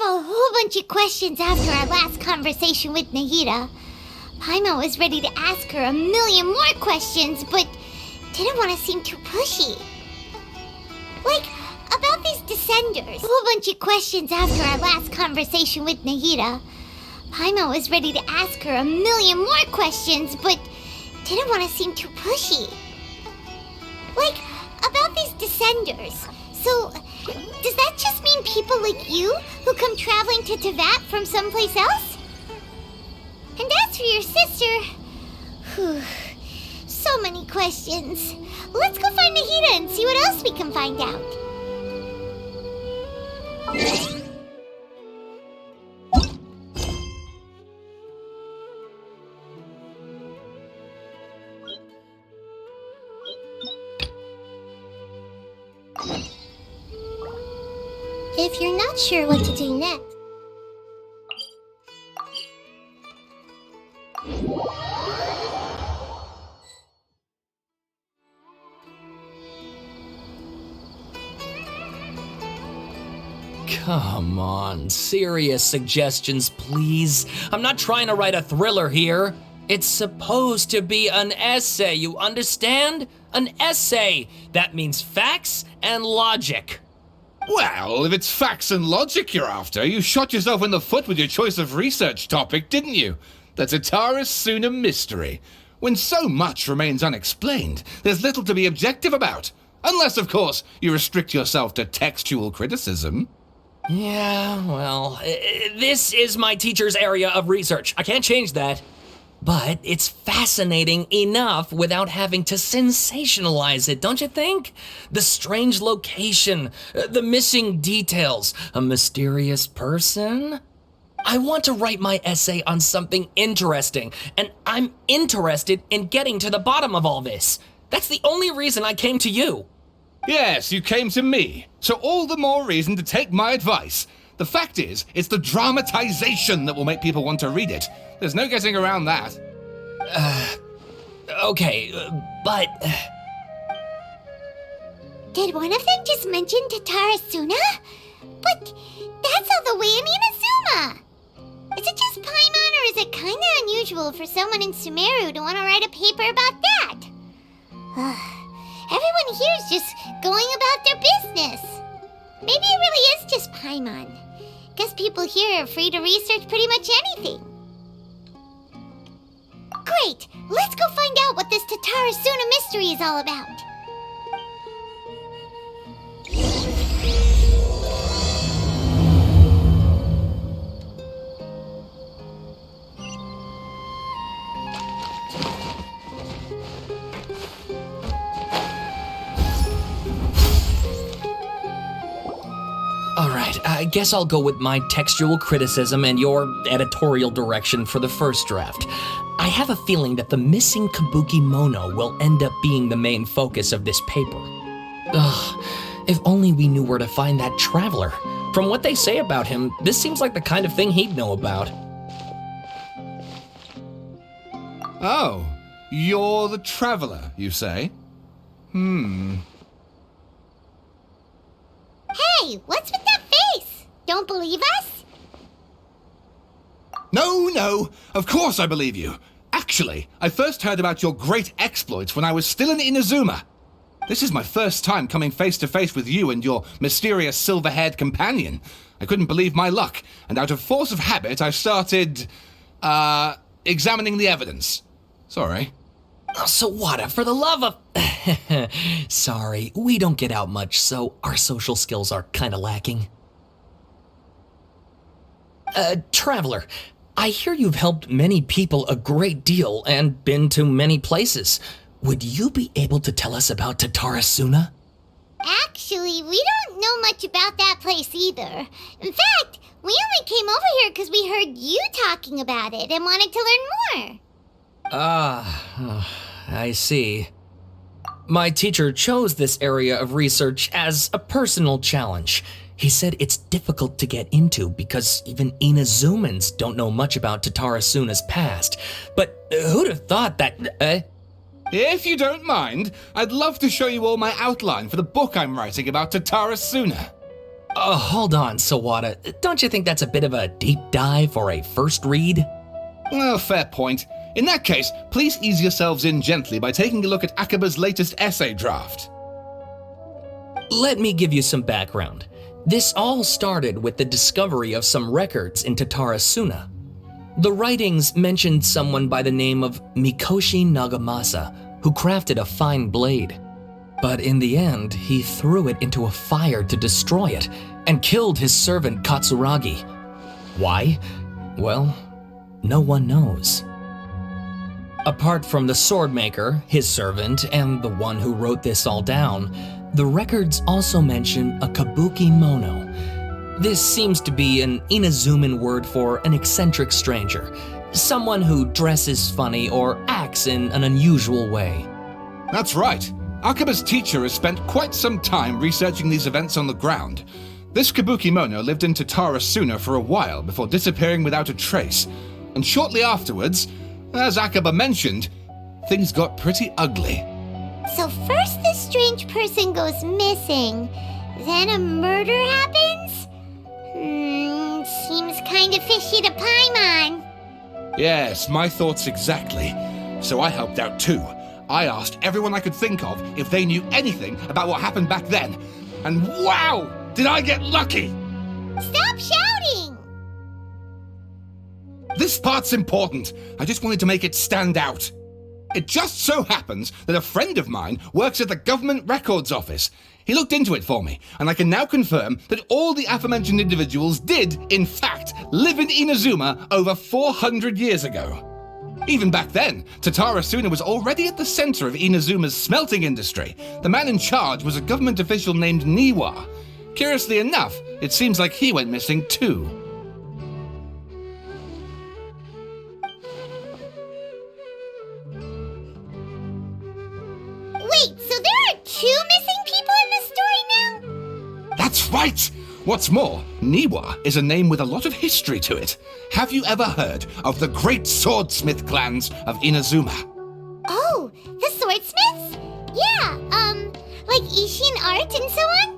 a whole bunch of questions after our last conversation with Nahida. Paimon was ready to ask her a million more questions, but didn't want to seem too pushy. Like, about these descenders. A whole bunch of questions after our last conversation with Nahida. Paimon was ready to ask her a million more questions, but didn't want to seem too pushy. Like, about these descenders. So, does that just mean people like you who come traveling to Teyvat from someplace else? And as for your sister... Whew, so many questions. Let's go find Nahida and see what else we can find out. If you're not sure what to do next... Come on, serious suggestions, please. I'm not trying to write a thriller here. It's supposed to be an essay, you understand? An essay. That means facts and logic. Well, if it's facts and logic you're after, you shot yourself in the foot with your choice of research topic, didn't you? The Tatarusana mystery. When so much remains unexplained, there's little to be objective about. Unless, of course, you restrict yourself to textual criticism. Yeah, well, this is my teacher's area of research. I can't change that. But it's fascinating enough without having to sensationalize it, don't you think? The strange location, the missing details, a mysterious person. I want to write my essay on something interesting, and I'm interested in getting to the bottom of all this. That's the only reason I came to you. Yes, you came to me, so all the more reason to take my advice. The fact is, it's the dramatization that will make people want to read it. There's no getting around that. Okay, but... Did one of them just mention Tatarusana? But that's all the way in Inazuma! Is it just Paimon, or is it kinda unusual for someone in Sumeru to want to write a paper about that? Everyone here is just going about their business. Maybe it really is just Paimon. Guess people here are free to research pretty much anything. Great! Let's go find out what this Tatarusana mystery is all about. Alright, I guess I'll go with my textual criticism and your editorial direction for the first draft. I have a feeling that the missing Kabuki Mono will end up being the main focus of this paper. Ugh, if only we knew where to find that traveler. From what they say about him, this seems like the kind of thing he'd know about. Oh, you're the traveler, you say? Hey, what's with that face? Don't believe us? No, of course I believe you. Actually, I first heard about your great exploits when I was still in Inazuma. This is my first time coming face to face with you and your mysterious silver-haired companion. I couldn't believe my luck, and out of force of habit, I started, examining the evidence. Sorry. So what, for the love of... Sorry, we don't get out much, so our social skills are kinda lacking. Traveler, I hear you've helped many people a great deal and been to many places. Would you be able to tell us about Tatarusana? Actually, we don't know much about that place either. In fact, we only came over here because we heard you talking about it and wanted to learn more. I see. My teacher chose this area of research as a personal challenge. He said it's difficult to get into because even Inazumans don't know much about Tatarusana's past. But who'd have thought that... If you don't mind, I'd love to show you all my outline for the book I'm writing about Tatarusana. Hold on, Sawada. Don't you think that's a bit of a deep dive for a first read? Well, fair point. In that case, please ease yourselves in gently by taking a look at Akaba's latest essay draft. Let me give you some background. This all started with the discovery of some records in Tatarusana. The writings mentioned someone by the name of Mikoshi Nagamasa, who crafted a fine blade. But in the end, he threw it into a fire to destroy it and killed his servant Katsuragi. Why? Well, no one knows. Apart from the swordmaker, his servant, and the one who wrote this all down, the records also mention a kabuki mono. This seems to be an Inazuman word for an eccentric stranger, someone who dresses funny or acts in an unusual way. That's right. Akaba's teacher has spent quite some time researching these events on the ground. This kabuki mono lived in Tatarusana for a while before disappearing without a trace. And shortly afterwards, as Akaba mentioned, things got pretty ugly. So first this strange person goes missing, then a murder happens? Seems kinda fishy to Paimon. Yes, my thoughts exactly. So I helped out too. I asked everyone I could think of if they knew anything about what happened back then. And wow, did I get lucky! Stop shouting! This part's important. I just wanted to make it stand out. It just so happens that a friend of mine works at the government records office. He looked into it for me, and I can now confirm that all the aforementioned individuals did, in fact, live in Inazuma over 400 years ago. Even back then, Tatarusana was already at the center of Inazuma's smelting industry. The man in charge was a government official named Niwa. Curiously enough, it seems like he went missing too. Wait, so there are two missing people in this story now? That's right! What's more, Niwa is a name with a lot of history to it. Have you ever heard of the great swordsmith clans of Inazuma? Oh, the swordsmiths? Yeah, like Ishin art and so on?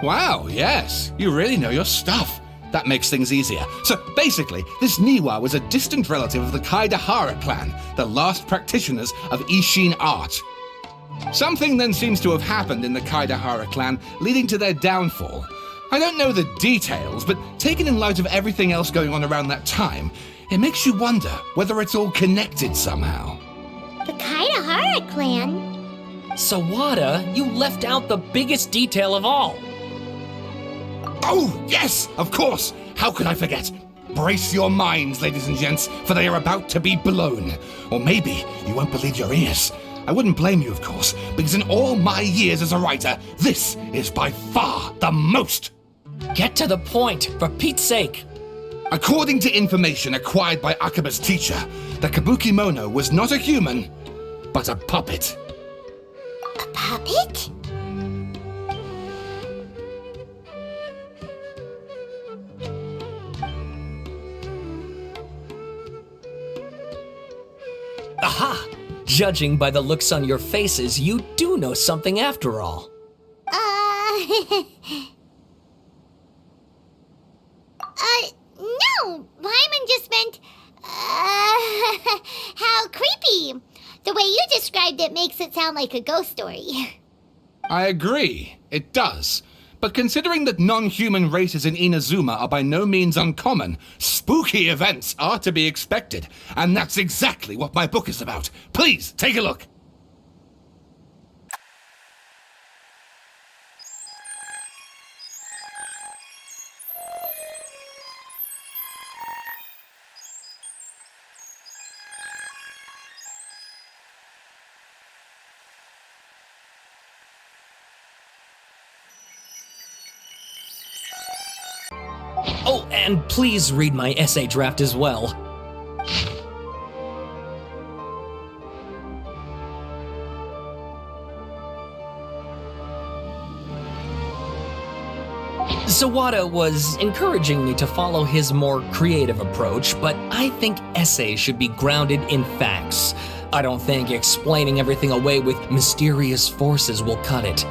Wow, yes, you really know your stuff. That makes things easier. So basically, this Niwa was a distant relative of the Kaidahara clan, the last practitioners of Ishin art. Something then seems to have happened in the Kaidahara clan, leading to their downfall. I don't know the details, but taken in light of everything else going on around that time, it makes you wonder whether it's all connected somehow. The Kaidahara clan? Sawada, you left out the biggest detail of all. Oh, yes, of course. How could I forget? Brace your minds, ladies and gents, for they are about to be blown. Or maybe you won't believe your ears. I wouldn't blame you, of course, because in all my years as a writer, this is by far the most. Get to the point, for Pete's sake. According to information acquired by Akaba's teacher, the kabuki mono was not a human, but a puppet. A puppet? Aha! Judging by the looks on your faces, you do know something after all. No! Paimon just meant, how creepy. The way you described it makes it sound like a ghost story. I agree, it does. But considering that non-human races in Inazuma are by no means uncommon, spooky events are to be expected. And that's exactly what my book is about. Please, take a look. Oh, and please read my essay draft as well. Sawada was encouraging me to follow his more creative approach, but I think essays should be grounded in facts. I don't think explaining everything away with mysterious forces will cut it.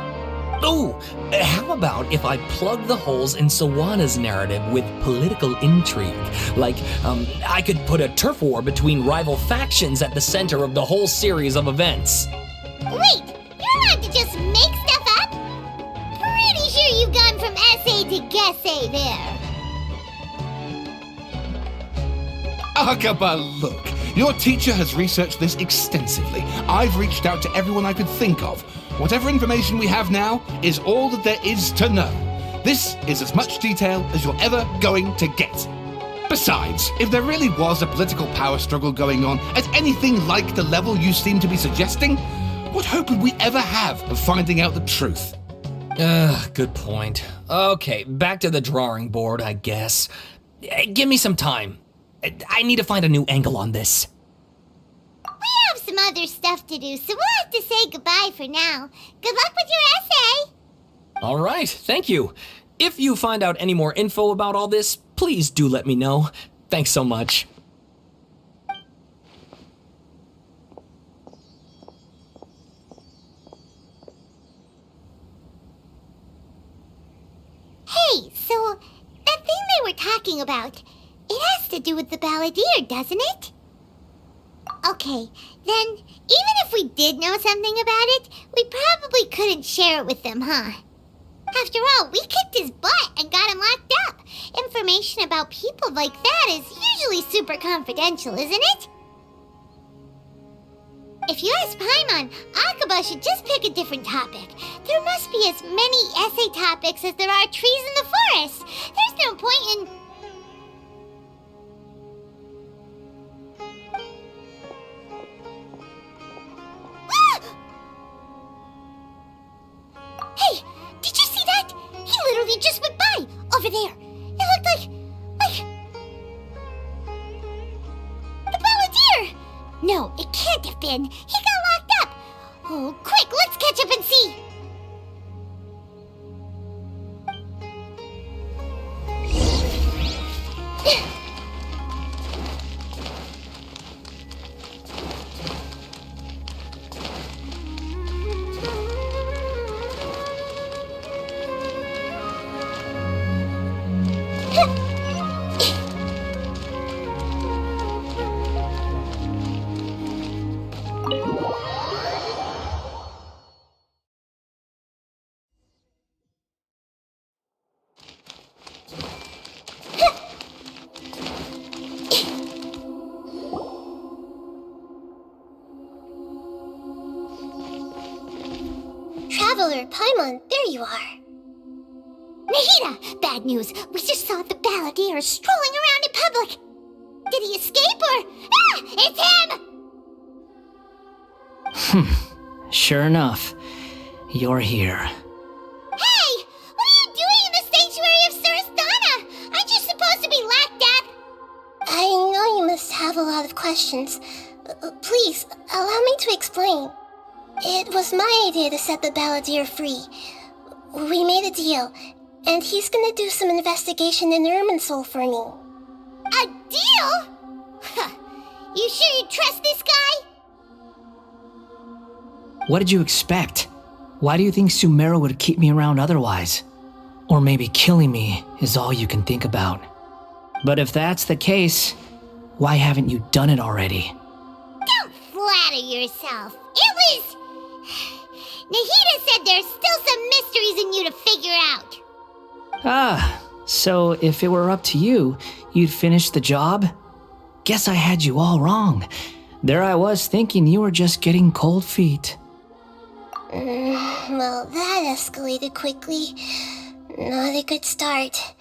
Oh, how about if I plug the holes in Sawana's narrative with political intrigue? Like, I could put a turf war between rival factions at the center of the whole series of events. Wait, you're allowed to just make stuff up? Pretty sure you've gone from essay to guessay there. Akaba, look. Your teacher has researched this extensively. I've reached out to everyone I could think of. Whatever information we have now is all that there is to know. This is as much detail as you're ever going to get. Besides, if there really was a political power struggle going on at anything like the level you seem to be suggesting, what hope would we ever have of finding out the truth? Good point. Okay, back to the drawing board, I guess. Give me some time. I need to find a new angle on this. We have some other stuff to do, so we'll have to say goodbye for now. Good luck with your essay! All right, thank you. If you find out any more info about all this, please do let me know. Thanks so much. Hey, so that thing they were talking about, it has to do with the Ballader, doesn't it? Okay, then, even if we did know something about it, we probably couldn't share it with them, huh? After all, we kicked his butt and got him locked up. Information about people like that is usually super confidential, isn't it? If you ask Paimon, Akaba should just pick a different topic. There must be as many essay topics as there are trees in the forest. There's no point in... Hey, did you see that? He literally just went by, over there. It looked like... the Ballader! No, it can't have been. He got locked up. Oh, quick, let's catch up and see. Traveler, Paimon, there you are. Nahida! Bad news. We just saw the Ballader strolling around in public. Did he escape or... Ah! It's him! Sure enough, you're here. Hey! What are you doing in the sanctuary of Surasthana? Aren't you supposed to be locked up? I know you must have a lot of questions. Please, allow me to explain. It was my idea to set the Ballader free. We made a deal, and he's gonna do some investigation in Irminsul for me. A deal? Huh. You sure you trust this guy? What did you expect? Why do you think Sumeru would keep me around otherwise? Or maybe killing me is all you can think about. But if that's the case, why haven't you done it already? Don't flatter yourself. It was... Nahida said there's still some mysteries in you to figure out. Ah, so if it were up to you, you'd finish the job? Guess I had you all wrong. There I was thinking you were just getting cold feet. Well, that escalated quickly. Not a good start.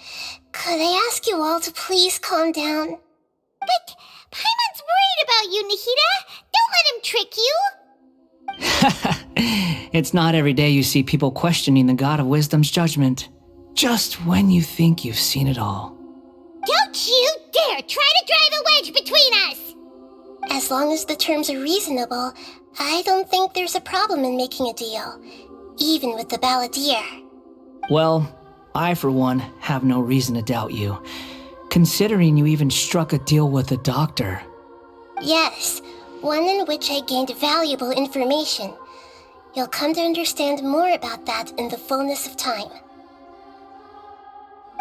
Could I ask you all to please calm down? But Paimon's worried about you, Nahida. Don't let him trick you. It's not every day you see people questioning the God of Wisdom's judgment. Just when you think you've seen it all. Don't you dare try to drive a wedge between us! As long as the terms are reasonable, I don't think there's a problem in making a deal. Even with the Ballader. Well, I for one have no reason to doubt you. Considering you even struck a deal with the doctor. Yes, one in which I gained valuable information. You'll come to understand more about that in the fullness of time.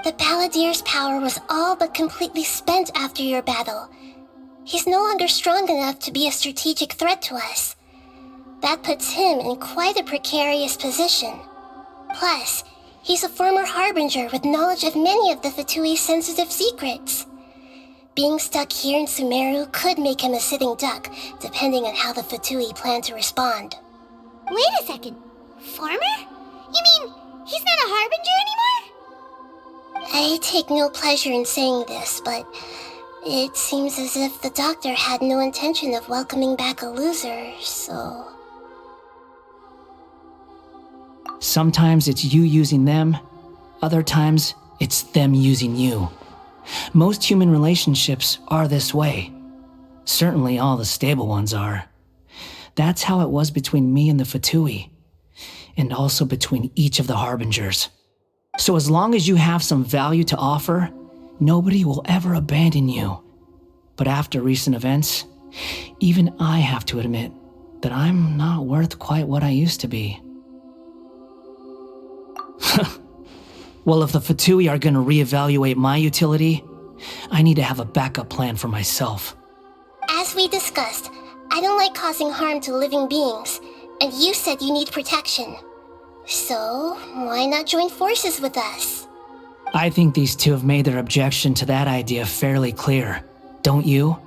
The Balladier's power was all but completely spent after your battle. He's no longer strong enough to be a strategic threat to us. That puts him in quite a precarious position. Plus, he's a former Harbinger with knowledge of many of the Fatui's sensitive secrets. Being stuck here in Sumeru could make him a sitting duck, depending on how the Fatui plan to respond. Wait a second. Former? You mean he's not a Harbinger anymore? I take no pleasure in saying this, but it seems as if the doctor had no intention of welcoming back a loser, so... Sometimes it's you using them, other times it's them using you. Most human relationships are this way. Certainly all the stable ones are. That's how it was between me and the Fatui, and also between each of the Harbingers. So as long as you have some value to offer, nobody will ever abandon you. But after recent events, even I have to admit that I'm not worth quite what I used to be. Well, if the Fatui are gonna reevaluate my utility, I need to have a backup plan for myself. As we discussed, I don't like causing harm to living beings, and you said you need protection. So, why not join forces with us? I think these two have made their objection to that idea fairly clear, don't you?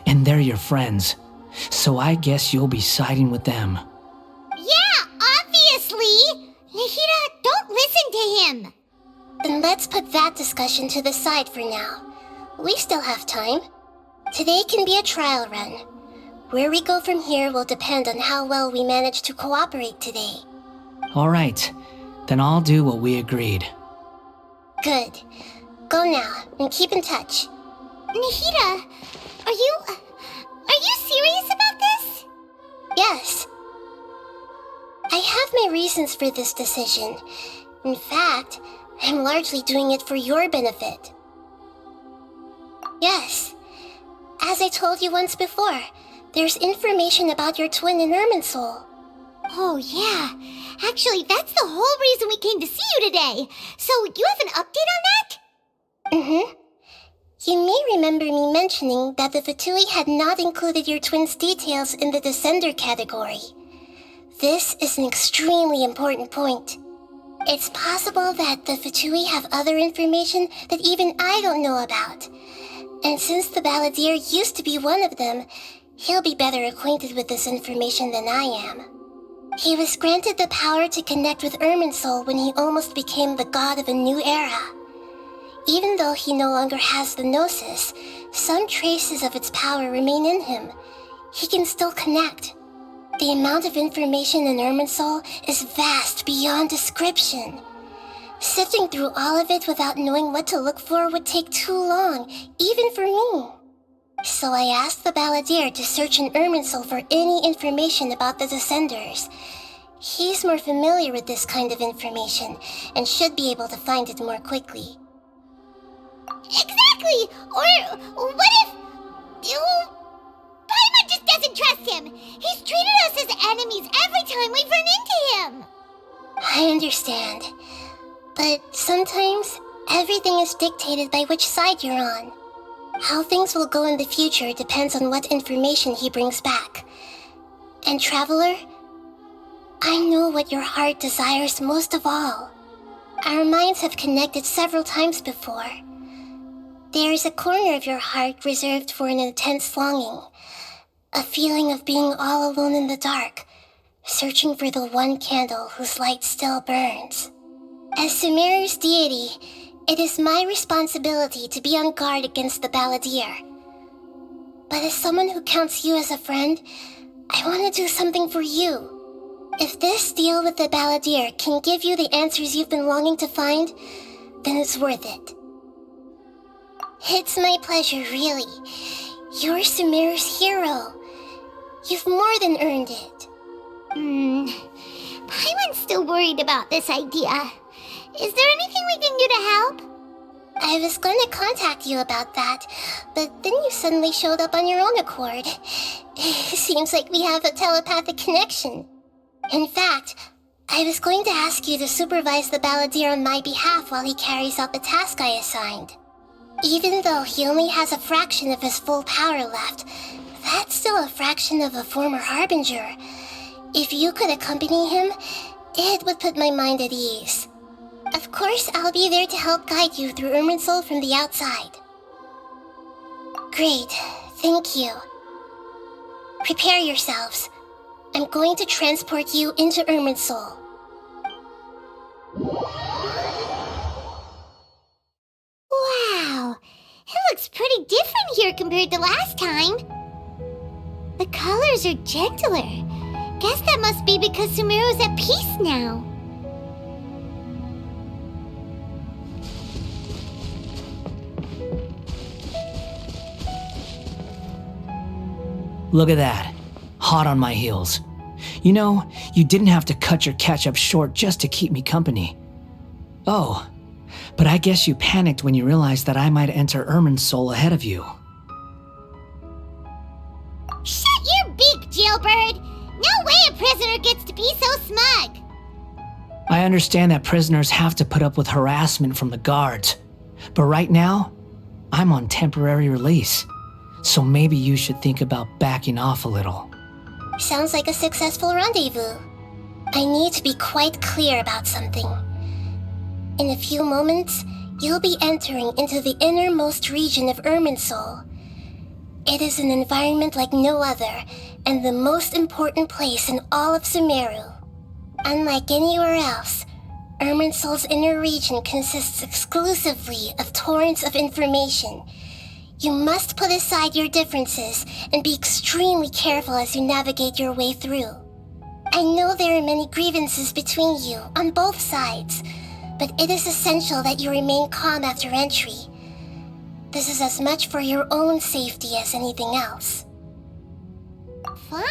And they're your friends, so I guess you'll be siding with them. Yeah, obviously! Nahida, don't listen to him! Then let's put that discussion to the side for now. We still have time. Today can be a trial run. Where we go from here will depend on how well we manage to cooperate today. All right, then I'll do what we agreed. Good. Go now, and keep in touch. Nahida, are you serious about this? Yes. I have my reasons for this decision. In fact, I'm largely doing it for your benefit. Yes. As I told you once before, there's information about your twin in Irminsul. Oh, yeah. Actually, that's the whole reason we came to see you today. So, you have an update on that? Mm-hmm. You may remember me mentioning that the Fatui had not included your twin's details in the Descender category. This is an extremely important point. It's possible that the Fatui have other information that even I don't know about. And since the Ballader used to be one of them, he'll be better acquainted with this information than I am. He was granted the power to connect with Irminsul when he almost became the god of a new era. Even though he no longer has the Gnosis, some traces of its power remain in him. He can still connect. The amount of information in Irminsul is vast beyond description. Sifting through all of it without knowing what to look for would take too long, even for me. So I asked the Ballader to search in Irminsul for any information about the Descenders. He's more familiar with this kind of information, and should be able to find it more quickly. Exactly! Or what if... Paimon just doesn't trust him! He's treated us as enemies every time we've run into him! I understand. But sometimes, everything is dictated by which side you're on. How things will go in the future depends on what information he brings back. And Traveler, I know what your heart desires most of all. Our minds have connected several times before. There is a corner of your heart reserved for an intense longing. A feeling of being all alone in the dark, searching for the one candle whose light still burns. As Sumeru's deity, it is my responsibility to be on guard against the Ballader. But as someone who counts you as a friend, I want to do something for you. If this deal with the Ballader can give you the answers you've been longing to find, then it's worth it. It's my pleasure, really. You're Sumeru's hero. You've more than earned it. Paimon's still worried about this idea. Is there anything we can do to help? I was going to contact you about that, but then you suddenly showed up on your own accord. Seems like we have a telepathic connection. In fact, I was going to ask you to supervise the Ballader on my behalf while he carries out the task I assigned. Even though he only has a fraction of his full power left, that's still a fraction of a former Harbinger. If you could accompany him, it would put my mind at ease. Of course, I'll be there to help guide you through Irminsul from the outside. Great, thank you. Prepare yourselves. I'm going to transport you into Irminsul. Wow, it looks pretty different here compared to last time. The colors are gentler. Guess that must be because Sumeru's at peace now. Look at that. Hot on my heels. You know, you didn't have to cut your catch-up short just to keep me company. Oh, but I guess you panicked when you realized that I might enter Irminsul ahead of you. Shut your beak, jailbird! No way a prisoner gets to be so smug! I understand that prisoners have to put up with harassment from the guards, but right now, I'm on temporary release, so maybe you should think about backing off a little. Sounds like a successful rendezvous. I need to be quite clear about something. In a few moments, you'll be entering into the innermost region of Irminsul. It is an environment like no other, and the most important place in all of Sumeru. Unlike anywhere else, Irminsul's inner region consists exclusively of torrents of information. You must put aside your differences and be extremely careful as you navigate your way through. I know there are many grievances between you on both sides, but it is essential that you remain calm after entry. This is as much for your own safety as anything else. Fine,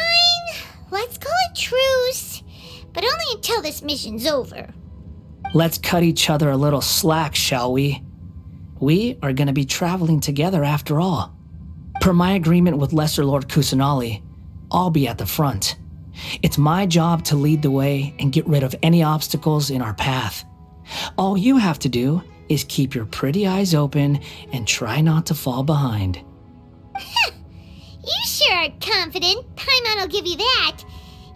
let's call it truce, but only until this mission's over. Let's cut each other a little slack, shall we? We are going to be traveling together after all. Per my agreement with Lesser Lord Kusanali, I'll be at the front. It's my job to lead the way and get rid of any obstacles in our path. All you have to do is keep your pretty eyes open and try not to fall behind. You sure are confident. Paimon will give you that.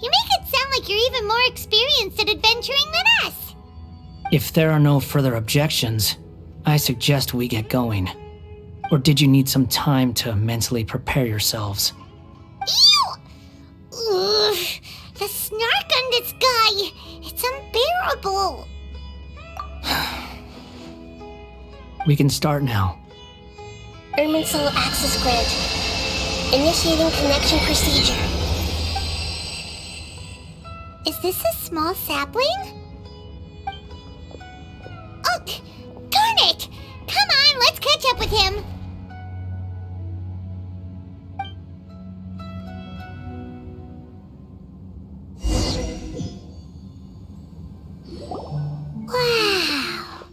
You make it sound like you're even more experienced at adventuring than us. If there are no further objections, I suggest we get going. Or did you need some time to mentally prepare yourselves? Ew! Ugh, the snark on this guy, it's unbearable. We can start now. Irminsul access granted. Initiating connection procedure. Is this a small sapling? Oh, darn it! Come on, let's catch up with him. Wow!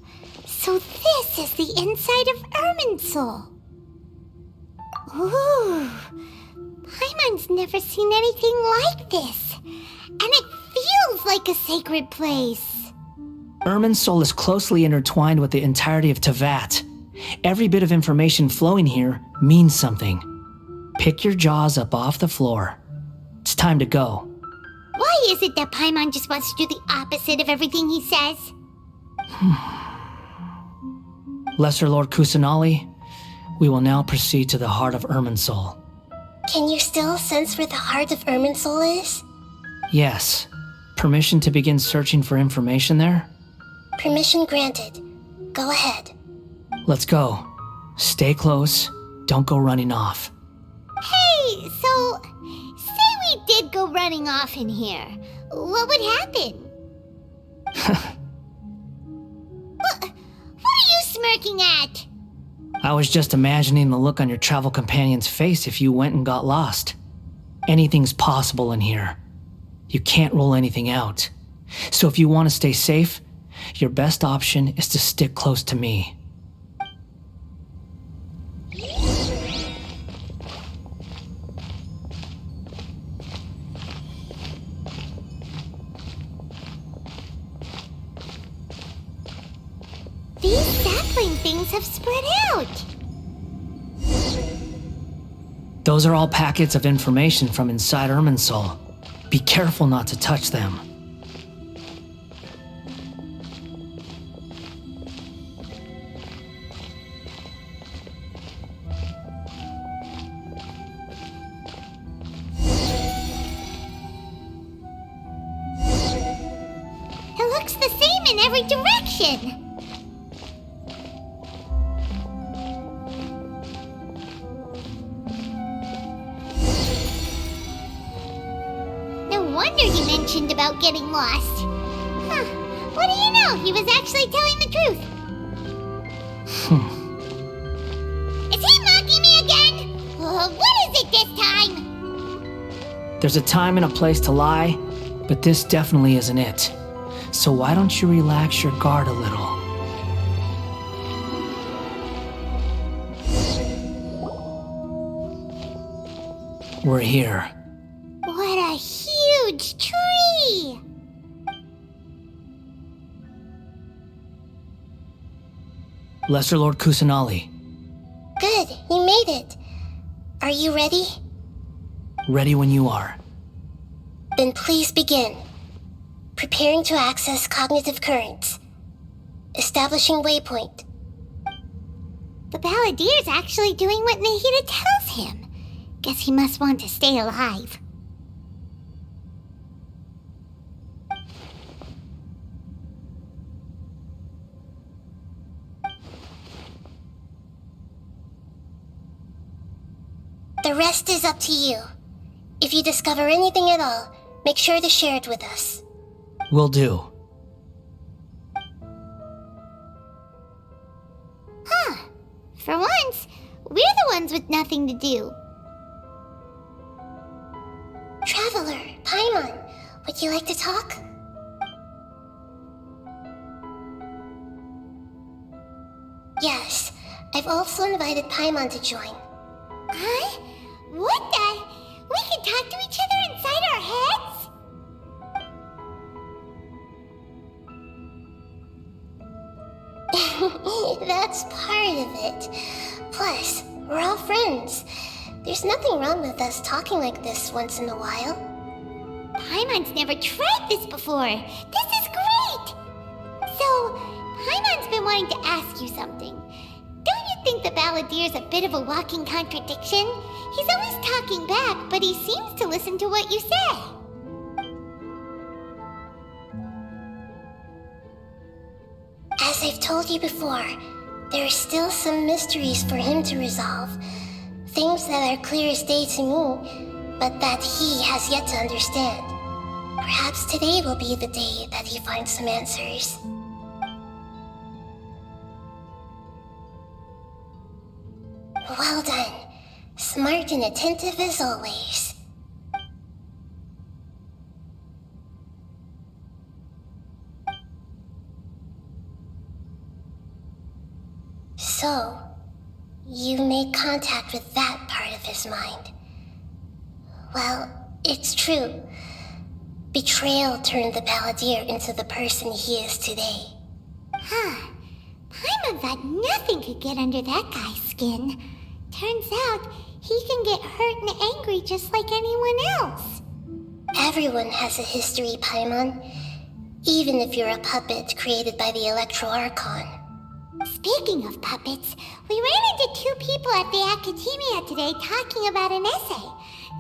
So this is the inside of Irminsul. Ooh, Paimon's never seen anything like this, and it feels like a sacred place. Irminsul is closely intertwined with the entirety of Teyvat. Every bit of information flowing here means something. Pick your jaws up off the floor. It's time to go. Why is it that Paimon just wants to do the opposite of everything he says? Lesser Lord Kusanali, we will now proceed to the heart of Irminsul. Can you still sense where the heart of Irminsul is? Yes. Permission to begin searching for information there? Permission granted. Go ahead. Let's go. Stay close. Don't go running off. Hey, so, say we did go running off in here. What would happen? What are you smirking at? I was just imagining the look on your travel companion's face if you went and got lost. Anything's possible in here. You can't rule anything out. So if you want to stay safe, your best option is to stick close to me. interesting things have spread out. Those are all packets of information from inside Irminsul. Be careful not to touch them. It looks the same in every direction. No wonder he mentioned about getting lost. Huh. What do you know? He was actually telling the truth. Is he mocking me again? What is it this time? There's a time and a place to lie, but this definitely isn't it. So why don't you relax your guard a little? We're here. What a huge tree! Lesser Lord Kusanali, Good, you made it. Are you ready? ready when you are. Then please begin. Preparing to access cognitive currents. Establishing waypoint. The Balladier's actually doing what Nahida tells him. Guess he must want to stay alive. The rest is up to you. If you discover anything at all, make sure to share it with us. Will do. For once, we're the ones with nothing to do. Traveler, Paimon, would you like to talk? Yes, I've also invited Paimon to join. Huh? What the? We can talk to each other inside our heads? That's part of it. Plus, we're all friends. There's nothing wrong with us talking like this once in a while. Paimon's never tried this before. This is great! So, Paimon's been wanting to ask you something. Don't you think the Balladier's a bit of a walking contradiction? He's always talking back, but he seems to listen to what you say. As I've told you before, there are still some mysteries for him to resolve. Things that are clear as day to me, but that he has yet to understand. Perhaps today will be the day that he finds some answers. Well done. Smart and attentive as always. So, you made contact with that part of his mind. Well, it's true. Betrayal turned the Ballader into the person he is today. Huh. Paimon thought nothing could get under that guy's skin. Turns out, he can get hurt and angry just like anyone else. Everyone has a history, Paimon. Even if you're a puppet created by the Hydro Archon. Speaking of puppets, we ran into two people at the Academia today talking about an essay.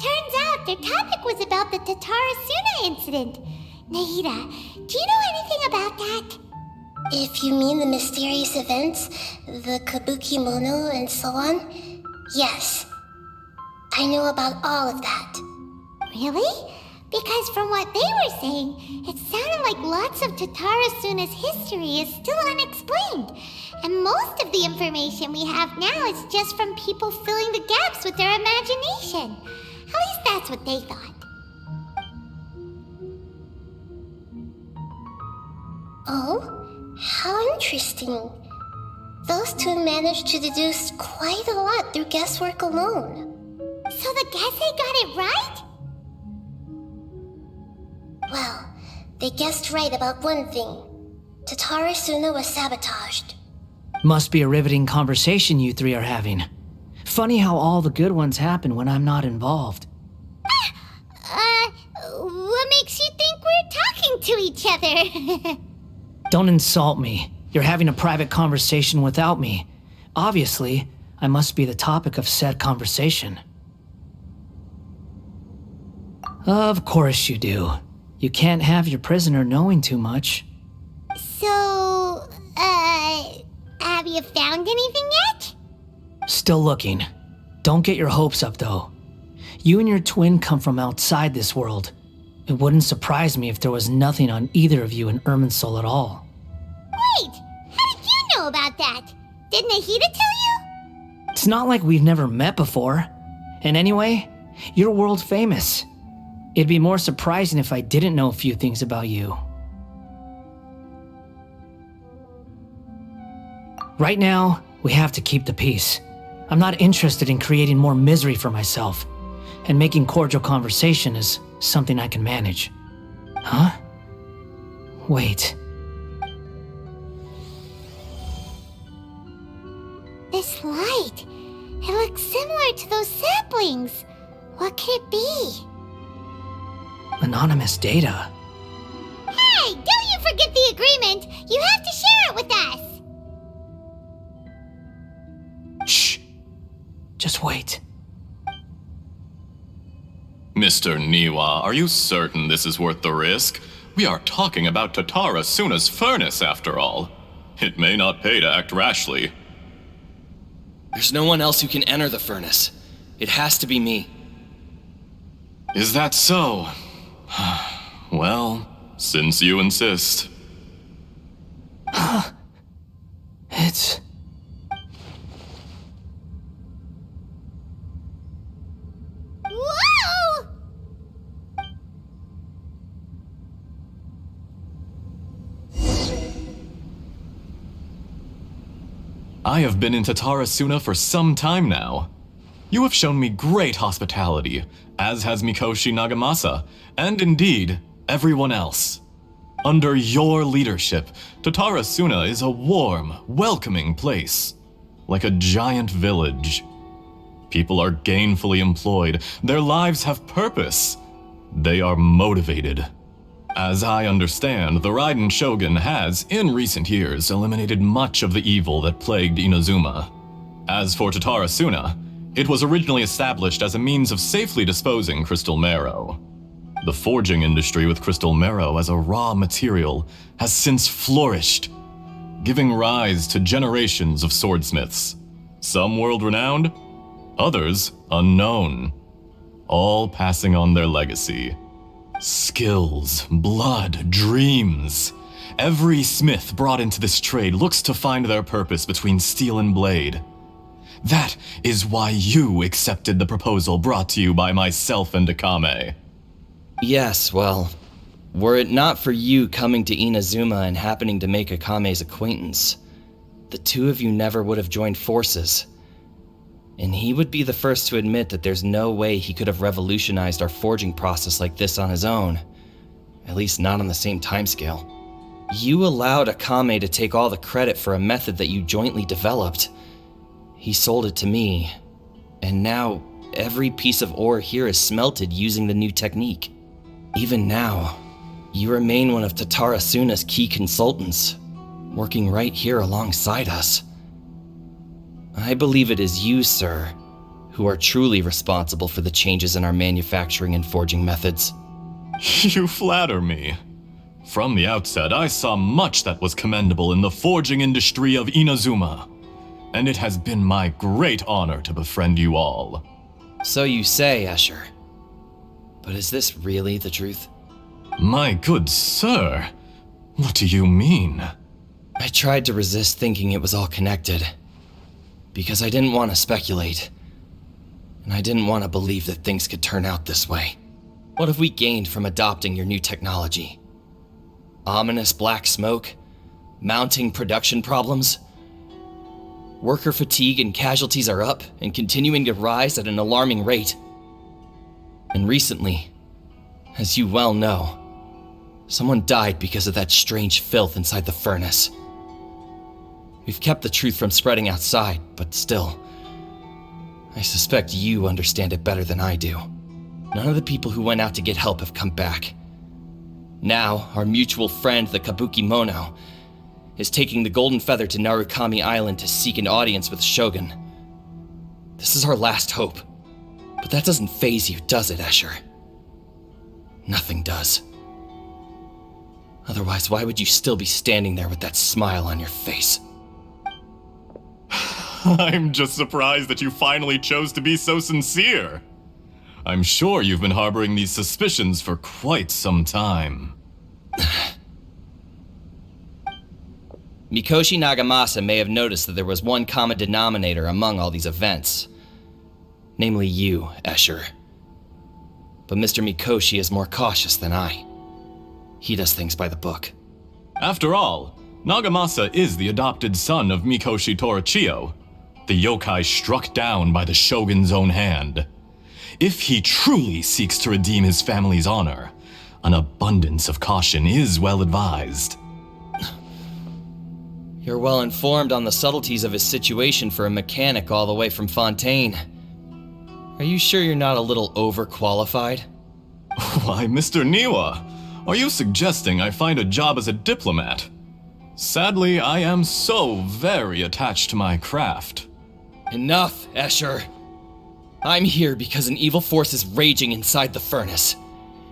Turns out their topic was about the Tatarusana incident. Nahida, do you know anything about that? If you mean the mysterious events, the kabuki mono and so on, yes. I know about all of that. Really? Because from what they were saying, it sounded like lots of Tatarusana's history is still unexplained. And most of the information we have now is just from people filling the gaps with their imagination. At least that's what they thought. Oh, how interesting. Those two managed to deduce quite a lot through guesswork alone. So the Gase got it right? Well, they guessed right about one thing. Tatarusana was sabotaged. Must be a riveting conversation you three are having. Funny how all the good ones happen when I'm not involved. What makes you think we're talking to each other? Don't insult me. You're having a private conversation without me. Obviously, I must be the topic of said conversation. Of course you do. You can't have your prisoner knowing too much. So, have you found anything yet? Still looking. Don't get your hopes up, though. You and your twin come from outside this world. It wouldn't surprise me if there was nothing on either of you in Irminsul at all. Wait, how did you know about that? Did Nahida tell you? It's not like we've never met before. And anyway, you're world famous. It'd be more surprising if I didn't know a few things about you. Right now, we have to keep the peace. I'm not interested in creating more misery for myself, and making cordial conversation is something I can manage. Huh? Wait. This light, it looks similar to those saplings. What could it be? Anonymous data. Hey, don't you forget the agreement! You have to share it with us! Shh. Just wait. Mr. Niwa, are you certain this is worth the risk? We are talking about Tatarasuna's furnace, after all. It may not pay to act rashly. There's no one else who can enter the furnace. It has to be me. Is that so? Well, since you insist. It's... Whoa! I have been in Tatarusana for some time now. You have shown me great hospitality, as has Mikoshi Nagamasa, and indeed, everyone else. Under your leadership, Tatarusana is a warm, welcoming place, like a giant village. People are gainfully employed, their lives have purpose. They are motivated. As I understand, the Raiden Shogun has, in recent years, eliminated much of the evil that plagued Inazuma. As for Tatarusana, it was originally established as a means of safely disposing crystal marrow. The forging industry with crystal marrow as a raw material has since flourished, giving rise to generations of swordsmiths. Some world-renowned, others unknown, all passing on their legacy. Skills, blood, dreams. Every smith brought into this trade looks to find their purpose between steel and blade. That is why you accepted the proposal brought to you by myself and Akame. Yes, well, were it not for you coming to Inazuma and happening to make Akame's acquaintance, the two of you never would have joined forces. And he would be the first to admit that there's no way he could have revolutionized our forging process like this on his own. At least not on the same timescale. You allowed Akame to take all the credit for a method that you jointly developed. He sold it to me, and now every piece of ore here is smelted using the new technique. Even now, you remain one of Tatarasuna's key consultants, working right here alongside us. I believe it is you, sir, who are truly responsible for the changes in our manufacturing and forging methods. You flatter me. From the outset, I saw much that was commendable in the forging industry of Inazuma, and it has been my great honor to befriend you all. So you say, Escher. But is this really the truth? My good sir, what do you mean? I tried to resist thinking it was all connected, because I didn't want to speculate, and I didn't want to believe that things could turn out this way. What have we gained from adopting your new technology? Ominous black smoke? Mounting production problems? Worker fatigue and casualties are up and continuing to rise at an alarming rate. And recently, as you well know, someone died because of that strange filth inside the furnace. We've kept the truth from spreading outside, but still, I suspect you understand it better than I do. None of the people who went out to get help have come back. Now, our mutual friend, the Kabuki Mono, is taking the Golden Feather to Narukami Island to seek an audience with the Shogun. This is our last hope. But that doesn't faze you, does it, Escher? Nothing does. Otherwise, why would you still be standing there with that smile on your face? I'm just surprised that you finally chose to be so sincere. I'm sure you've been harboring these suspicions for quite some time. Mikoshi Nagamasa may have noticed that there was one common denominator among all these events. Namely you, Escher. But Mr. Mikoshi is more cautious than I. He does things by the book. After all, Nagamasa is the adopted son of Mikoshi Torachiyo, the yokai struck down by the Shogun's own hand. If he truly seeks to redeem his family's honor, an abundance of caution is well advised. You're well informed on the subtleties of his situation for a mechanic all the way from Fontaine. Are you sure you're not a little overqualified? Why, Mr. Niwa, are you suggesting I find a job as a diplomat? Sadly, I am so very attached to my craft. Enough, Escher. I'm here because an evil force is raging inside the furnace.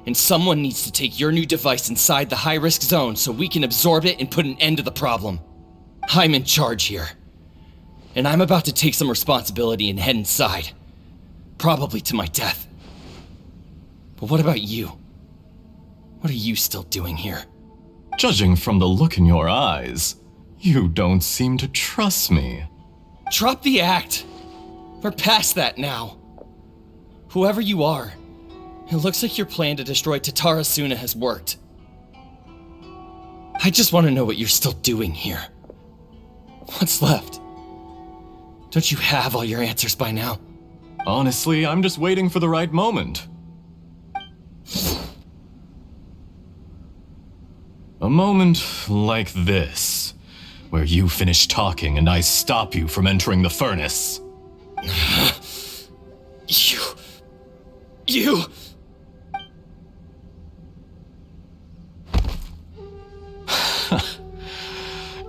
And someone needs to take your new device inside the high-risk zone so we can absorb it and put an end to the problem. I'm in charge here. And I'm about to take some responsibility and head inside. Probably to my death. But what about you? What are you still doing here? Judging from the look in your eyes, you don't seem to trust me. Drop the act. We're past that now. Whoever you are, it looks like your plan to destroy Tatarusana has worked. I just want to know what you're still doing here. What's left? Don't you have all your answers by now? Honestly, I'm just waiting for the right moment. A moment like this, where you finish talking and I stop you from entering the furnace. You...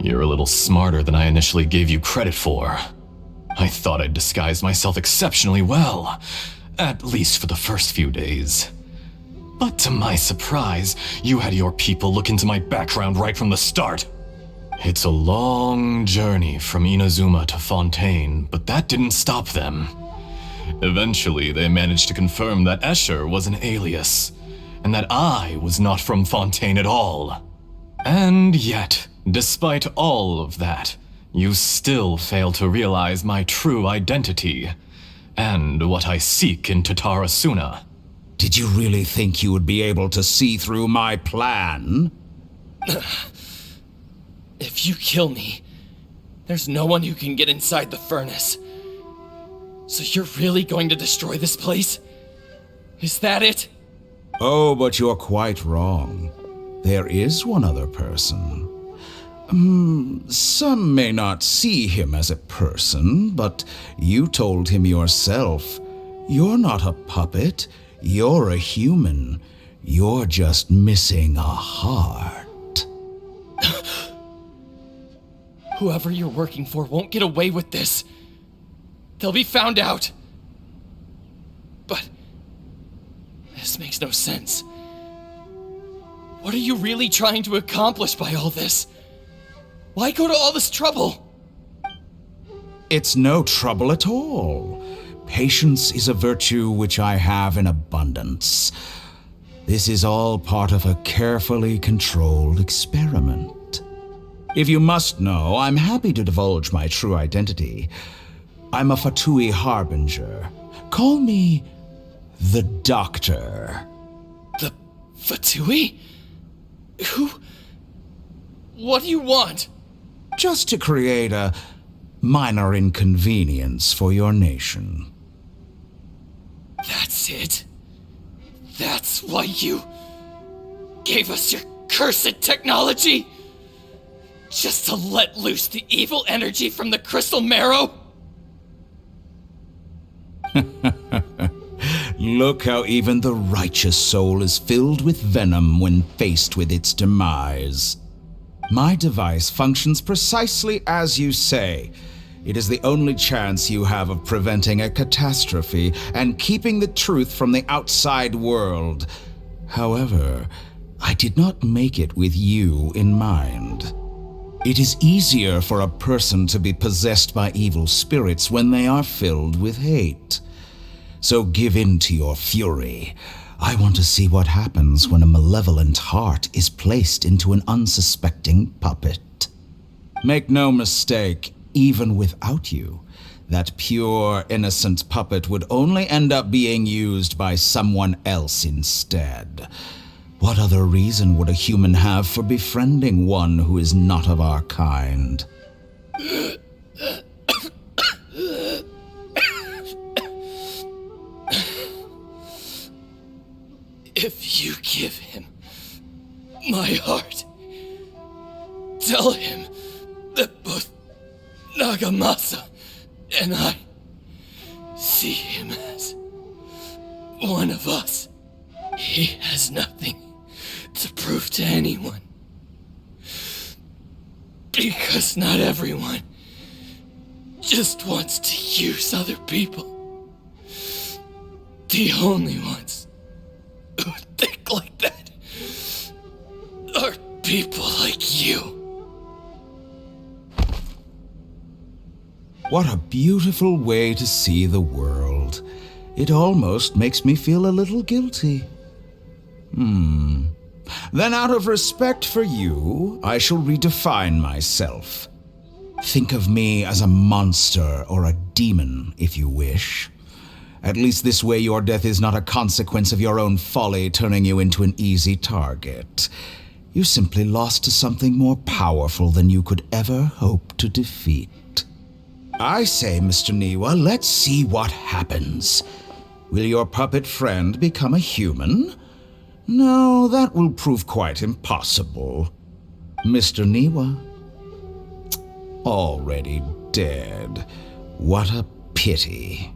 You're a little smarter than I initially gave you credit for. I thought I'd disguised myself exceptionally well, at least for the first few days. But to my surprise, you had your people look into my background right from the start. It's a long journey from Inazuma to Fontaine, but that didn't stop them. Eventually, they managed to confirm that Escher was an alias, and that I was not from Fontaine at all. And yet, despite all of that, you still fail to realize my true identity, and what I seek in Tatarusana. Did you really think you would be able to see through my plan? If you kill me, there's no one who can get inside the furnace. So you're really going to destroy this place? Is that it? Oh, but you're quite wrong. There is one other person. Some may not see him as a person, but you told him yourself. You're not a puppet. You're a human. You're just missing a heart. Whoever you're working for won't get away with this. They'll be found out. But this makes no sense. What are you really trying to accomplish by all this? Why go to all this trouble? It's no trouble at all. Patience is a virtue which I have in abundance. This is all part of a carefully controlled experiment. If you must know, I'm happy to divulge my true identity. I'm a Fatui Harbinger. Call me the Doctor. The Fatui? Who? What do you want? Just to create a minor inconvenience for your nation. That's it? That's why you gave us your cursed technology? Just to let loose the evil energy from the crystal marrow? Look how even the righteous soul is filled with venom when faced with its demise. My device functions precisely as you say. It is the only chance you have of preventing a catastrophe and keeping the truth from the outside world. However, I did not make it with you in mind. It is easier for a person to be possessed by evil spirits when they are filled with hate. So give in to your fury. I want to see what happens when a malevolent heart is placed into an unsuspecting puppet. Make no mistake, even without you, that pure, innocent puppet would only end up being used by someone else instead. What other reason would a human have for befriending one who is not of our kind? If you give him my heart, tell him that both Nagamasa and I see him as one of us. He has nothing to prove to anyone. Because not everyone just wants to use other people. The only ones who think like that are people like you. What a beautiful way to see the world. It almost makes me feel a little guilty. Then out of respect for you, I shall redefine myself. Think of me as a monster or a demon, if you wish. At least this way your death is not a consequence of your own folly turning you into an easy target. You simply lost to something more powerful than you could ever hope to defeat. I say, Mr. Niwa, let's see what happens. Will your puppet friend become a human? No, that will prove quite impossible. Mr. Niwa? Already dead. What a pity.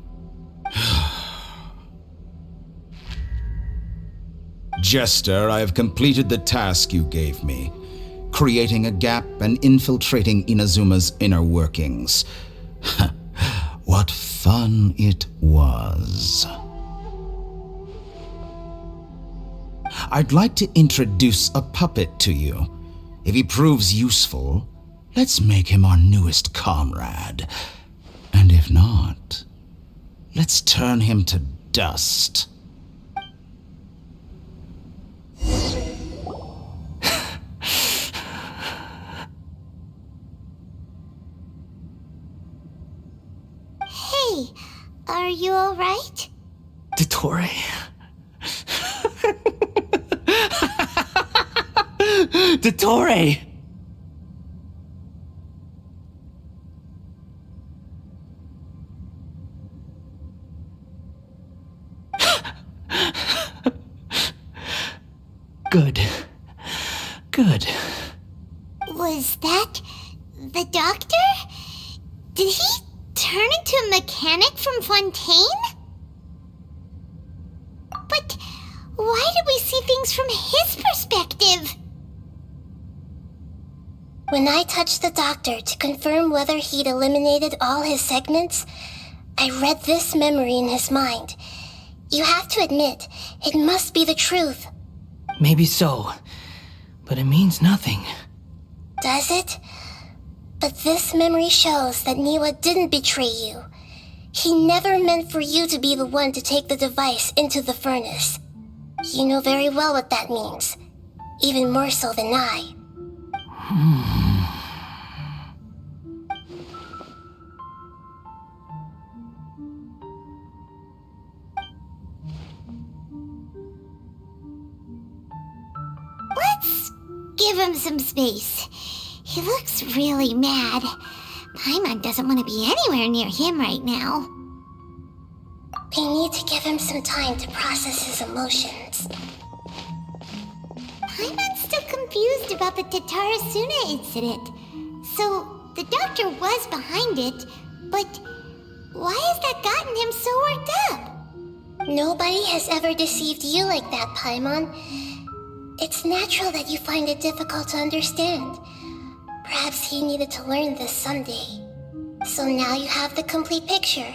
Jester, I have completed the task you gave me, creating a gap and infiltrating Inazuma's inner workings. What fun it was. I'd like to introduce a puppet to you. If he proves useful, let's make him our newest comrade. And if not, let's turn him to dust. Hey, are you alright? Dottore? Dottore! Good. Good. Was that the doctor? Did he turn into a mechanic from Fontaine? But why did we see things from his perspective? When I touched the doctor to confirm whether he'd eliminated all his segments, I read this memory in his mind. You have to admit, it must be the truth. Maybe so, but it means nothing. Does it? But this memory shows that Niwa didn't betray you. He never meant for you to be the one to take the device into the furnace. You know very well what that means, even more so than I. Let's give him some space. He looks really mad. Paimon doesn't want to be anywhere near him right now. We need to give him some time to process his emotions. Paimon's still confused about the Tatarusana incident. So, the doctor was behind it, but why has that gotten him so worked up? Nobody has ever deceived you like that, Paimon. It's natural that you find it difficult to understand. Perhaps he needed to learn this someday. So now you have the complete picture.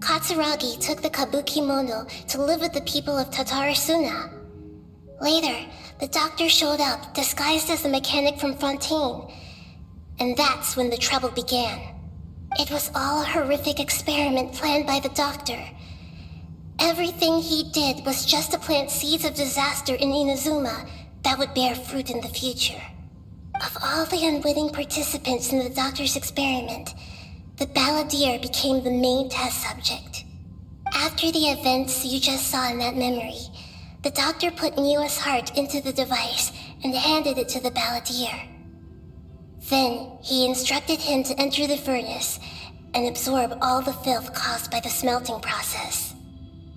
Katsuragi took the kabuki mono to live with the people of Tatarusana. Later, the doctor showed up, disguised as a mechanic from Fontaine. And that's when the trouble began. It was all a horrific experiment planned by the doctor. Everything he did was just to plant seeds of disaster in Inazuma that would bear fruit in the future. Of all the unwitting participants in the doctor's experiment, the Ballader became the main test subject. After the events you just saw in that memory, the doctor put Niwa's heart into the device and handed it to the Ballader. Then, he instructed him to enter the furnace and absorb all the filth caused by the smelting process.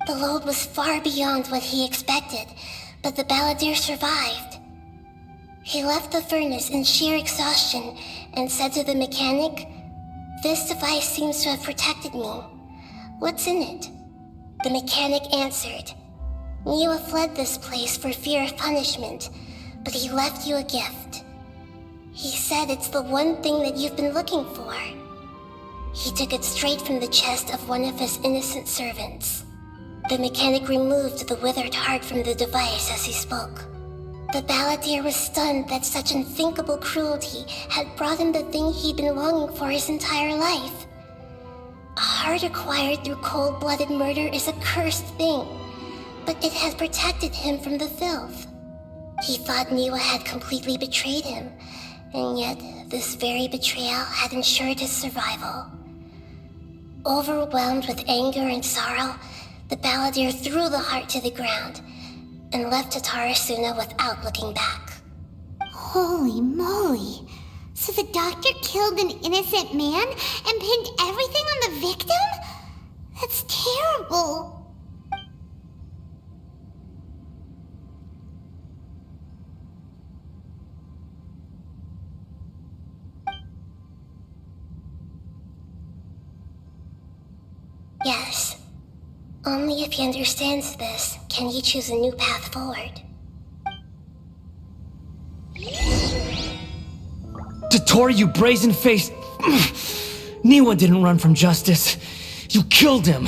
The load was far beyond what he expected, but the Ballader survived. He left the furnace in sheer exhaustion and said to the mechanic, "This device seems to have protected me. What's in it?" The mechanic answered, "Niwa fled this place for fear of punishment, but he left you a gift. He said it's the one thing that you've been looking for." He took it straight from the chest of one of his innocent servants. The mechanic removed the withered heart from the device as he spoke. The Ballader was stunned that such unthinkable cruelty had brought him the thing he'd been longing for his entire life. A heart acquired through cold-blooded murder is a cursed thing, but it had protected him from the filth. He thought Niwa had completely betrayed him, and yet this very betrayal had ensured his survival. Overwhelmed with anger and sorrow, the Ballader threw the heart to the ground and left Tatarusana without looking back. Holy moly. So the doctor killed an innocent man and pinned everything on the victim? That's terrible. Yes. Only if he understands this can he choose a new path forward. Tottori, you brazen-faced... Niwa didn't run from justice. You killed him.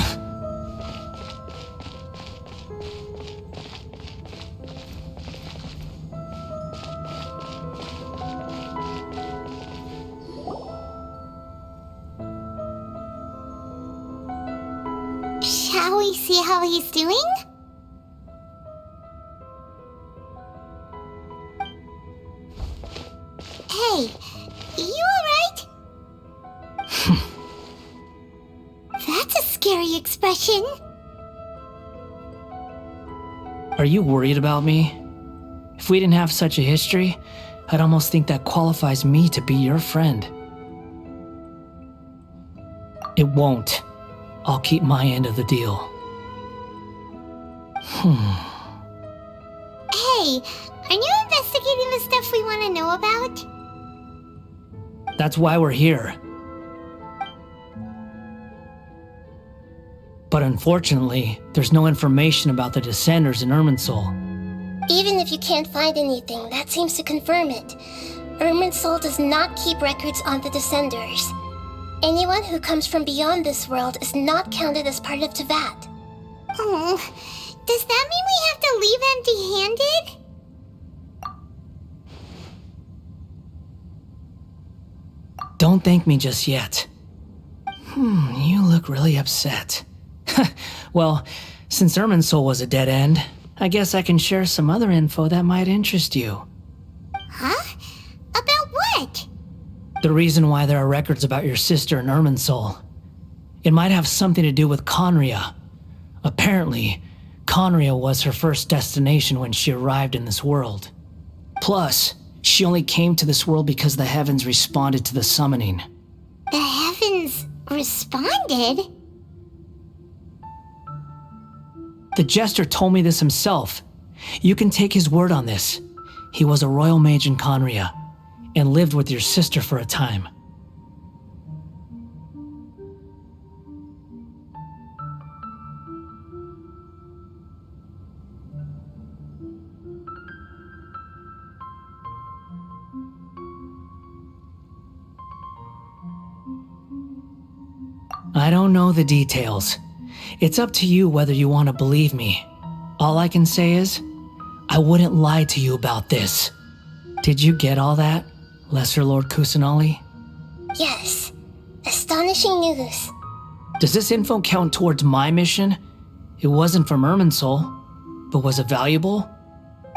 Shall we see how he's doing? Hey, you alright? That's a scary expression. Are you worried about me? If we didn't have such a history, I'd almost think that qualifies me to be your friend. It won't. I'll keep my end of the deal. Hey, are you investigating the stuff we want to know about? That's why we're here. But unfortunately, there's no information about the Descenders in Irminsul. Even if you can't find anything, that seems to confirm it. Irminsul does not keep records on the Descenders. Anyone who comes from beyond this world is not counted as part of Tevat. Oh, does that mean we have to leave empty-handed? Don't thank me just yet. You look really upset. Well, since Irminsul was a dead end, I guess I can share some other info that might interest you. Huh? About what? The reason why there are records about your sister in Irminsul. It might have something to do with Conria. Apparently, Conria was her first destination when she arrived in this world. Plus, she only came to this world because the heavens responded to the summoning. The heavens responded? The Jester told me this himself. You can take his word on this. He was a royal mage in Conria. and lived with your sister for a time. I don't know the details. It's up to you whether you want to believe me. All I can say is, I wouldn't lie to you about this. Did you get all that, Lesser Lord Kusanali? Yes. Astonishing news. Does this info count towards my mission? It wasn't from Irminsul, but was it valuable?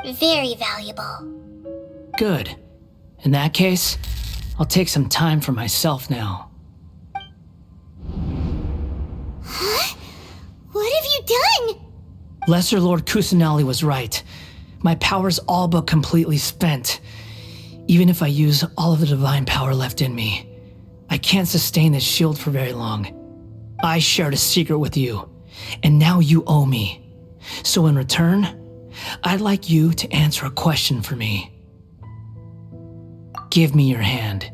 Very valuable. Good. In that case, I'll take some time for myself now. Huh? What have you done? Lesser Lord Kusanali was right. My power's all but completely spent. Even if I use all of the divine power left in me, I can't sustain this shield for very long. I shared a secret with you, and now you owe me. So in return, I'd like you to answer a question for me. Give me your hand.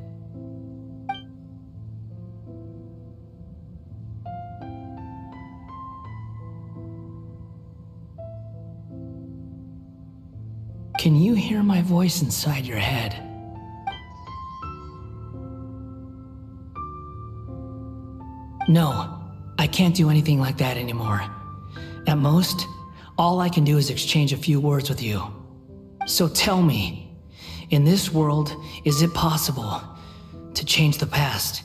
Can you hear my voice inside your head? No, I can't do anything like that anymore. At most, all I can do is exchange a few words with you. So tell me, in this world, is it possible to change the past?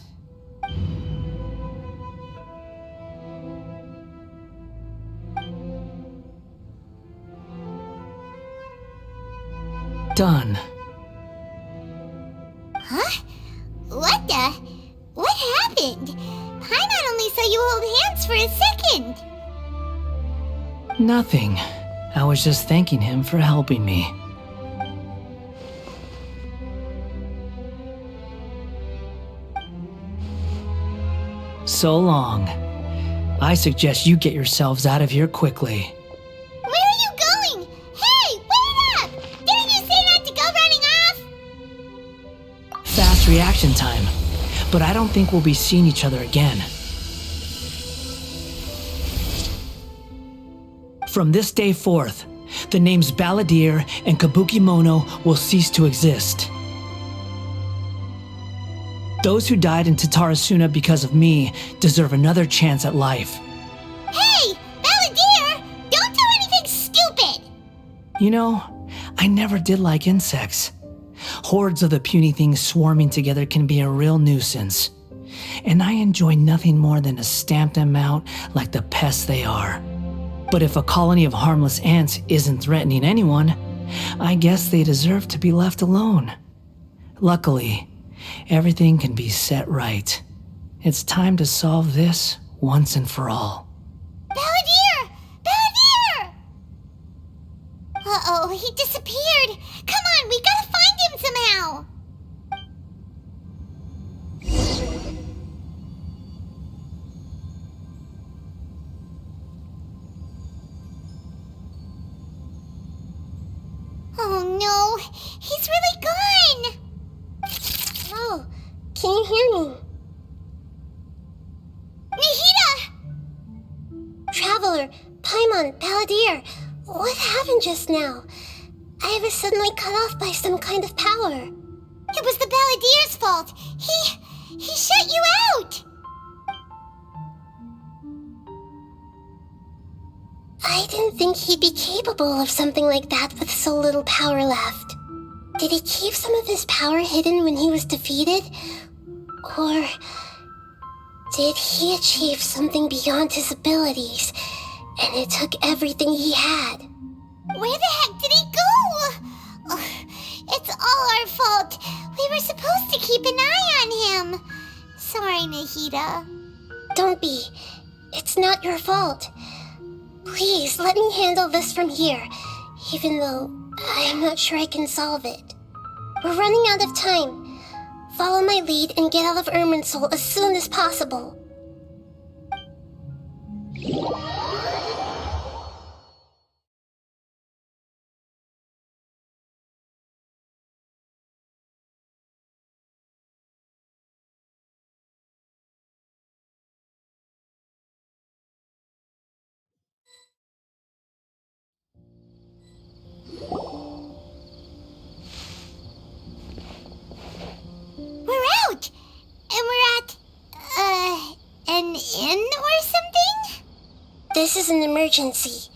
Done. Huh? What happened? Paimon only saw you hold hands for a second. Nothing. I was just thanking him for helping me. So long. I suggest you get yourselves out of here quickly. Where are you going? Hey, wait up! Didn't you say not to go running off? Fast reaction time. But I don't think we'll be seeing each other again. From this day forth, the names Ballader and Kabukimono will cease to exist. Those who died in Tatarusana because of me deserve another chance at life. Hey, Ballader! Don't do anything stupid! You know, I never did like insects. Hordes of the puny things swarming together can be a real nuisance. And I enjoy nothing more than to stamp them out like the pests they are. But if a colony of harmless ants isn't threatening anyone, I guess they deserve to be left alone. Luckily, everything can be set right. It's time to solve this once and for all. Ballader! Ballader! Uh-oh, he disappeared. Come on, we gotta find him somehow. Oh no, he's really gone. Oh, can you hear me? Nahida! Traveler, Paimon, Ballader, what happened just now? I was suddenly cut off by some kind of power. It was the Balladeer's fault. He shut you out. I didn't think he'd be capable of something like that with so little power left. Did he keep some of his power hidden when he was defeated? Or did he achieve something beyond his abilities, and it took everything he had? Where the heck did he go? Oh, it's all our fault. We were supposed to keep an eye on him. Sorry, Nahida. Don't be. It's not your fault. Please, let me handle this from here, even though I'm not sure I can solve it. We're running out of time. Follow my lead and get out of Irminsul as soon as possible. in or something? This is an emergency.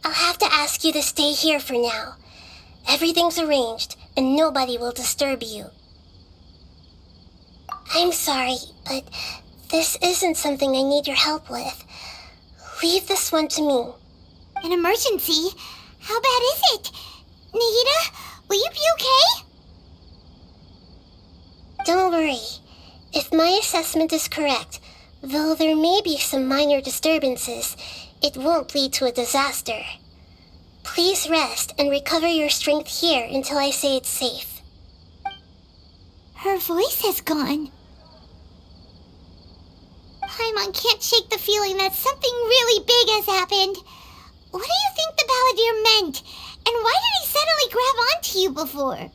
I'll have to ask you to stay here for now. Everything's arranged, and nobody will disturb you. I'm sorry, but this isn't something I need your help with. Leave this one to me. An emergency? How bad is it? Nahida, will you be okay? Don't worry. If my assessment is correct, though there may be some minor disturbances, it won't lead to a disaster. Please rest and recover your strength here until I say it's safe. Her voice has gone. Paimon can't shake the feeling that something really big has happened. What do you think the Ballader meant? And why did he suddenly grab onto you before?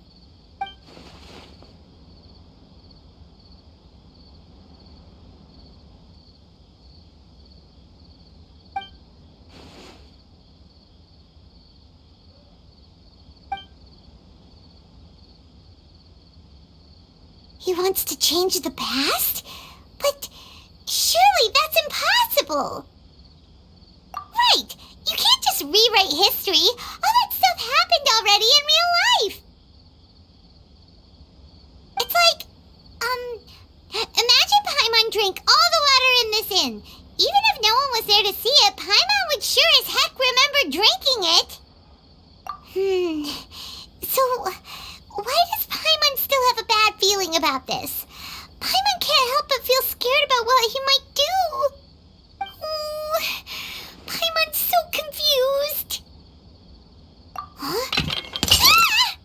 He wants to change the past? But surely that's impossible! Right! You can't just rewrite history! All that stuff happened already in real life! It's like, imagine Paimon drank all the water in this inn. Even if no one was there to see it, Paimon would sure as heck remember drinking it. So, why does Paimon still have a bad feeling about this? Paimon can't help but feel scared about what he might do. Oh, Paimon's so confused. Huh? Ah!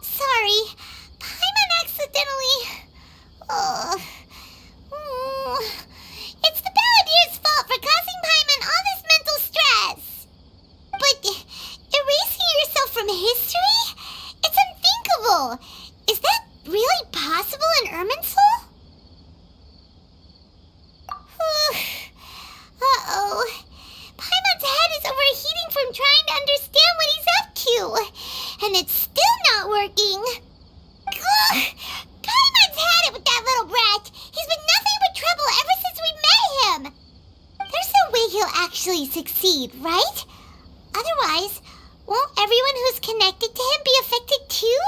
Sorry, Paimon accidentally... It's the Balladeer's fault for causing Paimon all this mental stress. But erasing yourself from history? It's unthinkable. Is that really possible in Irminsul? Uh-oh. Paimon's head is overheating from trying to understand what he's up to. And it's still not working. Ugh. Paimon's had it with that little brat. He's been nothing but trouble ever since we met him. There's no way he'll actually succeed, right? Otherwise, won't everyone who's connected to him be affected too?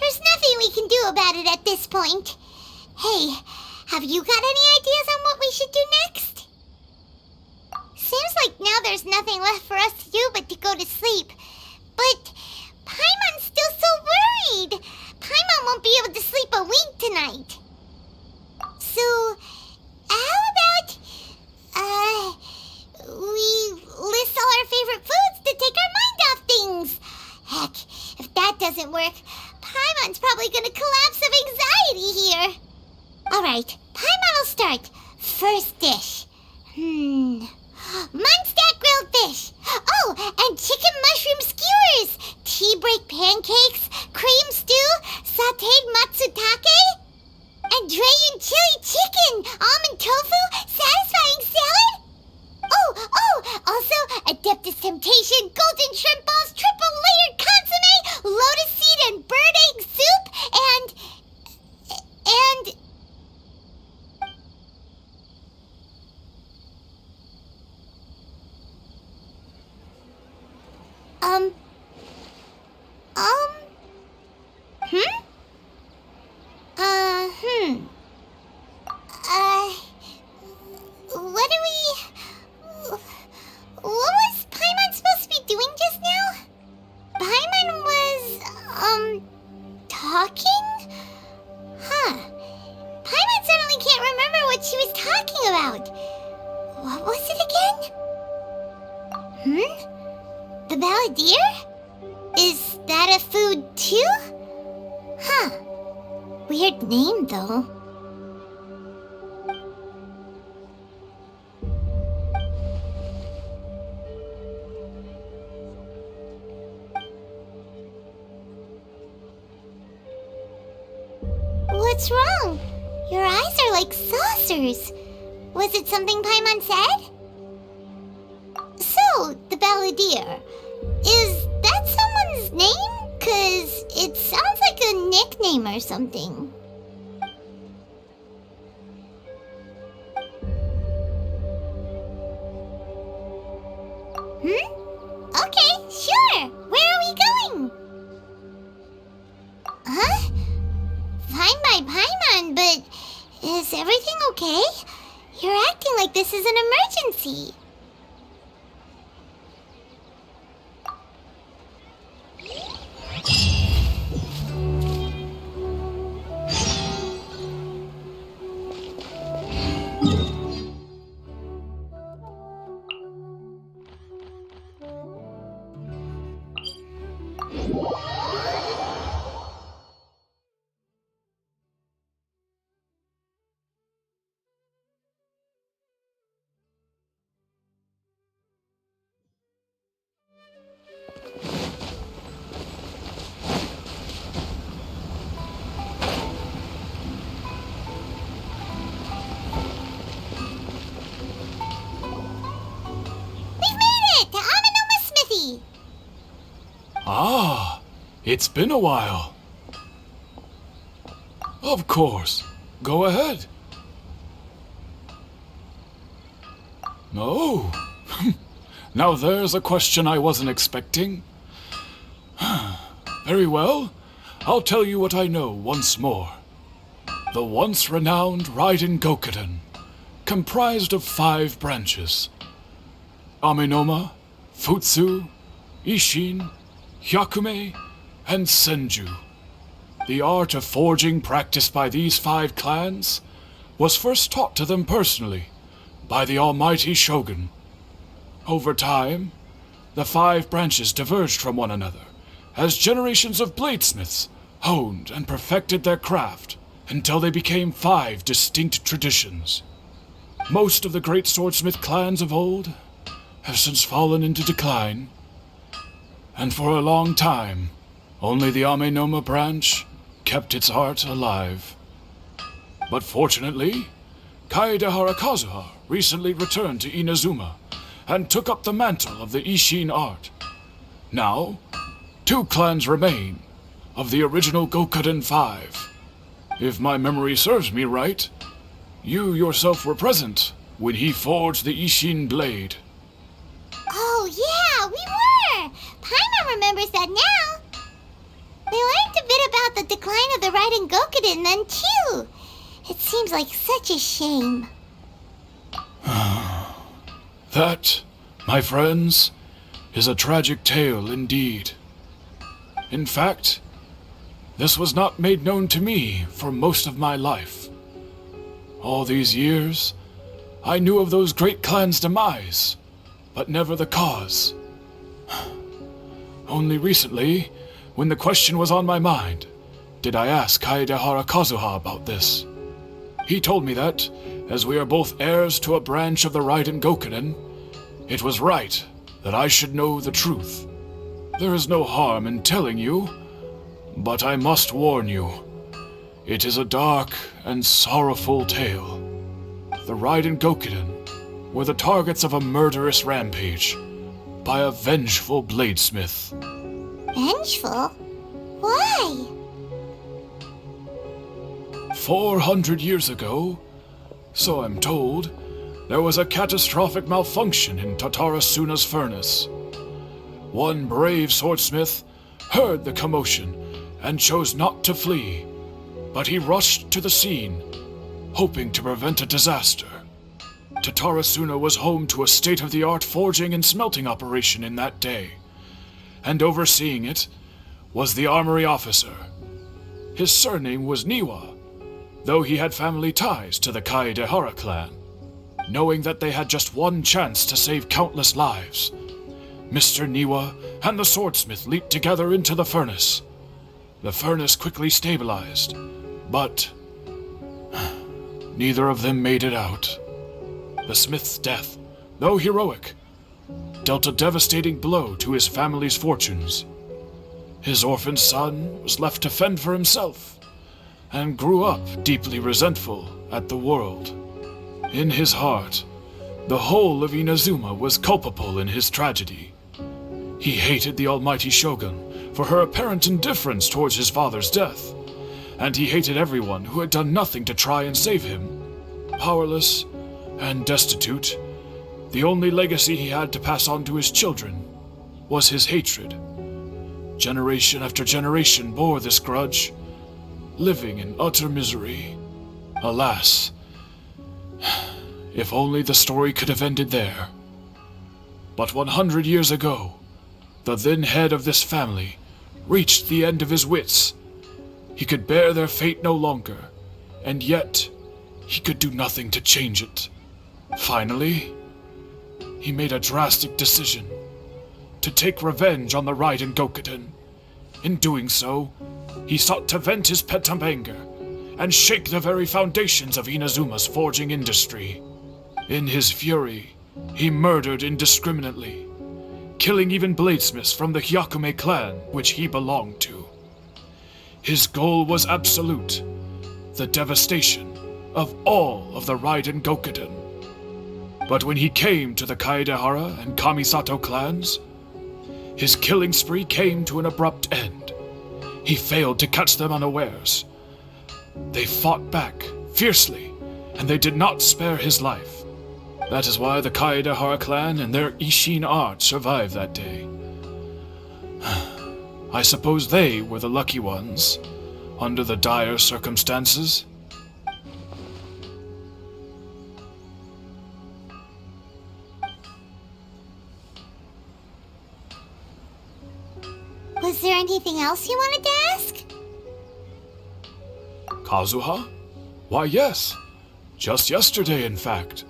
There's nothing we can do about it at this point. Hey, have you got any ideas on what we should do next? Seems like now there's nothing left for us to do but to go to sleep. But Paimon's still so worried. Paimon won't be able to sleep a wink tonight. So, how about, we list all our favorite foods to take our mind off things? Heck, if that doesn't work, Paimon's probably gonna collapse of anxiety here. Alright, Paimon will start. First dish. Munstack grilled fish. Oh, and chicken mushroom skewers. Tea break pancakes. Cream stew. Sauteed matsutake. And dragon chili chicken. Almond tofu. Satisfying salad. Oh, also Adeptus Temptation. Golden shrimp balls. Triple layered consomme. Lotus seed and bird egg soup. And... What was Paimon supposed to be doing just now? Paimon was, talking? Huh. Paimon suddenly can't remember what she was talking about. What was it again? The Ballader? Is that a food too? Huh. Weird name, though. What's wrong? Your eyes are like saucers. Was it something Paimon said? Ballader. Is that someone's name? 'Cause it sounds like a nickname or something. Okay, sure. Where are we going? Huh? Fine by Paimon, but is everything okay? You're acting like this is an emergency. Ah, it's been a while. Of course. Go ahead. No. Now there's a question I wasn't expecting. Very well. I'll tell you what I know once more. The once renowned Raiden Gokuden, comprised of 5 branches. Amenoma, Futsu, Ishin, Hyakume, and Senju. The art of forging practiced by these 5 clans was first taught to them personally by the almighty Shogun. Over time, the 5 branches diverged from one another as generations of bladesmiths honed and perfected their craft until they became 5 distinct traditions. Most of the great swordsmith clans of old have since fallen into decline, and for a long time, only the Amenoma branch kept its art alive. But fortunately, Kaedehara Kazuha recently returned to Inazuma and took up the mantle of the Ishin art. Now, 2 clans remain of the original Gokuden 5. If my memory serves me right, you yourself were present when he forged the Ishin blade. Oh yeah, we were! Paimon remembers that now. We learned a bit about the decline of the Raiden Gokuden then too. It seems like such a shame. That, my friends, is a tragic tale indeed. In fact, this was not made known to me for most of my life. All these years, I knew of those great clans' demise, but never the cause. Only recently, when the question was on my mind, did I ask Kaedehara Kazuha about this. He told me that, as we are both heirs to a branch of the Raiden Gokuden, it was right that I should know the truth. There is no harm in telling you, but I must warn you. It is a dark and sorrowful tale. The Raiden Gokuden were the targets of a murderous rampage by a vengeful bladesmith. Vengeful? Why? 400 years ago, so I'm told, there was a catastrophic malfunction in Tatarasuna's furnace. One brave swordsmith heard the commotion and chose not to flee, but he rushed to the scene, hoping to prevent a disaster. Tatarusana was home to a state-of-the-art forging and smelting operation in that day, and overseeing it was the armory officer. His surname was Niwa, though he had family ties to the Kaedehara clan. Knowing that they had just one chance to save countless lives, Mr. Niwa and the swordsmith leaped together into the furnace. The furnace quickly stabilized, but neither of them made it out. The smith's death, though heroic, dealt a devastating blow to his family's fortunes. His orphan son was left to fend for himself, and grew up deeply resentful at the world. In his heart, the whole of Inazuma was culpable in his tragedy. He hated the almighty Shogun for her apparent indifference towards his father's death, and he hated everyone who had done nothing to try and save him. Powerless and destitute, the only legacy he had to pass on to his children was his hatred. Generation after generation bore this grudge, living in utter misery. Alas, if only the story could have ended there. But 100 years ago, the then head of this family reached the end of his wits. He could bear their fate no longer, and yet he could do nothing to change it. Finally, he made a drastic decision to take revenge on the Raiden Gokuden. In doing so, he sought to vent his pent anger and shake the very foundations of Inazuma's forging industry. In his fury, he murdered indiscriminately, killing even bladesmiths from the Hyakume clan which he belonged to. His goal was absolute, the devastation of all of the Raiden Gokuden. But when he came to the Kaedehara and Kamisato clans, his killing spree came to an abrupt end. He failed to catch them unawares. They fought back fiercely, and they did not spare his life. That is why the Kaedehara clan and their Ishin art survived that day. I suppose they were the lucky ones, under the dire circumstances. Was there anything else you wanted to ask? Kazuha? Why, yes. Just yesterday, in fact.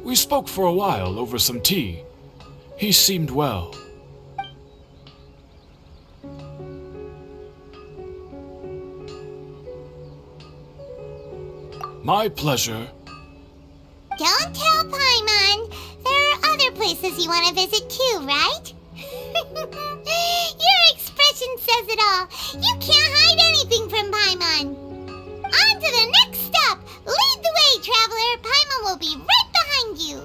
We spoke for a while over some tea. He seemed well. My pleasure. Don't tell Paimon. There are other places you want to visit too, right? Your expression says it all. You can't hide anything from Paimon. On to the next stop. Lead the way, traveler. Paimon will be right behind you.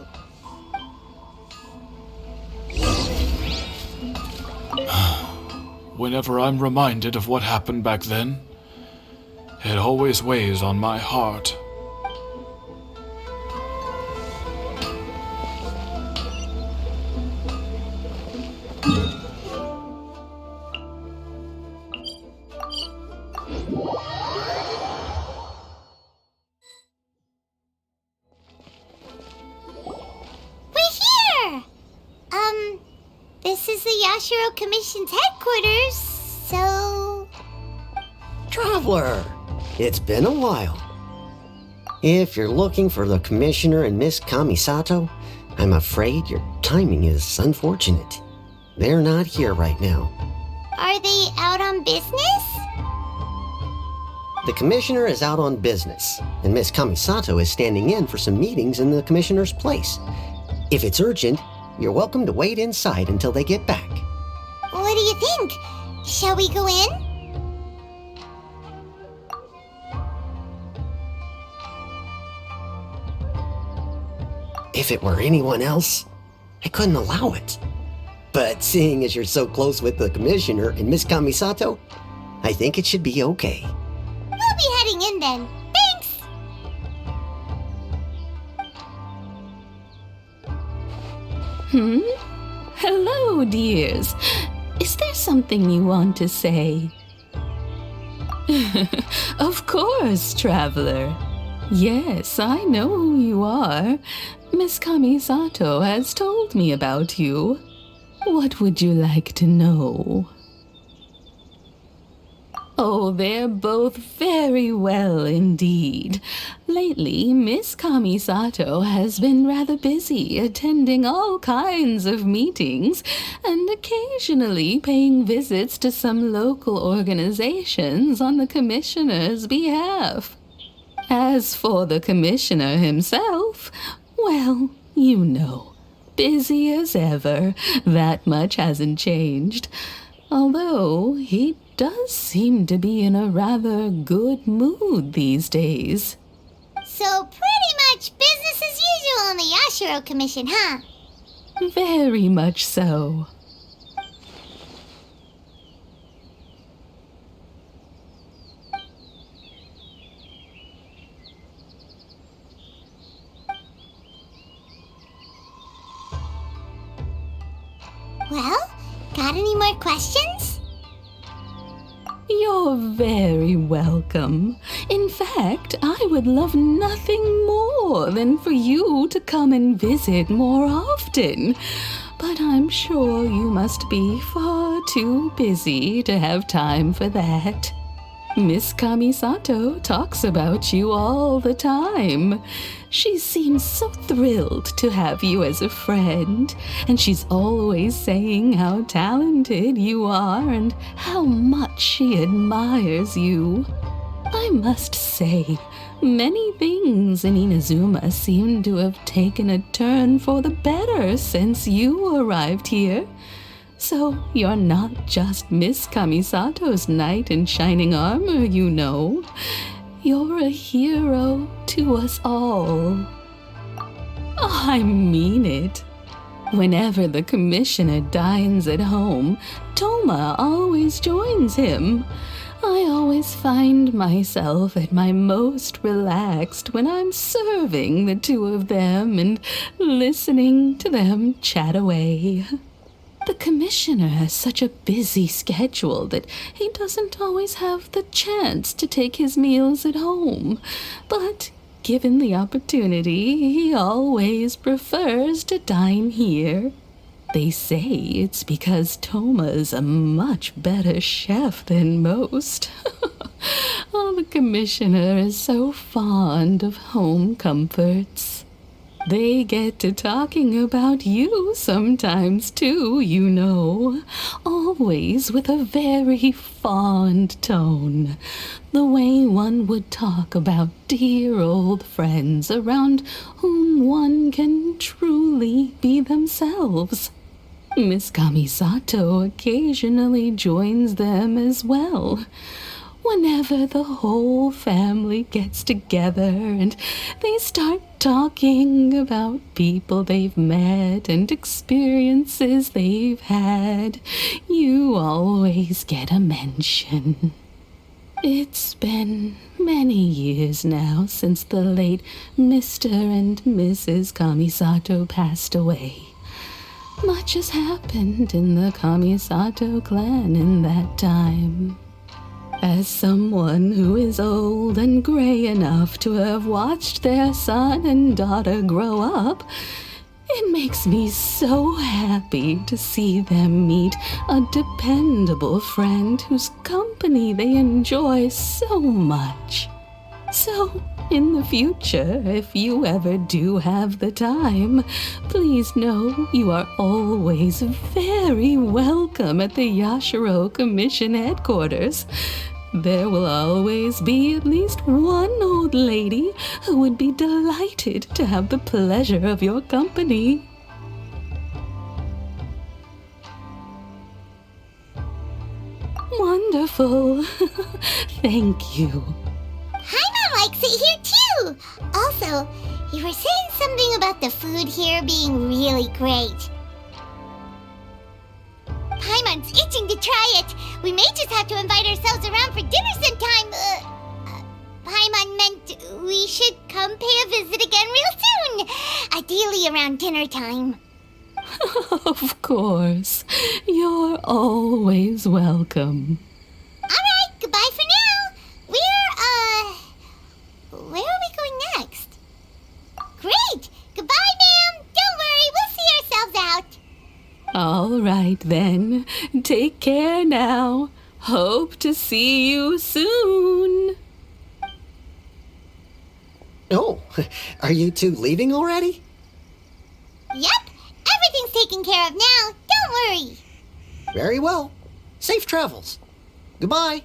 Whenever I'm reminded of what happened back then, it always weighs on my heart. This is the Yashiro Commission's headquarters, so... Traveler, it's been a while. If you're looking for the Commissioner and Miss Kamisato, I'm afraid your timing is unfortunate. They're not here right now. Are they out on business? The Commissioner is out on business, and Miss Kamisato is standing in for some meetings in the Commissioner's place. If it's urgent, you're welcome to wait inside until they get back. What do you think? Shall we go in? If it were anyone else, I couldn't allow it. But seeing as you're so close with the Commissioner and Miss Kamisato, I think it should be okay. We'll be heading in then. Thanks! Hello, dears. Is there something you want to say? Of course, traveler. Yes, I know who you are. Miss Kamisato has told me about you. What would you like to know? Oh, they're both very well indeed. Lately, Miss Kamisato has been rather busy attending all kinds of meetings and occasionally paying visits to some local organizations on the Commissioner's behalf. As for the Commissioner himself, well, you know, busy as ever. That much hasn't changed. Although he does seem to be in a rather good mood these days. So pretty much business as usual on the Yashiro Commission, huh? Very much so. Well, got any more questions? You're very welcome. In fact, I would love nothing more than for you to come and visit more often. But I'm sure you must be far too busy to have time for that. Miss Kamisato talks about you all the time. She seems so thrilled to have you as a friend, and she's always saying how talented you are and how much she admires you. I must say, many things in Inazuma seem to have taken a turn for the better since you arrived here. So you're not just Miss Kamisato's knight in shining armor, you know. You're a hero to us all. I mean it. Whenever the commissioner dines at home, Toma always joins him. I always find myself at my most relaxed when I'm serving the two of them and listening to them chat away. The commissioner has such a busy schedule that he doesn't always have the chance to take his meals at home. But given the opportunity, he always prefers to dine here. They say it's because Toma's a much better chef than most. Oh, the commissioner is so fond of home comforts. They get to talking about you sometimes too, you know. Always with a very fond tone. The way one would talk about dear old friends around whom one can truly be themselves. Miss Kamisato occasionally joins them as well. Whenever the whole family gets together and they start talking about people they've met and experiences they've had, you always get a mention. It's been many years now since the late Mr. and Mrs. Kamisato passed away. Much has happened in the Kamisato clan in that time. As someone who is old and gray enough to have watched their son and daughter grow up, it makes me so happy to see them meet a dependable friend whose company they enjoy so much. So, in the future, if you ever do have the time, please know you are always very welcome at the Yashiro Commission headquarters. There will always be at least one old lady who would be delighted to have the pleasure of your company. Wonderful. Thank you. Paimon likes it here too. Also, you were saying something about the food here being really great. Paimon's itching to try it. We may just have to invite ourselves around for dinner sometime. Paimon meant we should come pay a visit again real soon. Ideally around dinner time. Of course. You're always welcome. Alright, goodbye for now. Where are we going next? Great! Goodbye, ma'am! Don't worry, we'll see ourselves out. All right, then. Take care now. Hope to see you soon. Oh, are you two leaving already? Yep, everything's taken care of now. Don't worry. Very well. Safe travels. Goodbye.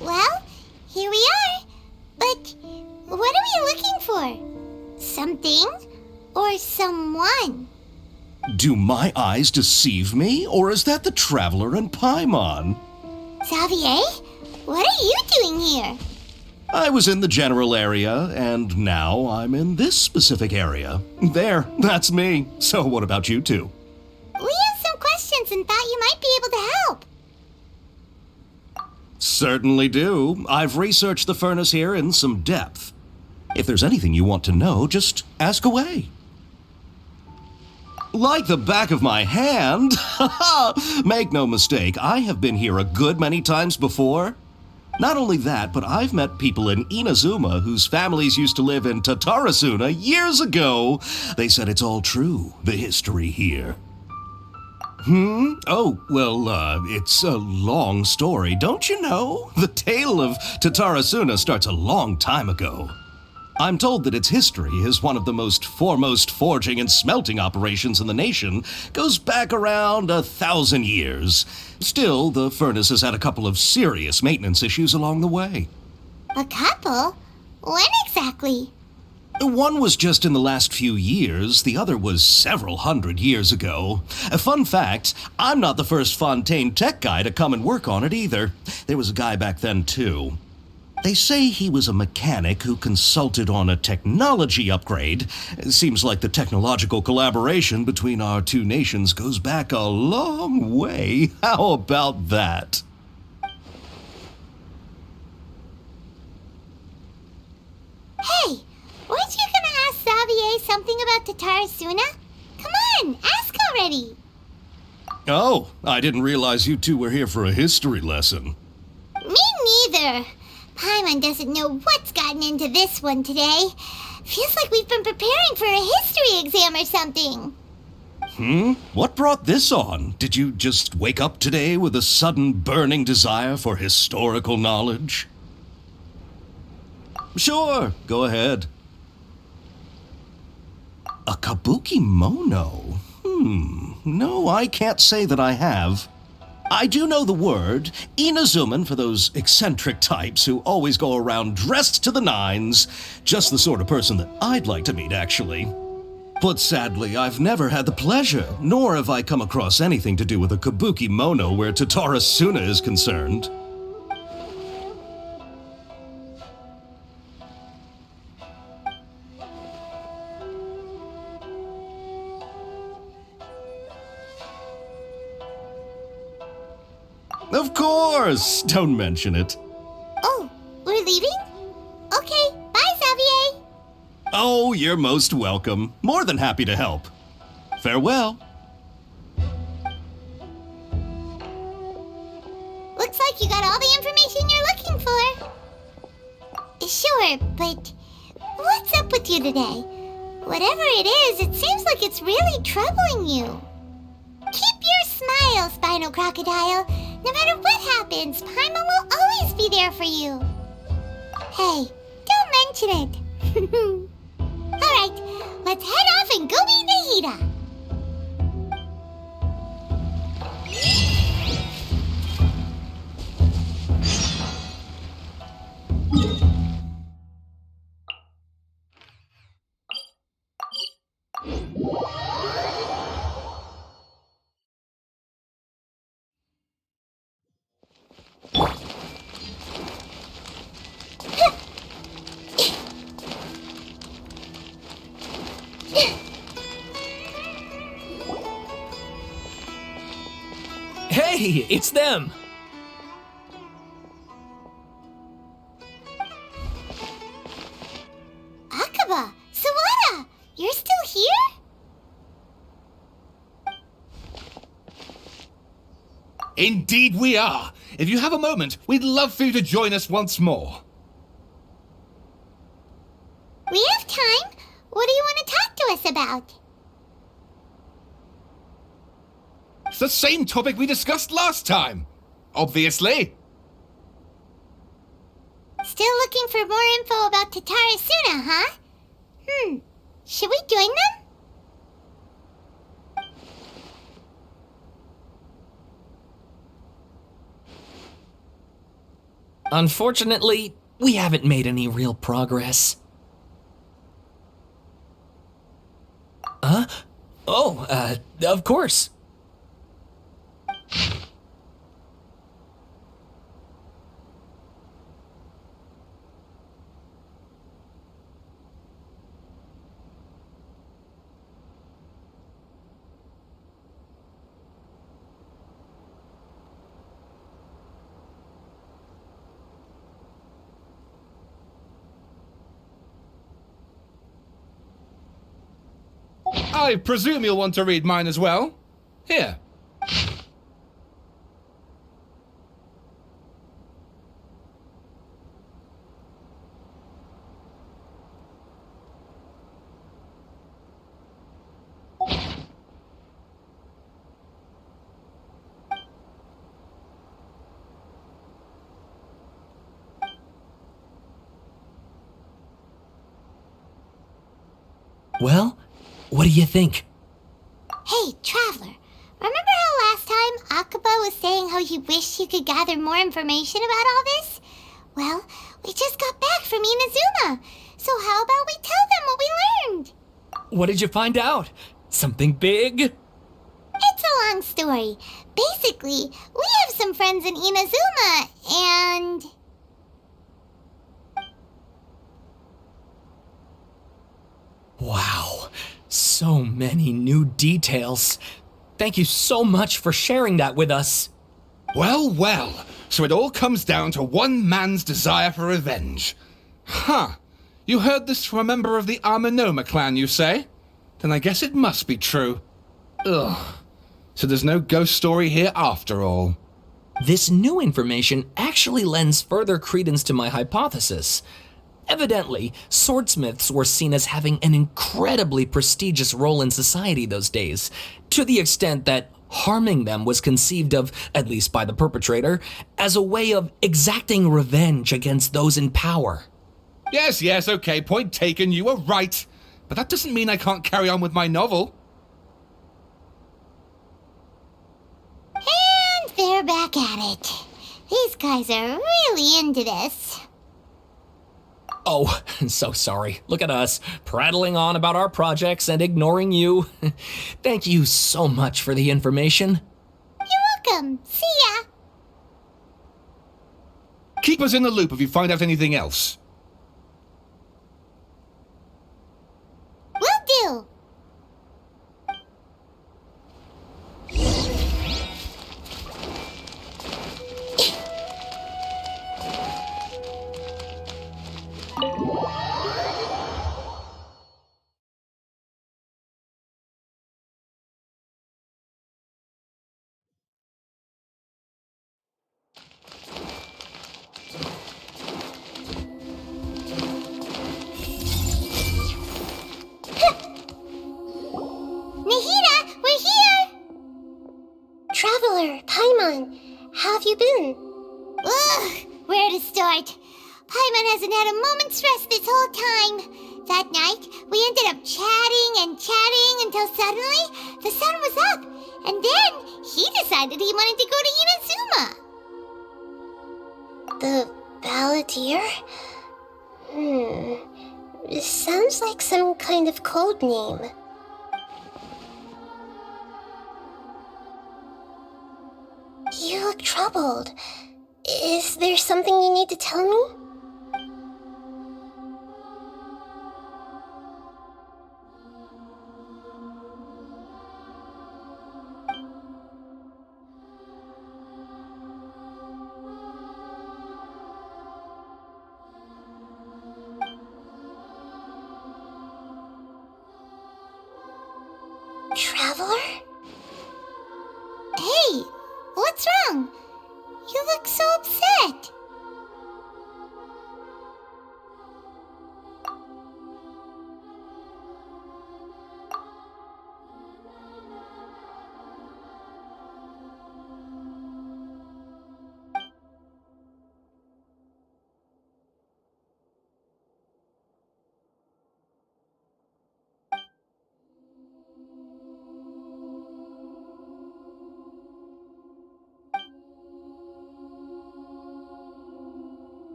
Well, here we are. But what are we looking for? Something or someone? Do my eyes deceive me, or is that the traveler in Paimon? Xavier? What are you doing here? I was in the general area, and now I'm in this specific area. There, that's me. So what about you two? We have some questions and thought you might be able to help. Certainly do. I've researched the furnace here in some depth. If there's anything you want to know, just ask away. Like the back of my hand. Make no mistake, I have been here a good many times before. Not only that, but I've met people in Inazuma whose families used to live in Tatarusana years ago. They said it's all true, the history here. Oh, well, it's a long story, don't you know? The tale of Tatarusana starts a long time ago. I'm told that its history is one of the most foremost forging and smelting operations in the nation, goes back around 1,000 years. Still, the furnace has had a couple of serious maintenance issues along the way. A couple? When exactly? One was just in the last few years, the other was several hundred years ago. A fun fact, I'm not the first Fontaine tech guy to come and work on it either. There was a guy back then too. They say he was a mechanic who consulted on a technology upgrade. It seems like the technological collaboration between our two nations goes back a long way. How about that? Hey, weren't you gonna ask Xavier something about Tatarusana? Come on, ask already. Oh, I didn't realize you two were here for a history lesson. Me neither. Paimon doesn't know what's gotten into this one today. Feels like we've been preparing for a history exam or something. What brought this on? Did you just wake up today with a sudden burning desire for historical knowledge? Sure, go ahead. A kabuki mono? No, I can't say that I have. I do know the word, Inazuman for those eccentric types who always go around dressed to the nines. Just the sort of person that I'd like to meet, actually. But sadly, I've never had the pleasure, nor have I come across anything to do with a kabuki mono where Tatarusana is concerned. Of course! Don't mention it. Oh, we're leaving? Okay, bye, Xavier. Oh, you're most welcome. More than happy to help. Farewell. Looks like you got all the information you're looking for. Sure, but what's up with you today? Whatever it is, it seems like it's really troubling you. Keep your smile, Spinal Crocodile. No matter what happens, Paimon will always be there for you. Hey, don't mention it. Alright, let's head off and go meet Nahida. Hey, it's them! Akaba, Sawada, you're still here? Indeed we are. If you have a moment, we'd love for you to join us once more. We have time. What do you want to talk to us about? It's the same topic we discussed last time. Obviously. Still looking for more info about Tatarusana, huh? Should we join them? Unfortunately, we haven't made any real progress. Huh? Oh, Of course. I presume you'll want to read mine as well. Here. Well, what do you think? Hey, Traveler, remember how last time Akaba was saying how he wished he could gather more information about all this? Well, we just got back from Inazuma, so how about we tell them what we learned? What did you find out? Something big? It's a long story. Basically, we have some friends in Inazuma, and... Wow, so many new details. Thank you so much for sharing that with us. Well, well, so it all comes down to one man's desire for revenge. Huh. You heard this from a member of the Amanoma clan, you say? Then I guess it must be true. Ugh. So there's no ghost story here after all. This new information actually lends further credence to my hypothesis. Evidently, swordsmiths were seen as having an incredibly prestigious role in society those days, to the extent that harming them was conceived of, at least by the perpetrator, as a way of exacting revenge against those in power. Yes, okay, point taken, you were right. But that doesn't mean I can't carry on with my novel. And they're back at it. These guys are really into this. Oh, so sorry. Look at us, prattling on about our projects and ignoring you. Thank you so much for the information. You're welcome. See ya. Keep us in the loop if you find out anything else. Will do. Nahida, we're here! Traveler, Paimon, how have you been? Ugh, where to start? Paimon hasn't had a moment's rest this whole time. That night, we ended up chatting until suddenly the sun was up. And then he decided he wanted to go to Inazuma. The Ballader? This sounds like some kind of code name. You look troubled. Is there something you need to tell me? Traveler? Hey, what's wrong? You look so upset.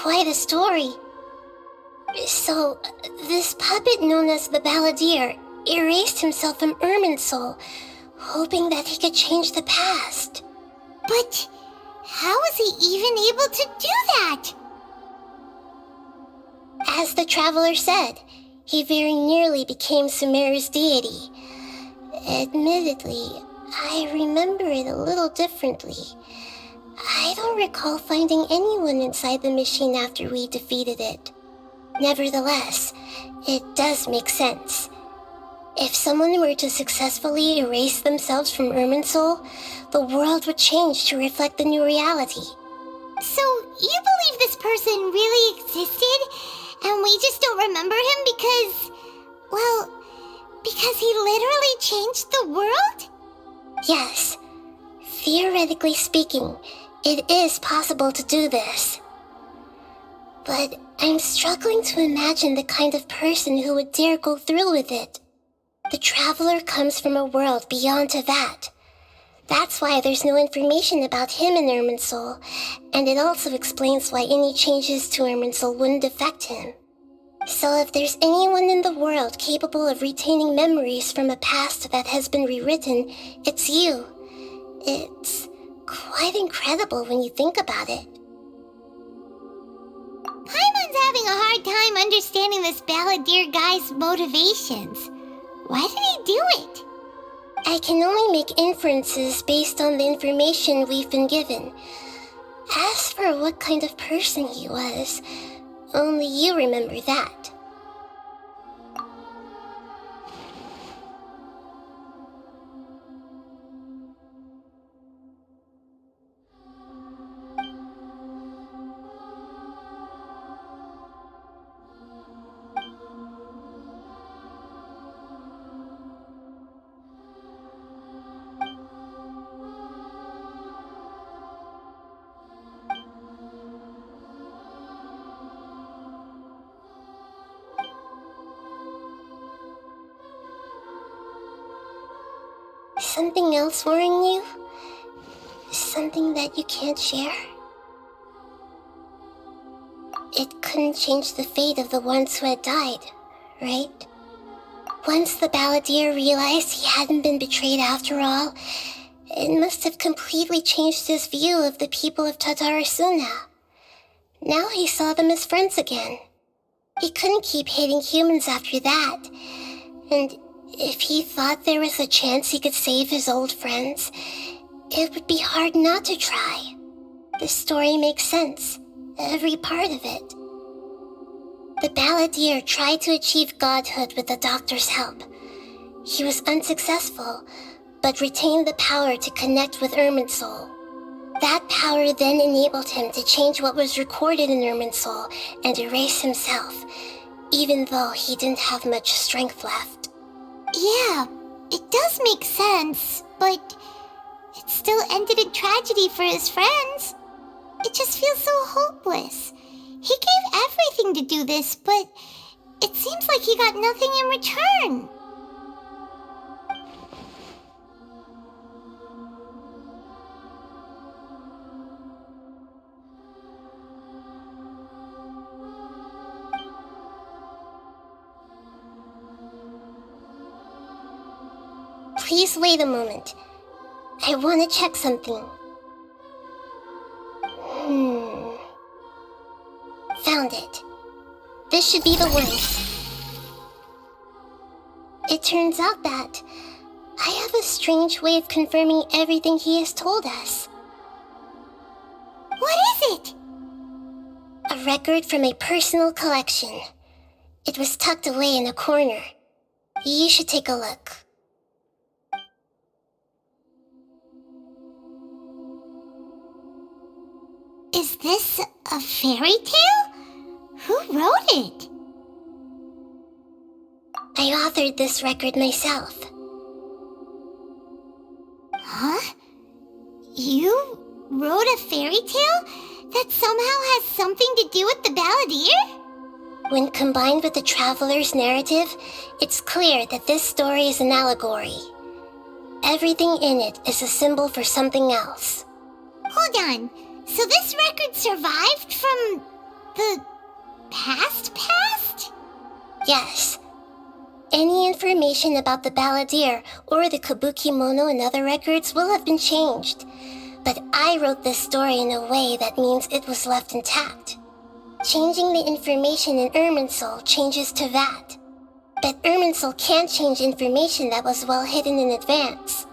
quite a story. So, this puppet known as the Ballader erased himself from Irminsul, hoping that he could change the past. But how was he even able to do that? As the traveler said, he very nearly became Sumeru's deity. Admittedly, I remember it a little differently. I don't recall finding anyone inside the machine after we defeated it. Nevertheless, it does make sense. If someone were to successfully erase themselves from Irminsul, the world would change to reflect the new reality. So, you believe this person really existed, and we just don't remember him because, well, because he literally changed the world? Yes. Theoretically speaking, it is possible to do this. But I'm struggling to imagine the kind of person who would dare go through with it. The traveler comes from a world beyond Tavat. That's why there's no information about him in Irminsul, and it also explains why any changes to Irminsul wouldn't affect him. So if there's anyone in the world capable of retaining memories from a past that has been rewritten, it's you. It's quite incredible when you think about it. Paimon's having a hard time understanding this Ballader guy's motivations. Why did he do it? I can only make inferences based on the information we've been given. As for what kind of person he was, only you remember that. Something else worrying you? Something that you can't share? It couldn't change the fate of the ones who had died, right? Once the Ballader realized he hadn't been betrayed after all, it must have completely changed his view of the people of Tatarusana. Now he saw them as friends again. He couldn't keep hating humans after that, and if he thought there was a chance he could save his old friends, it would be hard not to try. The story makes sense, every part of it. The Ballader tried to achieve godhood with the doctor's help. He was unsuccessful, but retained the power to connect with Irminsul. That power then enabled him to change what was recorded in Irminsul and erase himself, even though he didn't have much strength left. Yeah, it does make sense, but it still ended in tragedy for his friends. It just feels so hopeless. He gave everything to do this, but it seems like he got nothing in return. Please wait a moment. I want to check something. Found it. This should be the one. It turns out that I have a strange way of confirming everything he has told us. What is it? A record from a personal collection. It was tucked away in a corner. You should take a look. Is this a fairy tale? Who wrote it? I authored this record myself. Huh? You wrote a fairy tale that somehow has something to do with the Ballader? When combined with the Traveler's narrative, it's clear that this story is an allegory. Everything in it is a symbol for something else. Hold on. So this record survived from The past? Yes. Any information about the Ballader or the Kabuki Mono and other records will have been changed. But I wrote this story in a way that means it was left intact. Changing the information in Irminsul changes to that. But Irminsul can't change information that was well hidden in advance.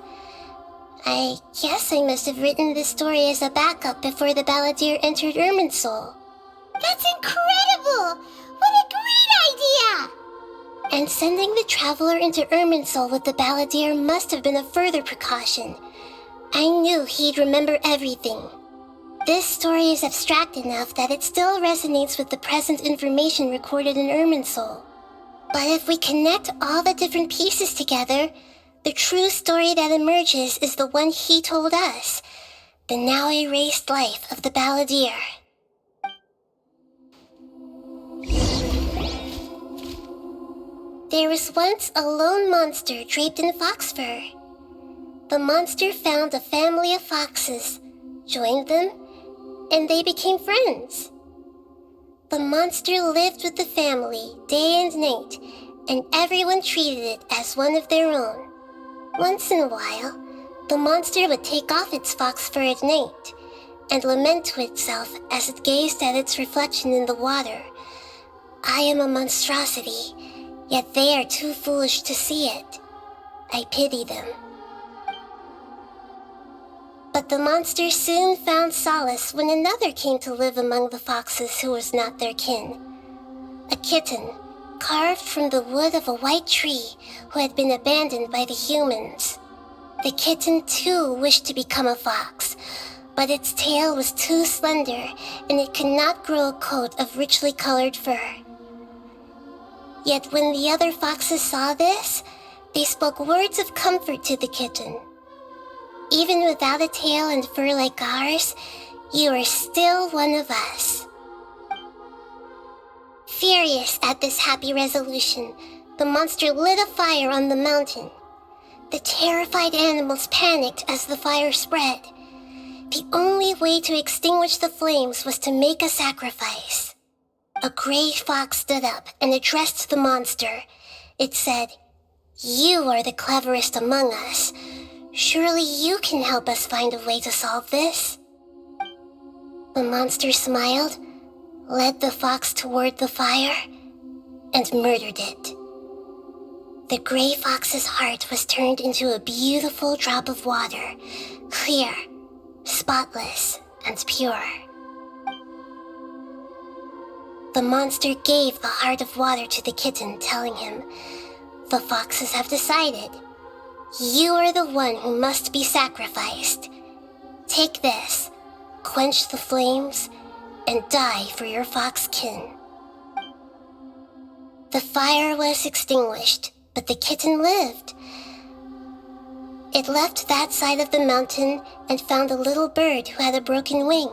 I guess I must have written this story as a backup before the Ballader entered Irminsul. That's incredible! What a great idea! And sending the Traveler into Irminsul with the Ballader must have been a further precaution. I knew he'd remember everything. This story is abstract enough that it still resonates with the present information recorded in Irminsul. But if we connect all the different pieces together, the true story that emerges is the one he told us, the now erased life of the Ballader. There was once a lone monster draped in fox fur. The monster found a family of foxes, joined them, and they became friends. The monster lived with the family day and night, and everyone treated it as one of their own. Once in a while, the monster would take off its fox fur at night and lament to itself as it gazed at its reflection in the water. I am a monstrosity, yet they are too foolish to see it. I pity them. But the monster soon found solace when another came to live among the foxes who was not their kin. A kitten, carved from the wood of a white tree who had been abandoned by the humans. The kitten too wished to become a fox, but its tail was too slender and it could not grow a coat of richly colored fur. Yet when the other foxes saw this, they spoke words of comfort to the kitten. Even without a tail and fur like ours, you are still one of us. Furious at this happy resolution, the monster lit a fire on the mountain. The terrified animals panicked as the fire spread. The only way to extinguish the flames was to make a sacrifice. A gray fox stood up and addressed the monster. It said, "You are the cleverest among us. Surely you can help us find a way to solve this." The monster smiled, led the fox toward the fire, and murdered it. The gray fox's heart was turned into a beautiful drop of water, clear, spotless, and pure. The monster gave the heart of water to the kitten, telling him, "The foxes have decided. You are the one who must be sacrificed. Take this, quench the flames, and die for your fox kin." The fire was extinguished, but the kitten lived. It left that side of the mountain and found a little bird who had a broken wing.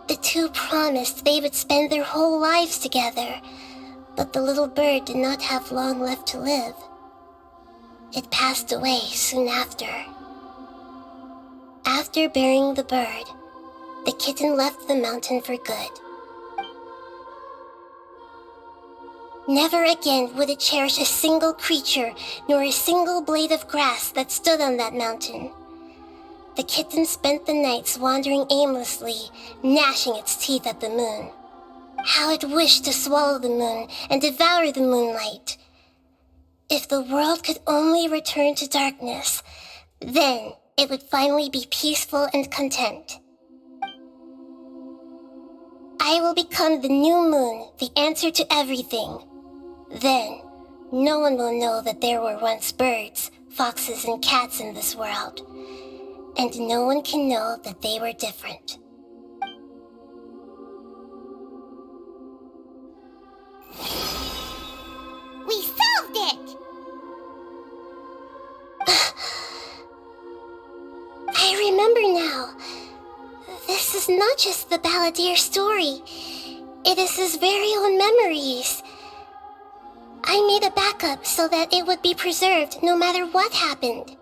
The two promised they would spend their whole lives together, but the little bird did not have long left to live. It passed away soon after. After burying the bird, the kitten left the mountain for good. Never again would it cherish a single creature nor a single blade of grass that stood on that mountain. The kitten spent the nights wandering aimlessly, gnashing its teeth at the moon. How it wished to swallow the moon and devour the moonlight. If the world could only return to darkness, then it would finally be peaceful and content. I will become the new moon, the answer to everything. Then, no one will know that there were once birds, foxes, and cats in this world. And no one can know that they were different. We solved it! I remember now. This is not just the Ballader story. It is his very own memories. I made a backup so that it would be preserved no matter what happened.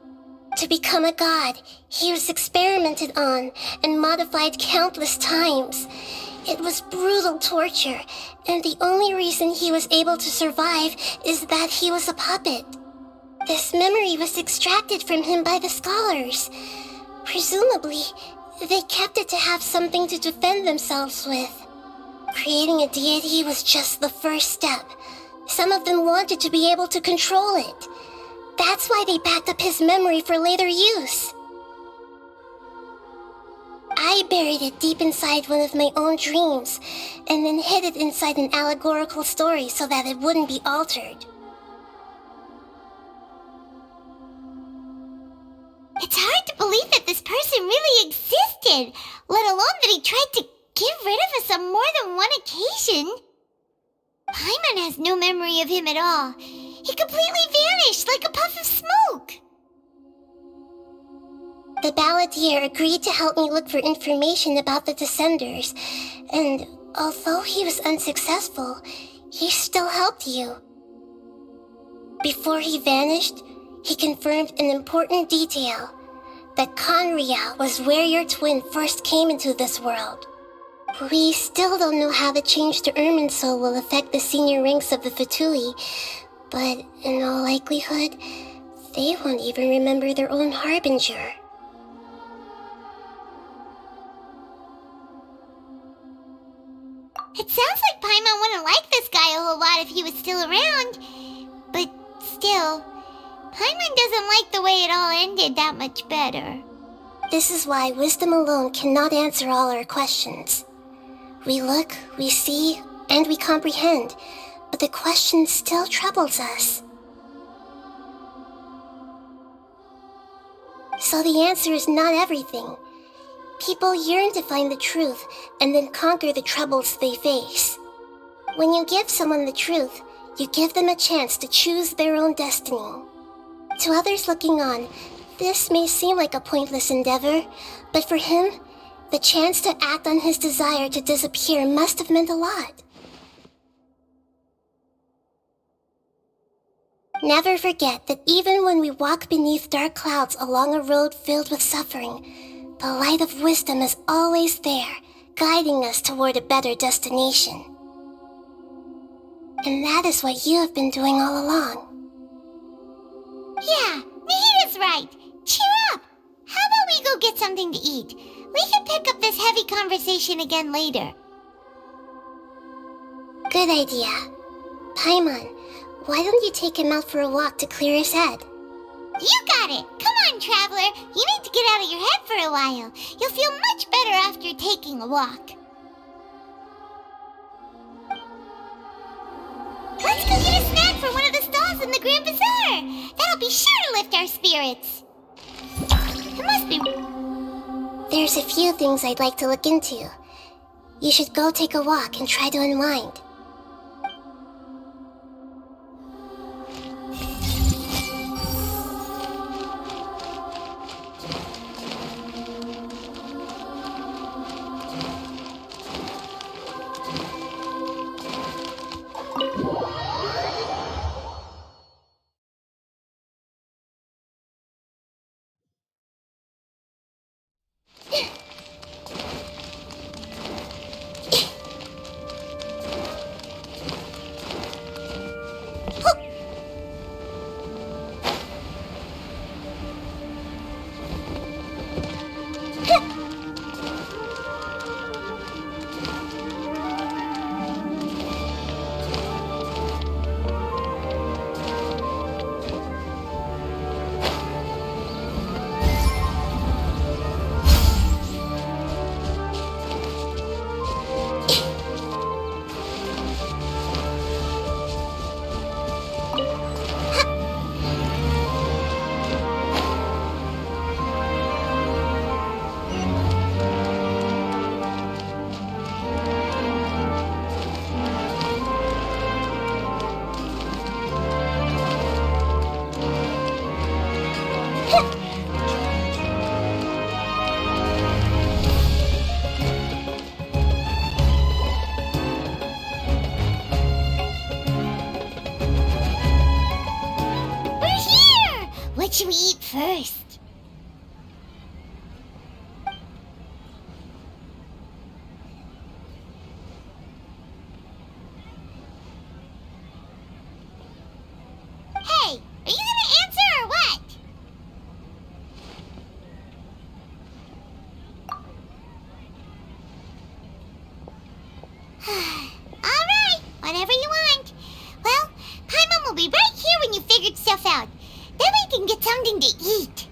To become a god, he was experimented on and modified countless times. It was brutal torture, and the only reason he was able to survive is that he was a puppet. This memory was extracted from him by the scholars. Presumably, they kept it to have something to defend themselves with. Creating a deity was just the first step. Some of them wanted to be able to control it. That's why they backed up his memory for later use. I buried it deep inside one of my own dreams, and then hid it inside an allegorical story so that it wouldn't be altered. It's hard to believe that this person really existed, let alone that he tried to get rid of us on more than one occasion. Paimon has no memory of him at all. He completely vanished like a puff of smoke. The Ballader agreed to help me look for information about the Descenders, and although he was unsuccessful, he still helped you. Before he vanished, he confirmed an important detail, that Conria was where your twin first came into this world. We still don't know how the change to Irminsul will affect the senior ranks of the Fatui, but in all likelihood, they won't even remember their own Harbinger. It sounds like Paimon wouldn't like this guy a whole lot if he was still around. But still, Paimon doesn't like the way it all ended that much better. This is why wisdom alone cannot answer all our questions. We look, we see, and we comprehend, but the question still troubles us. So the answer is not everything. People yearn to find the truth and then conquer the troubles they face. When you give someone the truth, you give them a chance to choose their own destiny. To others looking on, this may seem like a pointless endeavor, but for him, the chance to act on his desire to disappear must have meant a lot. Never forget that even when we walk beneath dark clouds along a road filled with suffering, the light of wisdom is always there, guiding us toward a better destination. And that is what you have been doing all along. Yeah, Nahida's right. Cheer up. How about we go get something to eat? We can pick up this heavy conversation again later. Good idea. Paimon, why don't you take him out for a walk to clear his head? You got it! Come on, Traveler! You need to get out of your head for a while. You'll feel much better after taking a walk. Let's go get a snack from one of the stalls in the Grand Bazaar! That'll be sure to lift our spirits. It must be... There's a few things I'd like to look into. You should go take a walk and try to unwind. whatever you want. Well, Paimon will be right here when you figured stuff out. Then we can get something to eat.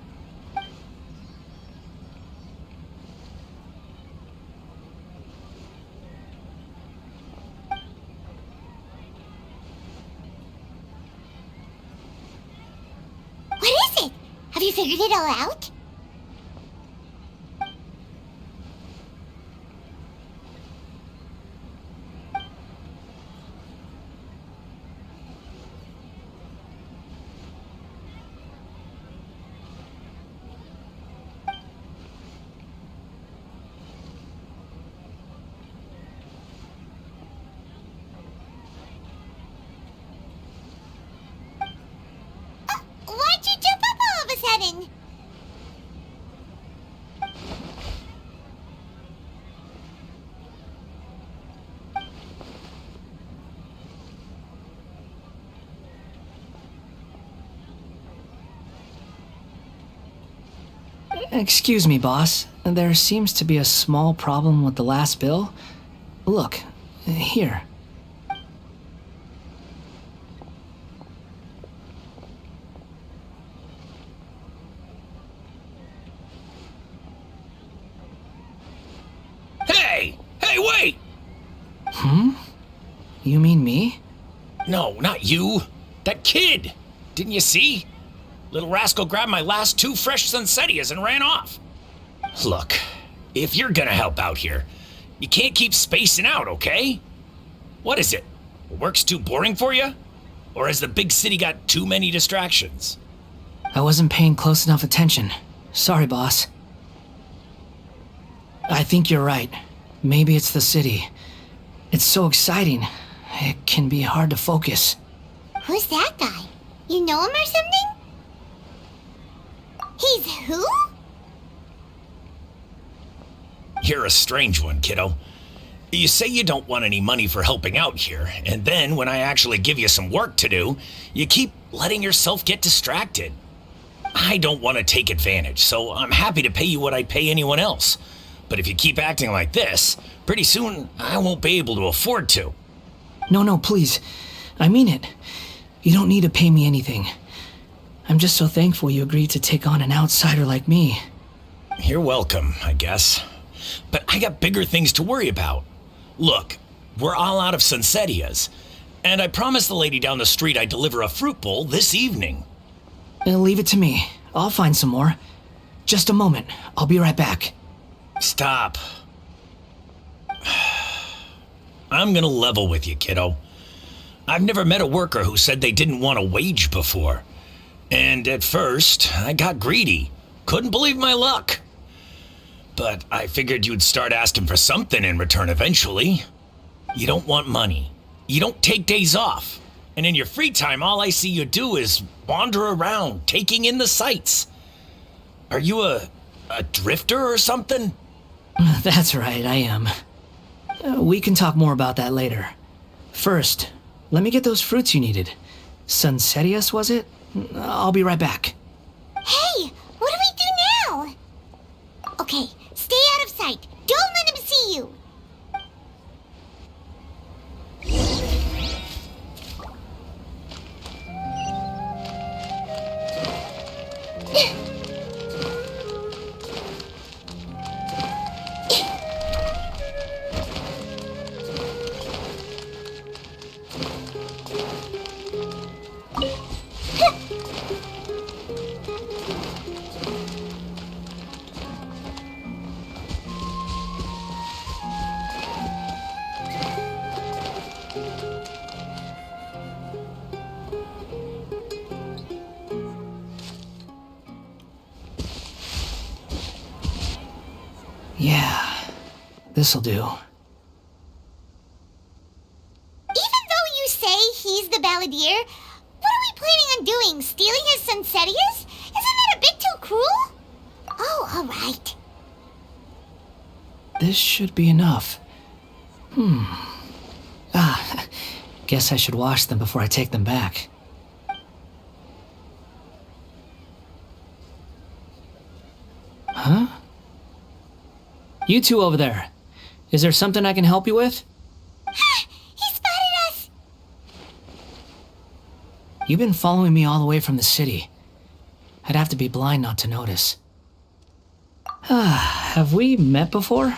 What is it? Have you figured it all out? Why'd you jump up all of a sudden? Excuse me, boss. There seems to be a small problem with the last bill. Look, here. Hey! Hey, wait! You mean me? No, not you. That kid! Didn't you see? Little rascal grabbed my last 2 fresh Sunsetias and ran off. Look, if you're gonna help out here, you can't keep spacing out, okay? What is it? Work's too boring for you? Or has the big city got too many distractions? I wasn't paying close enough attention. Sorry, boss. I think you're right. Maybe it's the city. It's so exciting. It can be hard to focus. Who's that guy? You know him or something? He's who? You're a strange one, kiddo. You say you don't want any money for helping out here, and then when I actually give you some work to do, you keep letting yourself get distracted. I don't want to take advantage, so I'm happy to pay you what I'd pay anyone else. But if you keep acting like this, pretty soon I won't be able to afford to. No, please. I mean it. You don't need to pay me anything. I'm just so thankful you agreed to take on an outsider like me. You're welcome, I guess. But I got bigger things to worry about. Look, we're all out of Sunsetias, and I promised the lady down the street I'd deliver a fruit bowl this evening. Leave it to me. I'll find some more. Just a moment. I'll be right back. Stop. I'm gonna level with you, kiddo. I've never met a worker who said they didn't want a wage before. And at first, I got greedy. Couldn't believe my luck. But I figured you'd start asking for something in return eventually. You don't want money. You don't take days off. And in your free time, all I see you do is wander around, taking in the sights. Are you a drifter or something? That's right, I am. We can talk more about that later. First, let me get those fruits you needed. Sunsetias, was it? I'll be right back. Hey, what do we do now? Okay, stay out of sight. Don't let him see you. Yeah, this'll do. Even though you say he's the Ballader, what are we planning on doing? Stealing his Sunsetias? Isn't that a bit too cruel? Oh, alright. This should be enough. Guess I should wash them before I take them back. Huh? You two over there. Is there something I can help you with? He spotted us! You've been following me all the way from the city. I'd have to be blind not to notice. Have we met before?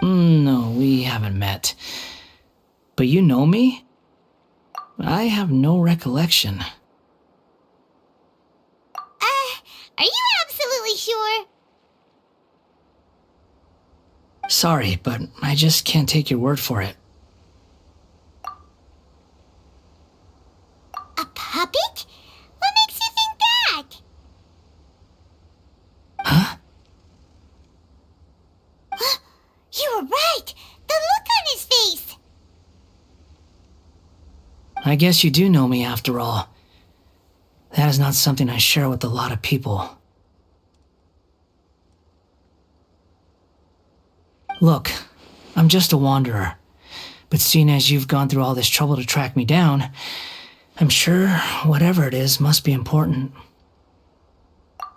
No, we haven't met. But you know me? I have no recollection. Are you absolutely sure? Sorry, but I just can't take your word for it. A puppet? What makes you think that? Huh? You were right! The look on his face! I guess you do know me after all. That is not something I share with a lot of people. Look, I'm just a wanderer. But seeing as you've gone through all this trouble to track me down, I'm sure whatever it is must be important.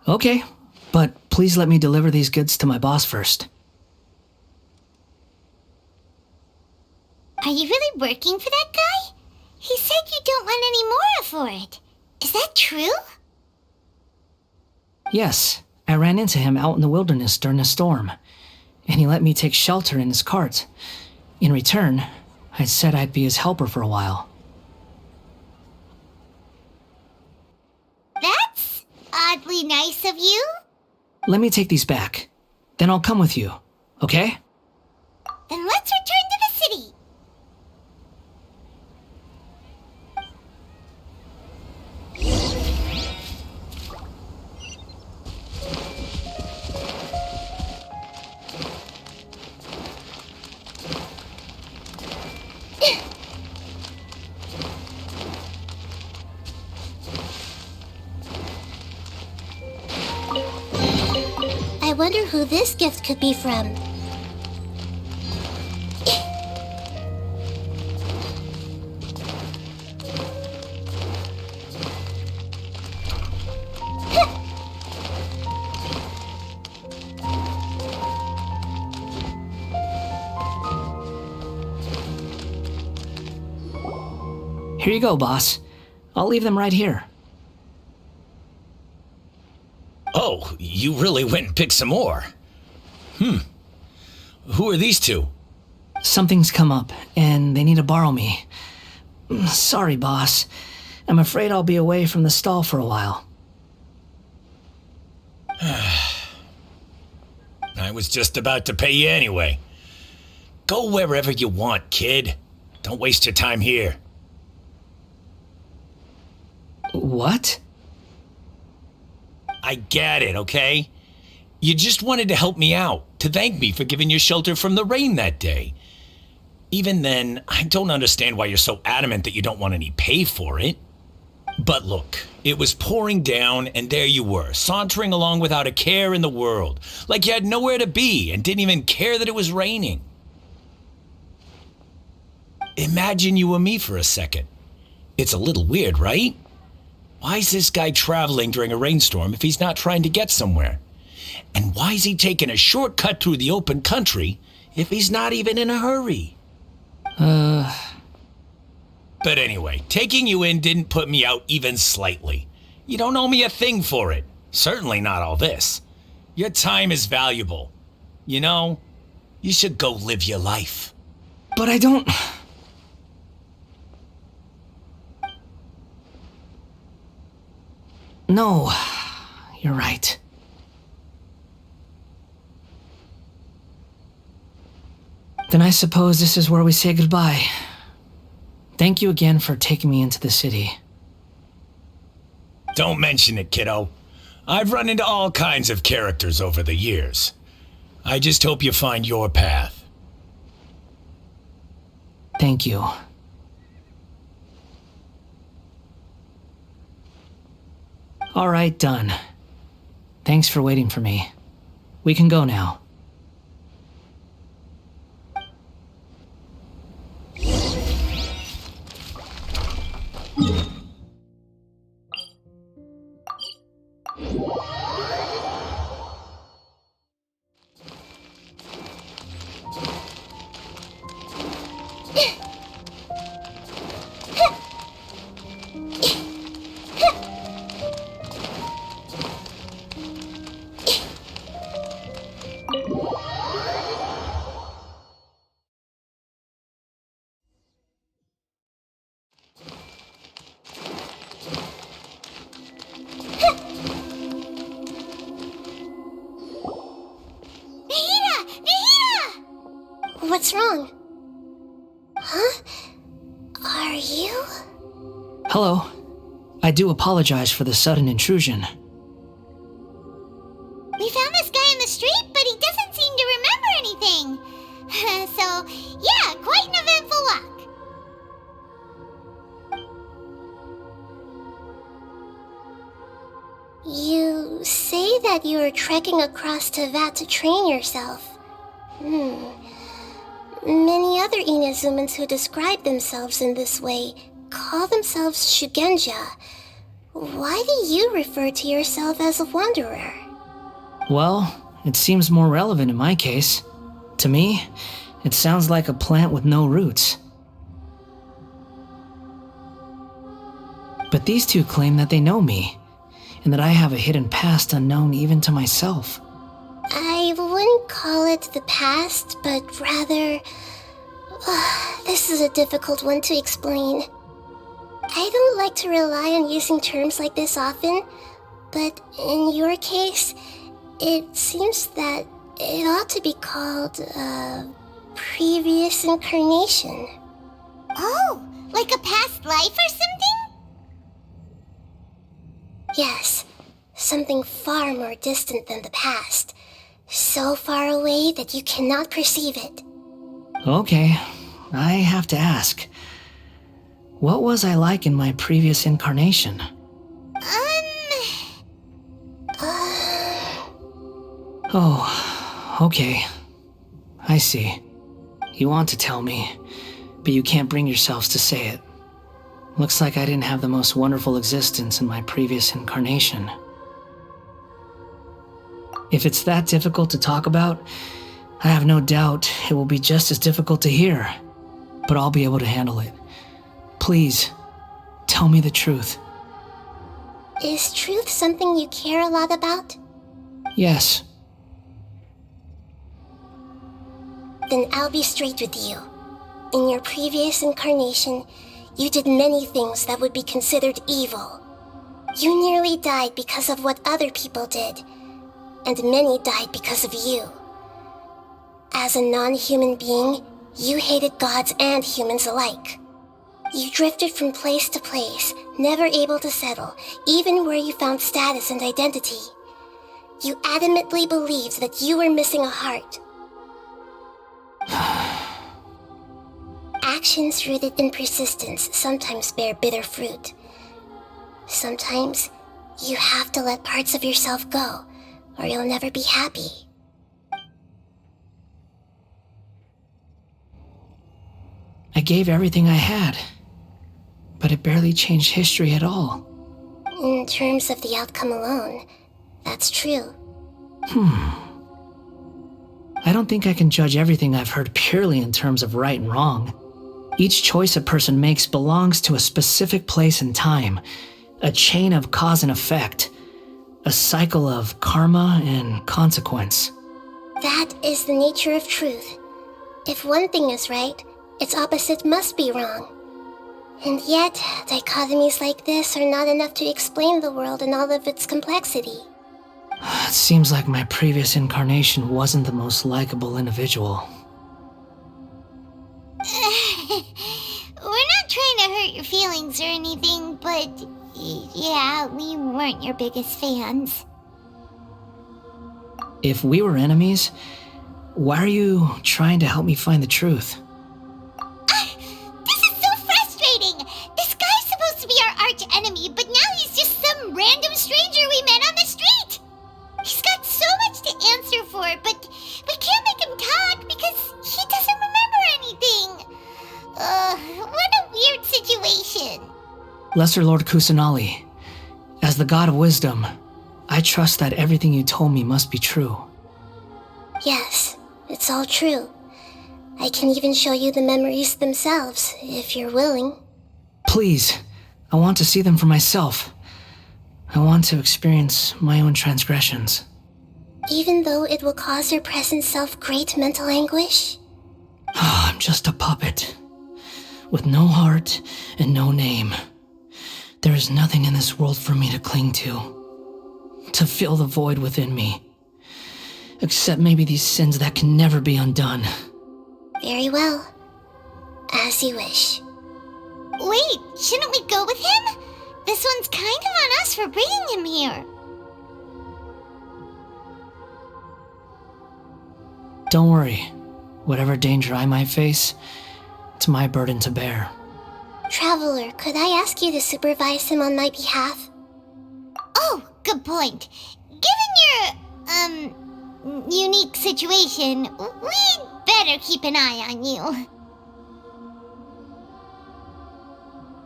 Okay, but please let me deliver these goods to my boss first. Are you really working for that guy? He said you don't want any more for it. Is that true? Yes, I ran into him out in the wilderness during a storm, and he let me take shelter in his cart. In return, I said I'd be his helper for a while. That's oddly nice of you. Let me take these back. Then I'll come with you, okay? Then let's return to the city. I wonder who this gift could be from. Here you go, boss. I'll leave them right here. Oh, you really went and picked some more. Who are these two? Something's come up, and they need to borrow me. Sorry, boss. I'm afraid I'll be away from the stall for a while. I was just about to pay you anyway. Go wherever you want, kid. Don't waste your time here. What? I get it, okay? You just wanted to help me out, to thank me for giving you shelter from the rain that day. Even then, I don't understand why you're so adamant that you don't want any pay for it. But look, it was pouring down, and there you were, sauntering along without a care in the world, like you had nowhere to be and didn't even care that it was raining. Imagine you were me for a second. It's a little weird, right? Why is this guy traveling during a rainstorm if he's not trying to get somewhere? And why is he taking a shortcut through the open country if he's not even in a hurry? But anyway, taking you in didn't put me out even slightly. You don't owe me a thing for it. Certainly not all this. Your time is valuable. You know, you should go live your life. But I don't... No, you're right. Then I suppose this is where we say goodbye. Thank you again for taking me into the city. Don't mention it, kiddo. I've run into all kinds of characters over the years. I just hope you find your path. Thank you. All right, done. Thanks for waiting for me. We can go now. What's wrong? Huh? Are you? Hello. I do apologize for the sudden intrusion. We found this guy in the street, but he doesn't seem to remember anything. So, yeah, quite an eventful walk. You say that you are trekking across Teyvat to train yourself. Many other Inazumans who describe themselves in this way call themselves Shugenja. Why do you refer to yourself as a wanderer? Well, it seems more relevant in my case. To me, it sounds like a plant with no roots. But these two claim that they know me, and that I have a hidden past unknown even to myself. I wouldn't call it the past, but rather... this is a difficult one to explain. I don't like to rely on using terms like this often, but in your case, it seems that it ought to be called a previous incarnation. Oh, like a past life or something? Yes, something far more distant than the past. So far away that you cannot perceive it. Okay, I have to ask. What was I like in my previous incarnation? Oh, okay. I see. You want to tell me, but you can't bring yourselves to say it. Looks like I didn't have the most wonderful existence in my previous incarnation. If it's that difficult to talk about, I have no doubt it will be just as difficult to hear, but I'll be able to handle it. Please, tell me the truth. Is truth something you care a lot about? Yes. Then I'll be straight with you. In your previous incarnation, you did many things that would be considered evil. You nearly died because of what other people did, and many died because of you. As a non-human being, you hated gods and humans alike. You drifted from place to place, never able to settle, even where you found status and identity. You adamantly believed that you were missing a heart. Actions rooted in persistence sometimes bear bitter fruit. Sometimes, you have to let parts of yourself go, or you'll never be happy. I gave everything I had, but it barely changed history at all. In terms of the outcome alone, that's true. I don't think I can judge everything I've heard purely in terms of right and wrong. Each choice a person makes belongs to a specific place and time, a chain of cause and effect, a cycle of karma and consequence. That is the nature of truth. If one thing is right, its opposite must be wrong. And yet, dichotomies like this are not enough to explain the world in all of its complexity. It seems like my previous incarnation wasn't the most likable individual. We're not trying to hurt your feelings or anything, but yeah, we weren't your biggest fans. If we were enemies, why are you trying to help me find the truth? This is so frustrating! This guy's supposed to be our arch enemy, but now he's just some random stranger we met on the street! He's got so much to answer for, but we can't make him talk because he doesn't remember anything. What a weird situation. Lesser Lord Kusanali, as the god of wisdom, I trust that everything you told me must be true. Yes, it's all true. I can even show you the memories themselves, if you're willing. Please, I want to see them for myself. I want to experience my own transgressions. Even though it will cause your present self great mental anguish? I'm just a puppet, with no heart and no name. There is nothing in this world for me to cling to fill the void within me. Except maybe these sins that can never be undone. Very well. As you wish. Wait, shouldn't we go with him? This one's kind of on us for bringing him here. Don't worry. Whatever danger I might face, it's my burden to bear. Traveler, could I ask you to supervise him on my behalf? Oh, good point. Given your, unique situation, we'd better keep an eye on you.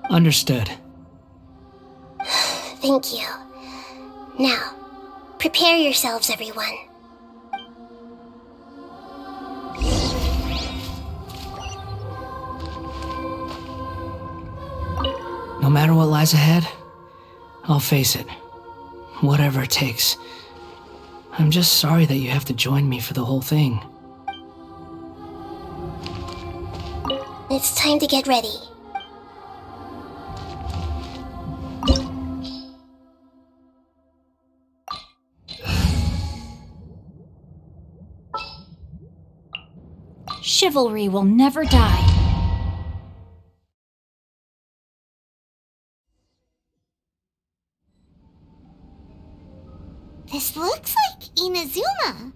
Understood. Thank you. Now, prepare yourselves, everyone. No matter what lies ahead, I'll face it. Whatever it takes. I'm just sorry that you have to join me for the whole thing. It's time to get ready. Chivalry will never die. This looks like Inazuma.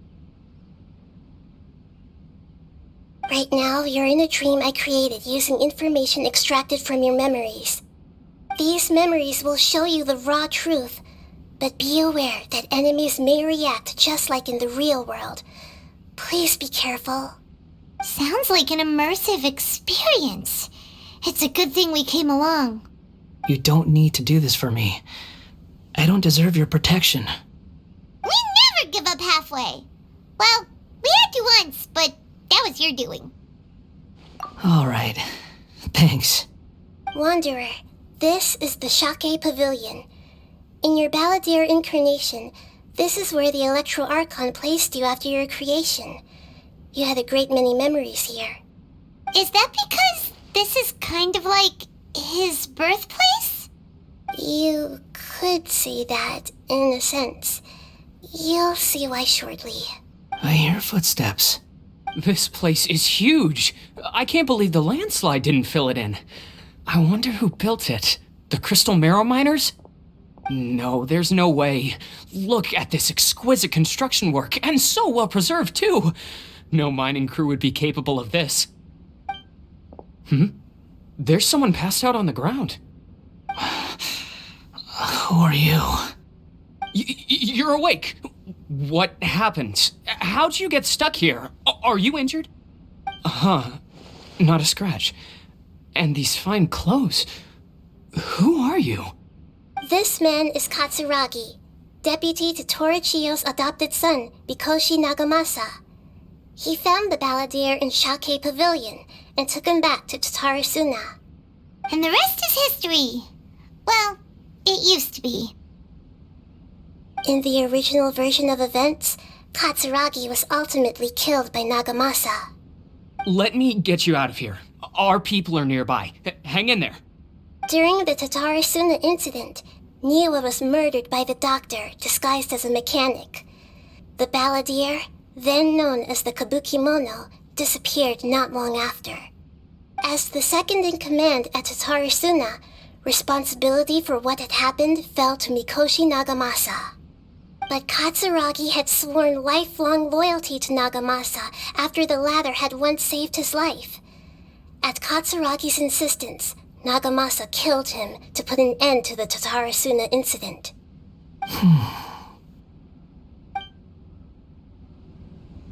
Right now, you're in a dream I created using information extracted from your memories. These memories will show you the raw truth, but be aware that enemies may react just like in the real world. Please be careful. Sounds like an immersive experience. It's a good thing we came along. You don't need to do this for me. I don't deserve your protection. We never give up halfway. Well, we had to once, but that was your doing. All right. Thanks. Wanderer, this is the Shake Pavilion. In your Ballader incarnation, this is where the Hydro Archon placed you after your creation. You had a great many memories here. Is that because this is kind of like his birthplace? You could say that, in a sense. You'll see why shortly. I hear footsteps. This place is huge. I can't believe the landslide didn't fill it in. I wonder who built it. The Crystal Marrow Miners? No, there's no way. Look at this exquisite construction work, and so well preserved, too. No mining crew would be capable of this. There's someone passed out on the ground. Who are you? You're awake. What happened? How'd you get stuck here? Are you injured? Not a scratch. And these fine clothes. Who are you? This man is Katsuragi, deputy to Torichiyo's adopted son, Mikoshi Nagamasa. He found the Ballader in Shake Pavilion and took him back to Tatarusana. And the rest is history. Well, it used to be. In the original version of events, Katsuragi was ultimately killed by Nagamasa. Let me get you out of here. Our people are nearby. Hang in there. During the Tatarusana incident, Niwa was murdered by the doctor disguised as a mechanic. The Ballader, then known as the Kabukimono, disappeared not long after. As the second in command at Tatarusana, responsibility for what had happened fell to Mikoshi Nagamasa. But Katsuragi had sworn lifelong loyalty to Nagamasa after the latter had once saved his life. At Katsuragi's insistence, Nagamasa killed him to put an end to the Tatarusana incident.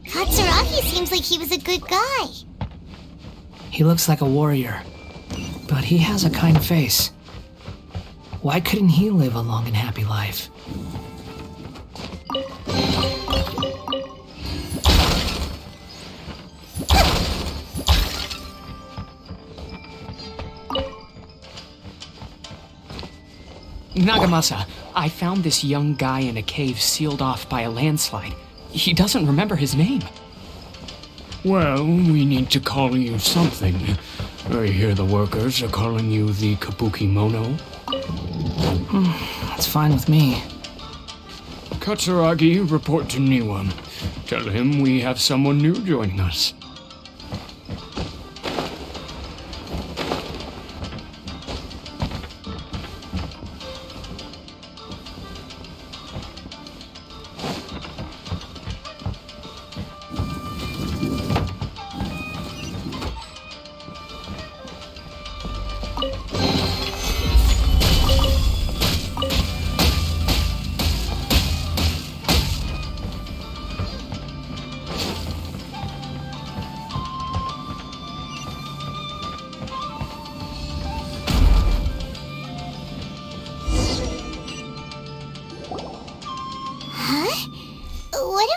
Katsuragi seems like he was a good guy. He looks like a warrior, but he has a kind face. Why couldn't he live a long and happy life? Nagamasa, I found this young guy in a cave sealed off by a landslide. He doesn't remember his name. Well, we need to call you something. I hear the workers are calling you the Kabukimono. It's fine with me. Katsuragi, report to Niwa. Tell him we have someone new joining us.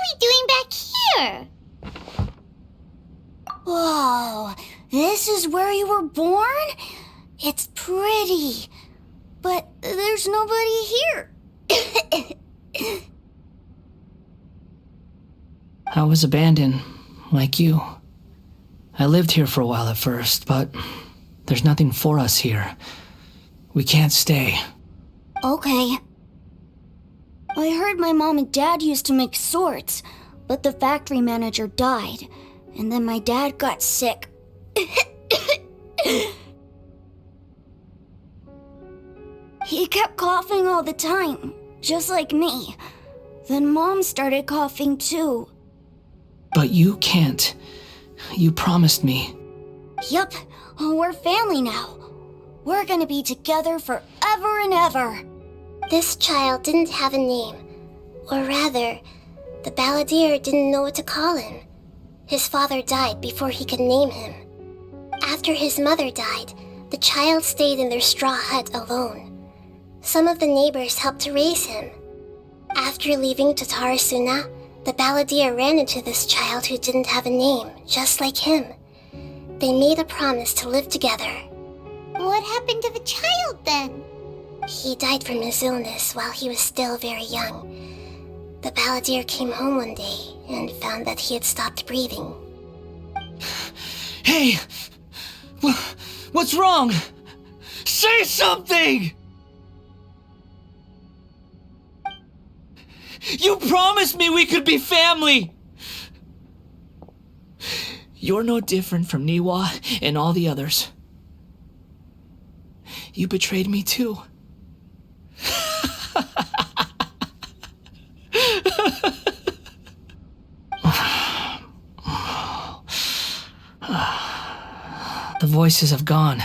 we doing back here? Whoa, this is where you were born? It's pretty, but there's nobody here. I was abandoned, like you. I lived here for a while at first, but there's nothing for us here. We can't stay. Okay. I heard my mom and dad used to make swords, but the factory manager died, and then my dad got sick. He kept coughing all the time, just like me. Then Mom started coughing too. But you can't. You promised me. Yup, we're family now. We're gonna be together forever and ever. This child didn't have a name. Or rather, the Ballader didn't know what to call him. His father died before he could name him. After his mother died, the child stayed in their straw hut alone. Some of the neighbors helped to raise him. After leaving Tatarusana, the Ballader ran into this child who didn't have a name, just like him. They made a promise to live together. What happened to the child then? He died from his illness while he was still very young. The Ballader came home one day and found that he had stopped breathing. Hey! What's wrong? Say something! You promised me we could be family! You're no different from Niwa and all the others. You betrayed me too. The voices have gone.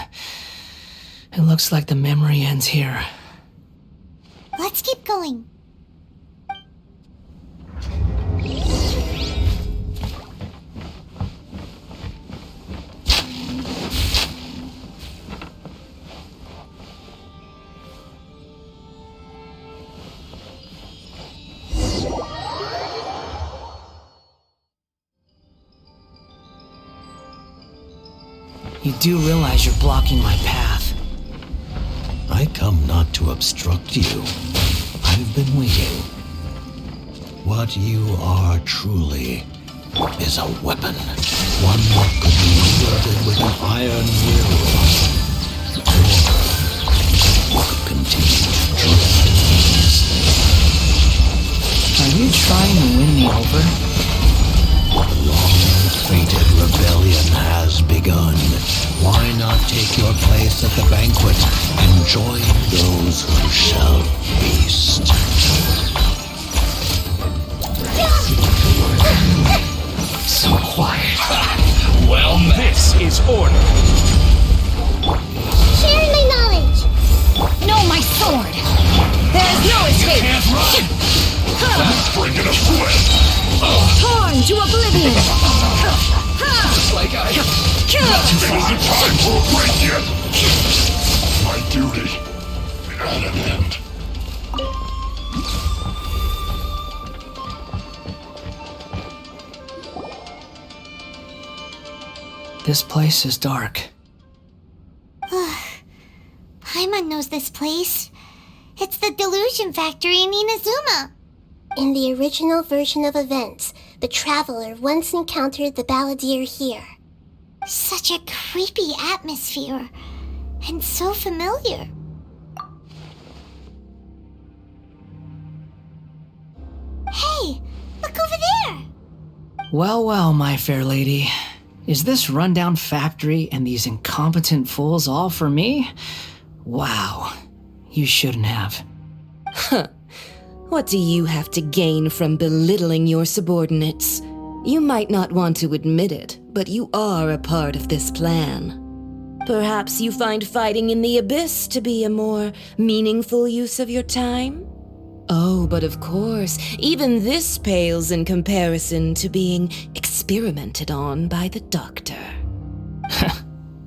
It looks like the memory ends here. Let's keep going. You do realize you're blocking my path. I come not to obstruct you. I've been waiting. What you are truly is a weapon. One that could be wielded with an iron will. Or you could continue to try. Are you trying to win me over? The long-fated rebellion has begun. Why not take your place at the banquet and join those who shall feast? So quiet. Well, this is order. Share my knowledge. No, my sword! There is no escape! Can't run! That's bringing a sweat! Torn to oblivion! It's like This isn't time for a break yet! My duty at an end. This place is dark. Paimon knows this place. It's the delusion factory in Inazuma. In the original version of events, the Traveler once encountered the Ballader here. Such a creepy atmosphere. And so familiar. Hey, look over there! Well, well, my fair lady. Is this rundown factory and these incompetent fools all for me? Wow. You shouldn't have. Huh. What do you have to gain from belittling your subordinates? You might not want to admit it, but you are a part of this plan. Perhaps you find fighting in the abyss to be a more meaningful use of your time? Oh, but of course, even this pales in comparison to being experimented on by the doctor.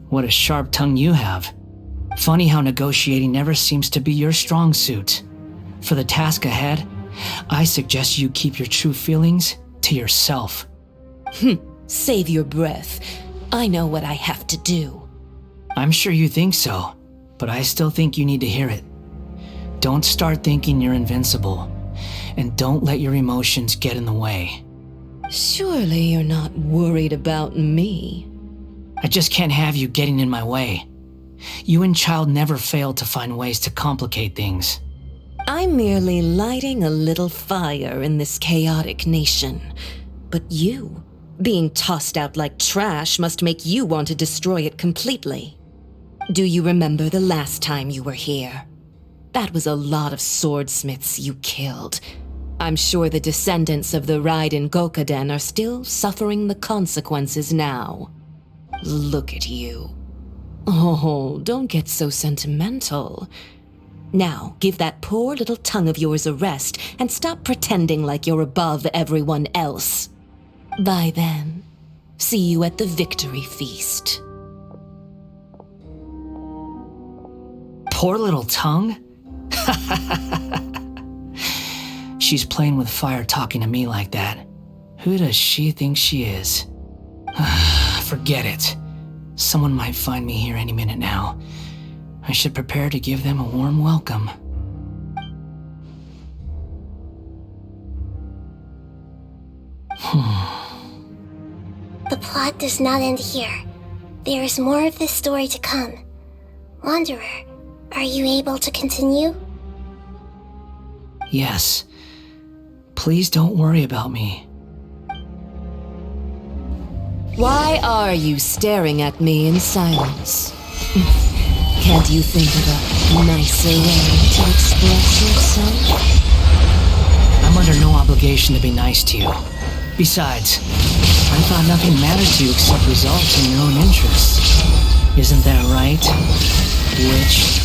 What a sharp tongue you have. Funny how negotiating never seems to be your strong suit. For the task ahead, I suggest you keep your true feelings to yourself. Save your breath. I know what I have to do. I'm sure you think so, but I still think you need to hear it. Don't start thinking you're invincible, and don't let your emotions get in the way. Surely you're not worried about me. I just can't have you getting in my way. You and Child never fail to find ways to complicate things. I'm merely lighting a little fire in this chaotic nation. But you, being tossed out like trash, must make you want to destroy it completely. Do you remember the last time you were here? That was a lot of swordsmiths you killed. I'm sure the descendants of the Raiden Gokaden are still suffering the consequences now. Look at you. Oh, don't get so sentimental. Now, give that poor little tongue of yours a rest and stop pretending like you're above everyone else. Bye then. See you at the victory feast. Poor little tongue? She's playing with fire talking to me like that. Who does she think she is? Forget it. Someone might find me here any minute now. I should prepare to give them a warm welcome. The plot does not end here. There is more of this story to come. Wanderer, are you able to continue? Yes. Please don't worry about me. Why are you staring at me in silence? Can't you think of a nicer way to express yourself? I'm under no obligation to be nice to you. Besides, I thought nothing mattered to you except results in your own interests. Isn't that right, witch?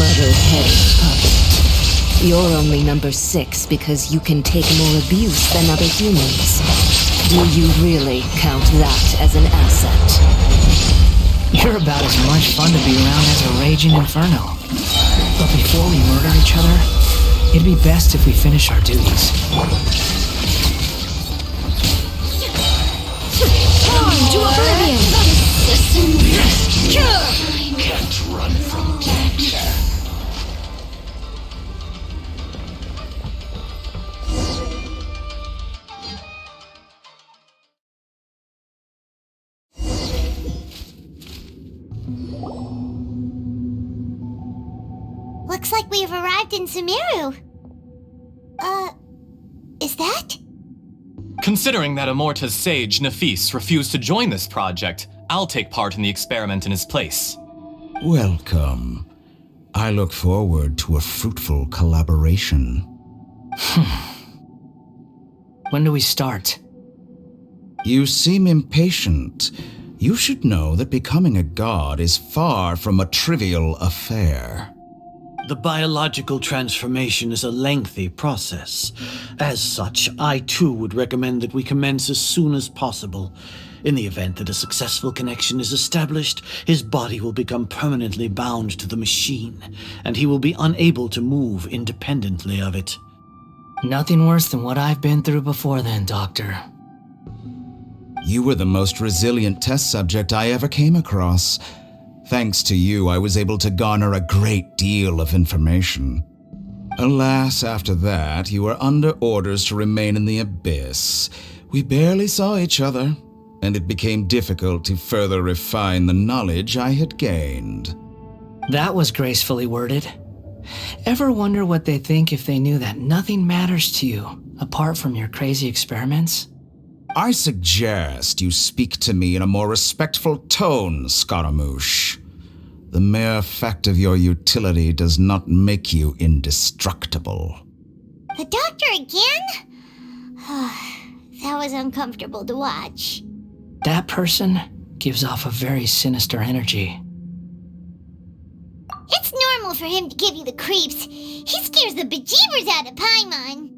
Muddle-headed puppet. You're only number 6 because you can take more abuse than other humans. Do you really count that as an asset? You're about as much fun to be around as a raging inferno. But before we murder each other, it'd be best if we finish our duties. On to oblivion! Can't run from danger. Looks like we've arrived in Sumeru. Is that? Considering that Amorta's sage, Nafis, refused to join this project, I'll take part in the experiment in his place. Welcome. I look forward to a fruitful collaboration. When do we start? You seem impatient. You should know that becoming a god is far from a trivial affair. The biological transformation is a lengthy process. As such, I too would recommend that we commence as soon as possible. In the event that a successful connection is established, his body will become permanently bound to the machine, and he will be unable to move independently of it. Nothing worse than what I've been through before then, Doctor. You were the most resilient test subject I ever came across. Thanks to you, I was able to garner a great deal of information. Alas, after that, you were under orders to remain in the abyss. We barely saw each other, and it became difficult to further refine the knowledge I had gained. That was gracefully worded. Ever wonder what they think if they knew that nothing matters to you, apart from your crazy experiments? I suggest you speak to me in a more respectful tone, Scaramouche. The mere fact of your utility does not make you indestructible. The doctor again? That was uncomfortable to watch. That person gives off a very sinister energy. It's normal for him to give you the creeps. He scares the bejeebers out of Paimon.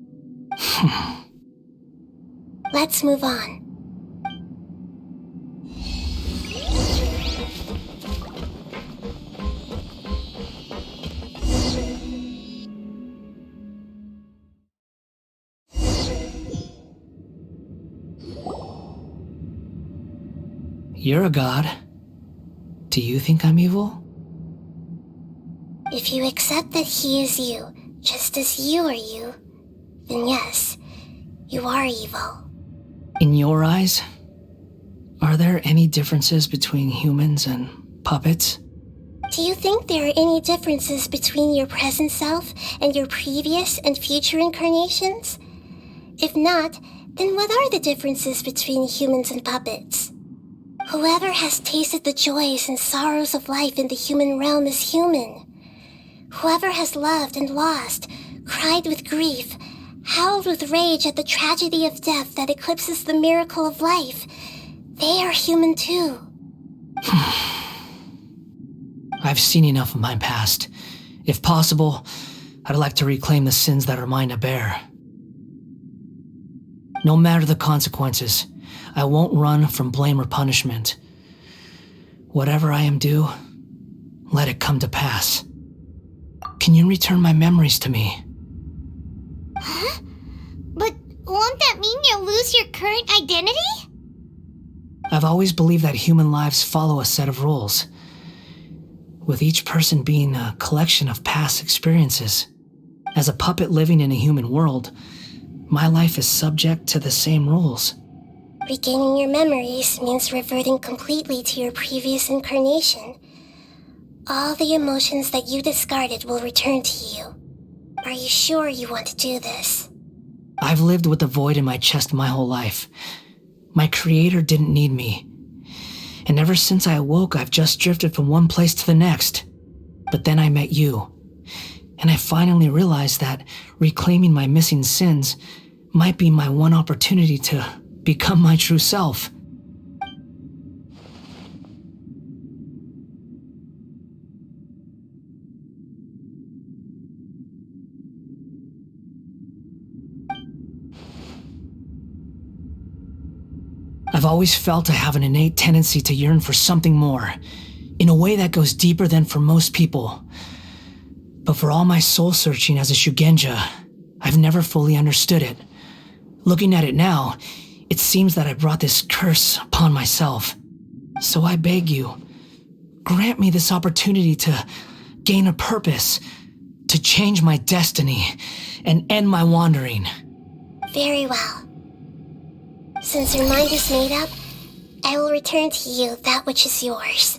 Let's move on. You're a god. Do you think I'm evil? If you accept that he is you, just as you are you, then yes, you are evil. In your eyes, are there any differences between humans and puppets? Do you think there are any differences between your present self and your previous and future incarnations? If not, then what are the differences between humans and puppets? Whoever has tasted the joys and sorrows of life in the human realm is human. Whoever has loved and lost, cried with grief, howled with rage at the tragedy of death that eclipses the miracle of life, they are human too. I've seen enough of my past. If possible, I'd like to reclaim the sins that are mine to bear. No matter the consequences, I won't run from blame or punishment. Whatever I am due, let it come to pass. Can you return my memories to me? Huh? But won't that mean you'll lose your current identity? I've always believed that human lives follow a set of rules, with each person being a collection of past experiences. As a puppet living in a human world, my life is subject to the same rules. Regaining your memories means reverting completely to your previous incarnation. All the emotions that you discarded will return to you. Are you sure you want to do this? I've lived with the void in my chest my whole life. My creator didn't need me. And ever since I awoke, I've just drifted from one place to the next. But then I met you. And I finally realized that reclaiming my missing sins might be my one opportunity to become my true self. I've always felt I have an innate tendency to yearn for something more, in a way that goes deeper than for most people. But for all my soul-searching as a Shugenja, I've never fully understood it. Looking at it now, it seems that I brought this curse upon myself. So I beg you, grant me this opportunity to gain a purpose, to change my destiny, and end my wandering. Very well. Since your mind is made up, I will return to you that which is yours.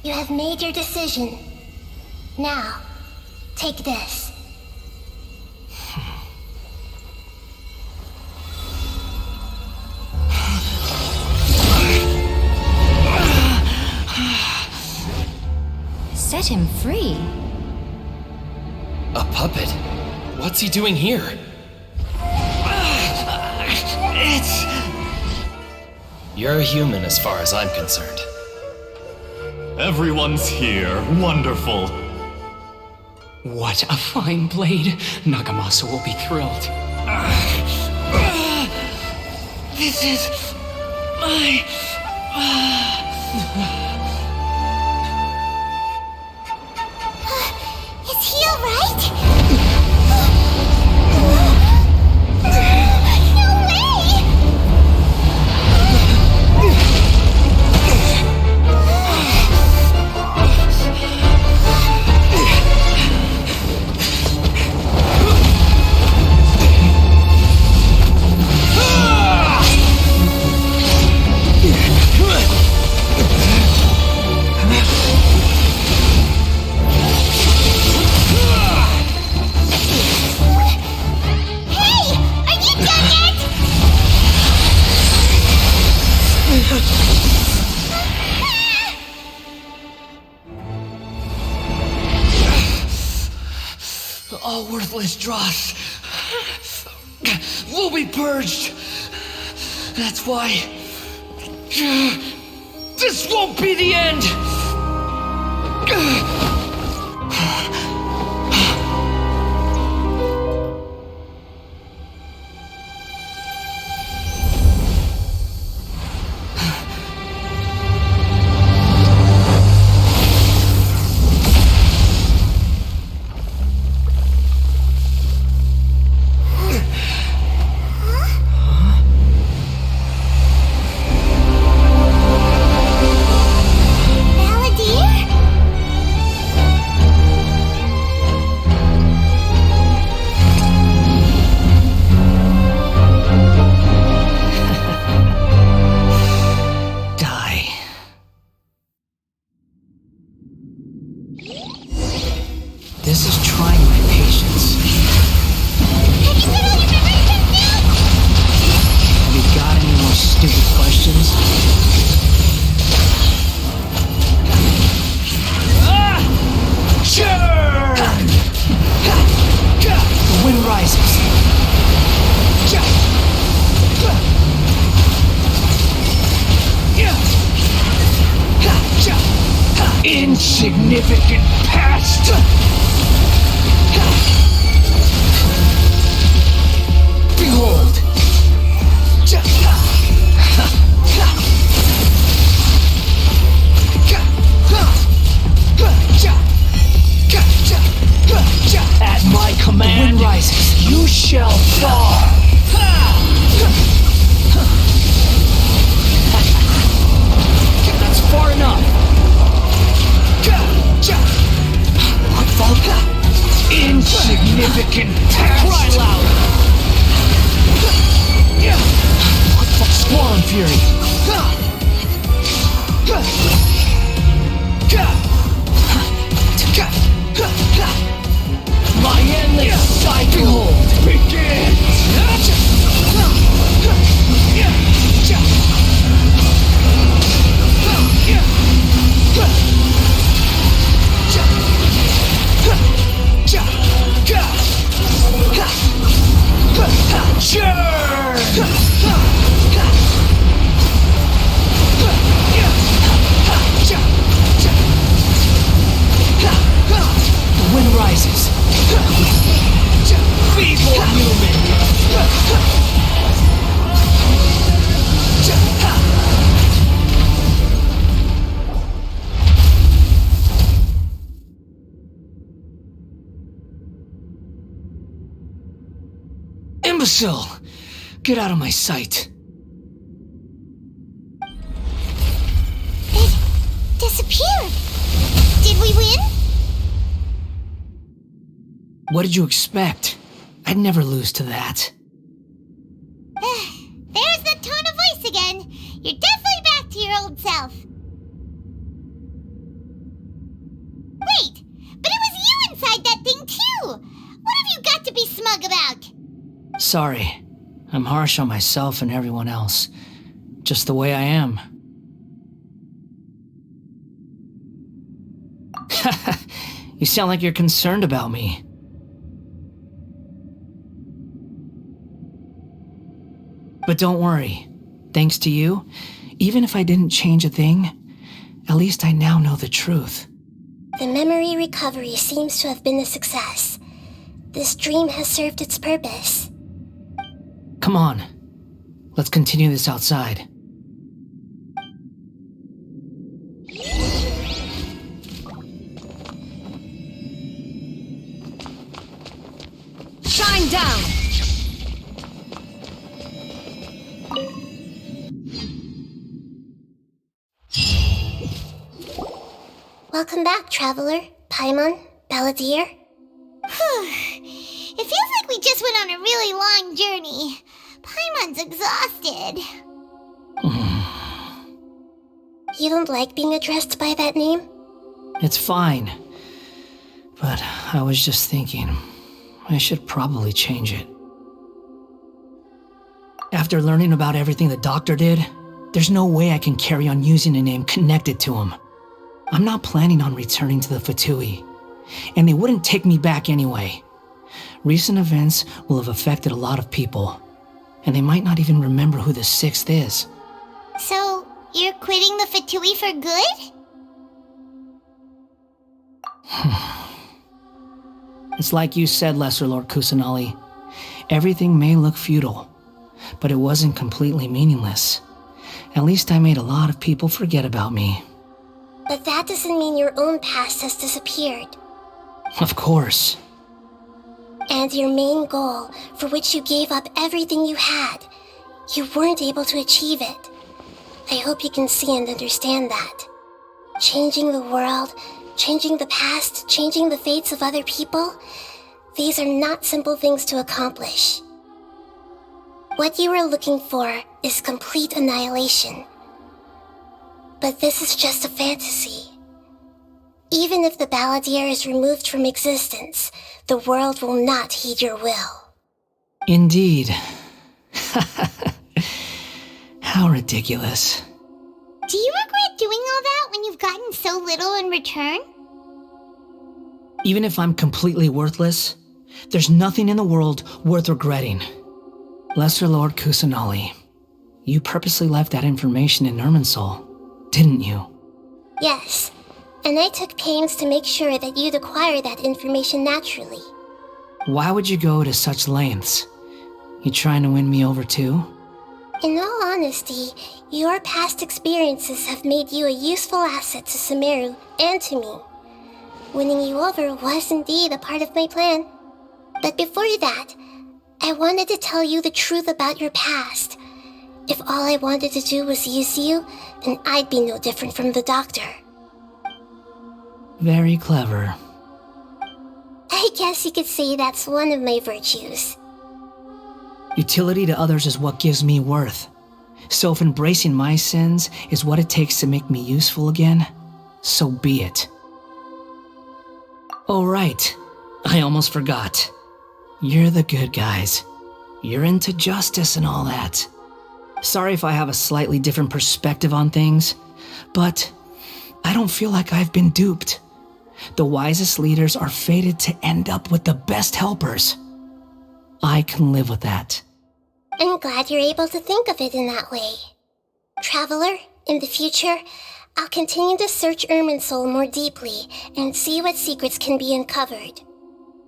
You have made your decision. Now, take this. Set him free. A puppet? What's he doing here? You're a human as far as I'm concerned. Everyone's here. Wonderful. What a fine blade. Nagamasa will be thrilled. This is my... Is he alright? No way! All worthless dross will be purged. That's why this won't be the end. insignificant past! Behold! At my command, the wind rises. You shall fall. That's far enough. Insignificant past! Cry louder. Squall and fury. My endless cycle begins! The wind rises. Feeble human. Imbecile! Get out of my sight. It disappeared. Did we win? What did you expect? I'd never lose to that. There's that tone of voice again. You're definitely back to your old self. Wait, but it was you inside that thing too. What have you got to be smug about? Sorry. I'm harsh on myself and everyone else. Just the way I am. You sound like you're concerned about me. But don't worry. Thanks to you, even if I didn't change a thing, at least I now know the truth. The memory recovery seems to have been a success. This dream has served its purpose. Come on. Let's continue this outside. Shine down! Welcome back, Traveler, Paimon, Ballader. It feels like we just went on a really long journey. Paimon's exhausted. You don't like being addressed by that name? It's fine. But I was just thinking, I should probably change it. After learning about everything the doctor did, there's no way I can carry on using a name connected to him. I'm not planning on returning to the Fatui, and they wouldn't take me back anyway. Recent events will have affected a lot of people, and they might not even remember who the sixth is. So, you're quitting the Fatui for good? It's like you said, Lesser Lord Kusanali. Everything may look futile, but it wasn't completely meaningless. At least I made a lot of people forget about me. But that doesn't mean your own past has disappeared. Of course. And your main goal, for which you gave up everything you had, you weren't able to achieve it. I hope you can see and understand that. Changing the world, changing the past, changing the fates of other people, these are not simple things to accomplish. What you are looking for is complete annihilation. But this is just a fantasy. Even if the Ballader is removed from existence, the world will not heed your will. Indeed. How ridiculous. Do you regret doing all that when you've gotten so little in return? Even if I'm completely worthless, there's nothing in the world worth regretting. Lesser Lord Kusanali, you purposely left that information in Irminsul, didn't you? Yes, And I took pains to make sure that you'd acquire that information naturally. Why would you go to such lengths? You trying to win me over too? In all honesty, your past experiences have made you a useful asset to Sumeru and to me. Winning you over was indeed a part of my plan. But before that, I wanted to tell you the truth about your past. If all I wanted to do was use you, then I'd be no different from the doctor. Very clever. I guess you could say that's one of my virtues. Utility to others is what gives me worth. So if embracing my sins is what it takes to make me useful again, so be it. Oh right, I almost forgot. You're the good guys. You're into justice and all that. Sorry if I have a slightly different perspective on things, but I don't feel like I've been duped. The wisest leaders are fated to end up with the best helpers. I can live with that. I'm glad you're able to think of it in that way. Traveler, in the future, I'll continue to search Irminsul more deeply and see what secrets can be uncovered,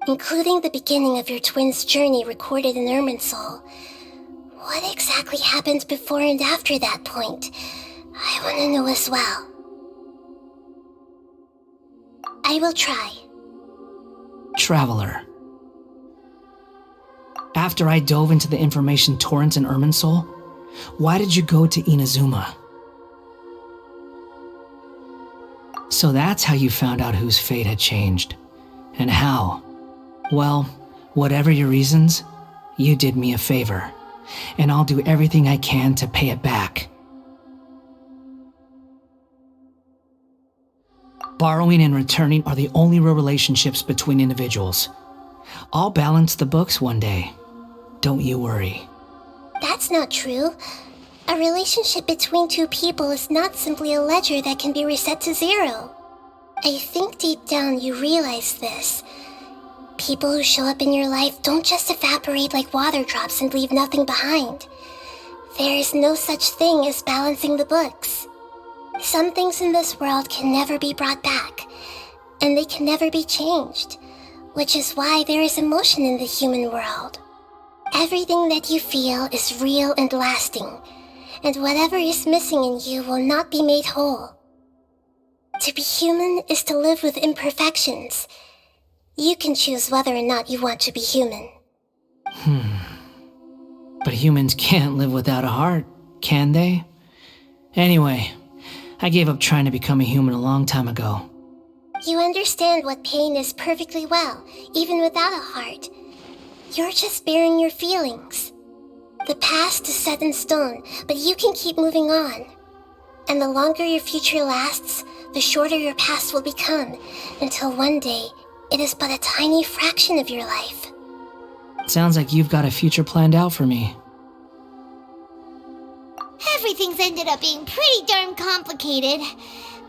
including the beginning of your twins' journey recorded in Irminsul. What exactly happened before and after that point? I want to know as well. I will try. Traveler. After I dove into the information torrents in Irminsul, why did you go to Inazuma? So that's how you found out whose fate had changed. And how? Well, whatever your reasons, you did me a favor, and I'll do everything I can to pay it back. Borrowing and returning are the only real relationships between individuals. I'll balance the books one day. Don't you worry. That's not true. A relationship between two people is not simply a ledger that can be reset to zero. I think deep down you realize this. People who show up in your life don't just evaporate like water drops and leave nothing behind. There is no such thing as balancing the books. Some things in this world can never be brought back, and they can never be changed, which is why there is emotion in the human world. Everything that you feel is real and lasting, and whatever is missing in you will not be made whole. To be human is to live with imperfections. You can choose whether or not you want to be human. But humans can't live without a heart, can they? Anyway, I gave up trying to become a human a long time ago. You understand what pain is perfectly well, even without a heart. You're just bearing your feelings. The past is set in stone, but you can keep moving on. And the longer your future lasts, the shorter your past will become, until one day, it is but a tiny fraction of your life. Sounds like you've got a future planned out for me. Everything's ended up being pretty darn complicated.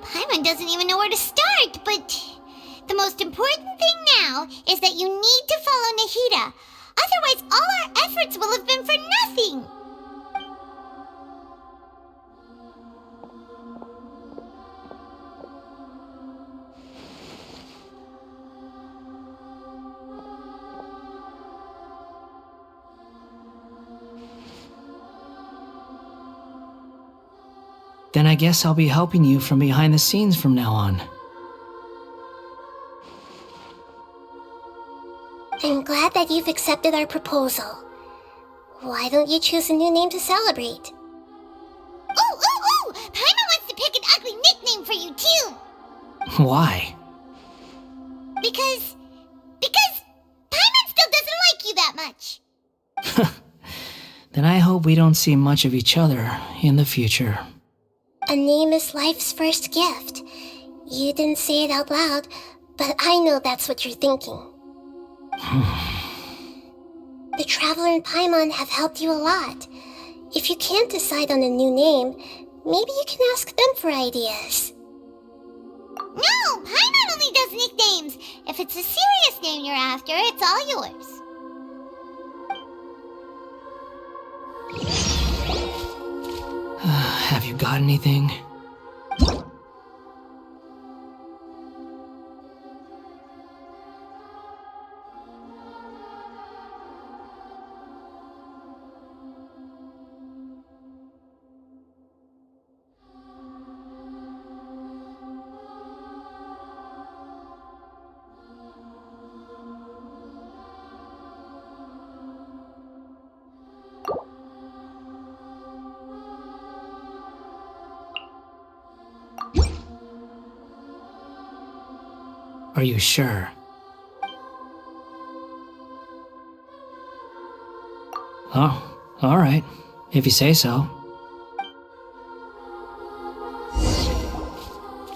Paimon doesn't even know where to start, but the most important thing now is that you need to follow Nahida. Otherwise, all our efforts will have been for nothing. Then I guess I'll be helping you from behind the scenes from now on. I'm glad that you've accepted our proposal. Why don't you choose a new name to celebrate? Ooh! Paimon wants to pick an ugly nickname for you, too! Why? Because Paimon still doesn't like you that much. Then I hope we don't see much of each other in the future. A name is life's first gift. You didn't say it out loud, but I know that's what you're thinking. The Traveler and Paimon have helped you a lot. If you can't decide on a new name, maybe you can ask them for ideas. No, Paimon only does nicknames. If it's a serious name you're after, it's all yours. Have you got anything? Are you sure? Oh, alright. If you say so.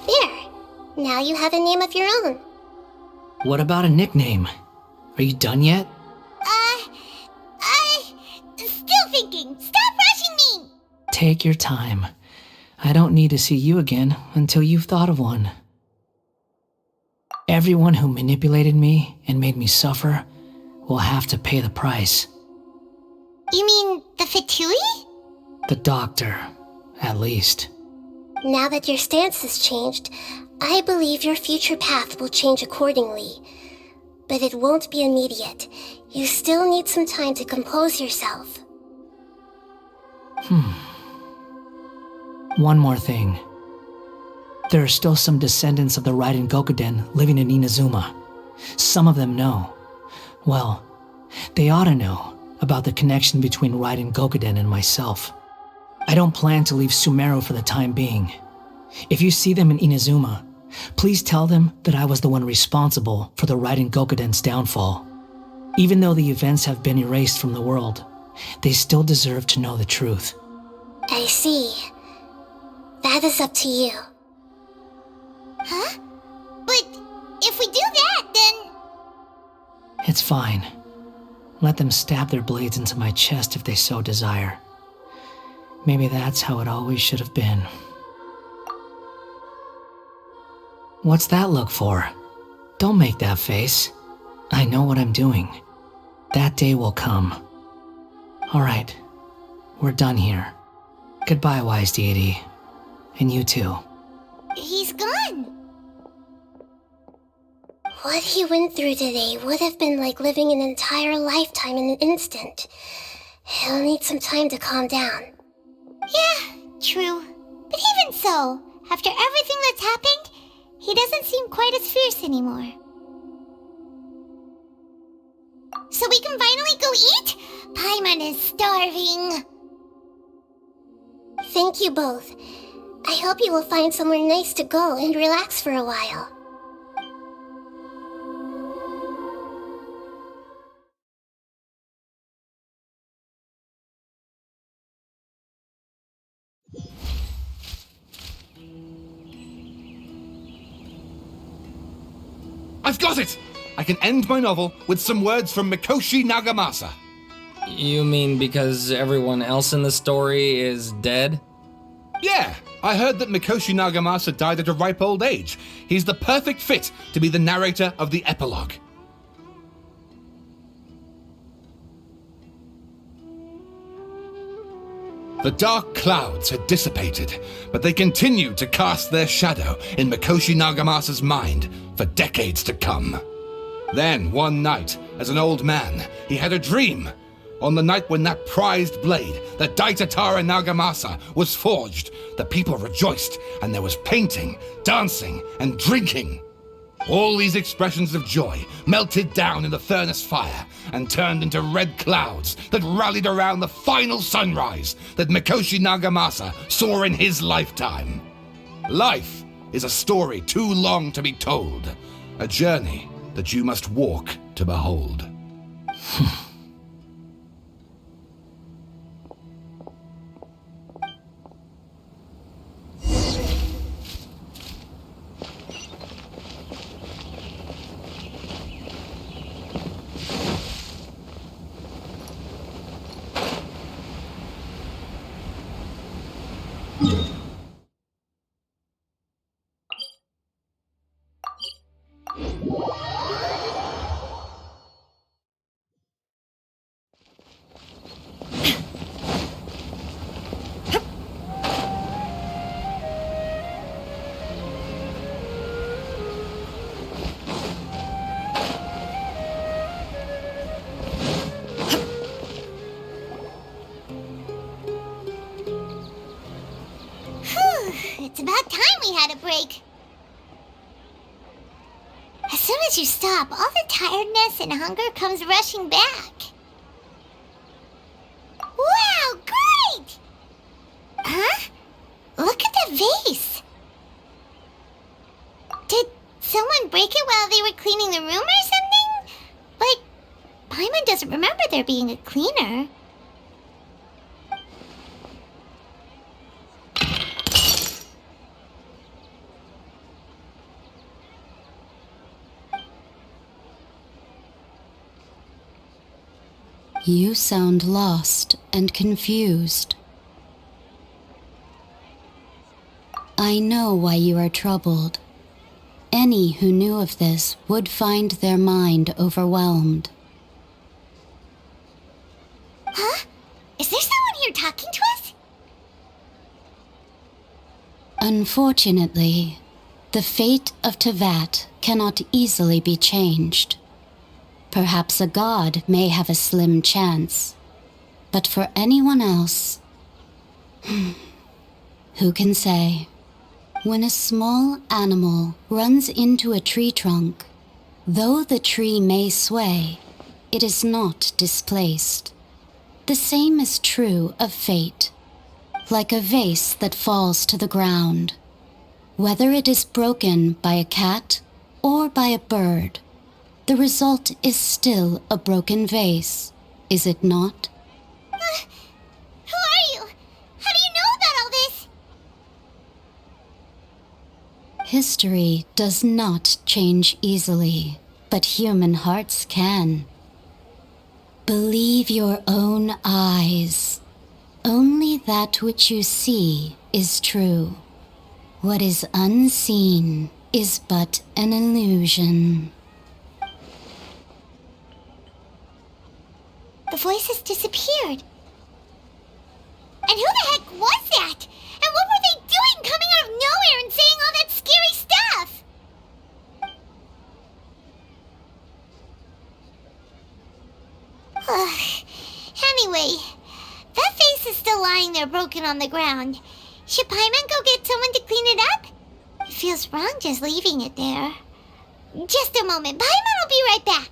There. Now you have a name of your own. What about a nickname? Are you done yet? Still thinking. Stop rushing me! Take your time. I don't need to see you again until you've thought of one. Everyone who manipulated me and made me suffer will have to pay the price. You mean the Fatui? The doctor, at least. Now that your stance has changed, I believe your future path will change accordingly. But it won't be immediate. You still need some time to compose yourself. One more thing. There are still some descendants of the Raiden Gokuden living in Inazuma. Some of them know. Well, they ought to know about the connection between Raiden Gokuden and myself. I don't plan to leave Sumeru for the time being. If you see them in Inazuma, please tell them that I was the one responsible for the Raiden Gokuden's downfall. Even though the events have been erased from the world, they still deserve to know the truth. I see. That is up to you. Huh? But if we do that, then... It's fine. Let them stab their blades into my chest if they so desire. Maybe that's how it always should have been. What's that look for? Don't make that face. I know what I'm doing. That day will come. Alright, we're done here. Goodbye, wise deity. And you too. He's gone. What he went through today would have been like living an entire lifetime in an instant. He'll need some time to calm down. Yeah, true. But even so, after everything that's happened, he doesn't seem quite as fierce anymore. So we can finally go eat? Paimon is starving. Thank you both. I hope you will find somewhere nice to go and relax for a while. I've got it! I can end my novel with some words from Mikoshi Nagamasa. You mean because everyone else in the story is dead? Yeah, I heard that Mikoshi Nagamasa died at a ripe old age. He's the perfect fit to be the narrator of the epilogue. The dark clouds had dissipated, but they continued to cast their shadow in Mikoshi Nagamasa's mind for decades to come. Then, one night, as an old man, he had a dream. On the night when that prized blade, the Daitatara Nagamasa, was forged, the people rejoiced, and there was painting, dancing, and drinking. All these expressions of joy melted down in the furnace fire and turned into red clouds that rallied around the final sunrise that Mikoshi Nagamasa saw in his lifetime. Life is a story too long to be told, a journey that you must walk to behold. It's about time we had a break. As soon as you stop, all the tiredness and hunger comes rushing back. Wow, great! Huh? Look at the vase. Did someone break it while they were cleaning the room or something? But Paimon doesn't remember there being a cleaner. You sound lost and confused. I know why you are troubled. Any who knew of this would find their mind overwhelmed. Huh? Is there someone here talking to us? Unfortunately, the fate of Tevat cannot easily be changed. Perhaps a god may have a slim chance, but for anyone else, who can say? When a small animal runs into a tree trunk, though the tree may sway, it is not displaced. The same is true of fate, like a vase that falls to the ground. Whether it is broken by a cat or by a bird, the result is still a broken vase, is it not? Who are you? How do you know about all this? History does not change easily, but human hearts can. Believe your own eyes. Only that which you see is true. What is unseen is but an illusion. The voice has disappeared. And who the heck was that? And what were they doing coming out of nowhere and saying all that scary stuff? Anyway, that face is still lying there broken on the ground. Should Paimon go get someone to clean it up? It feels wrong just leaving it there. Just a moment. Paimon will be right back.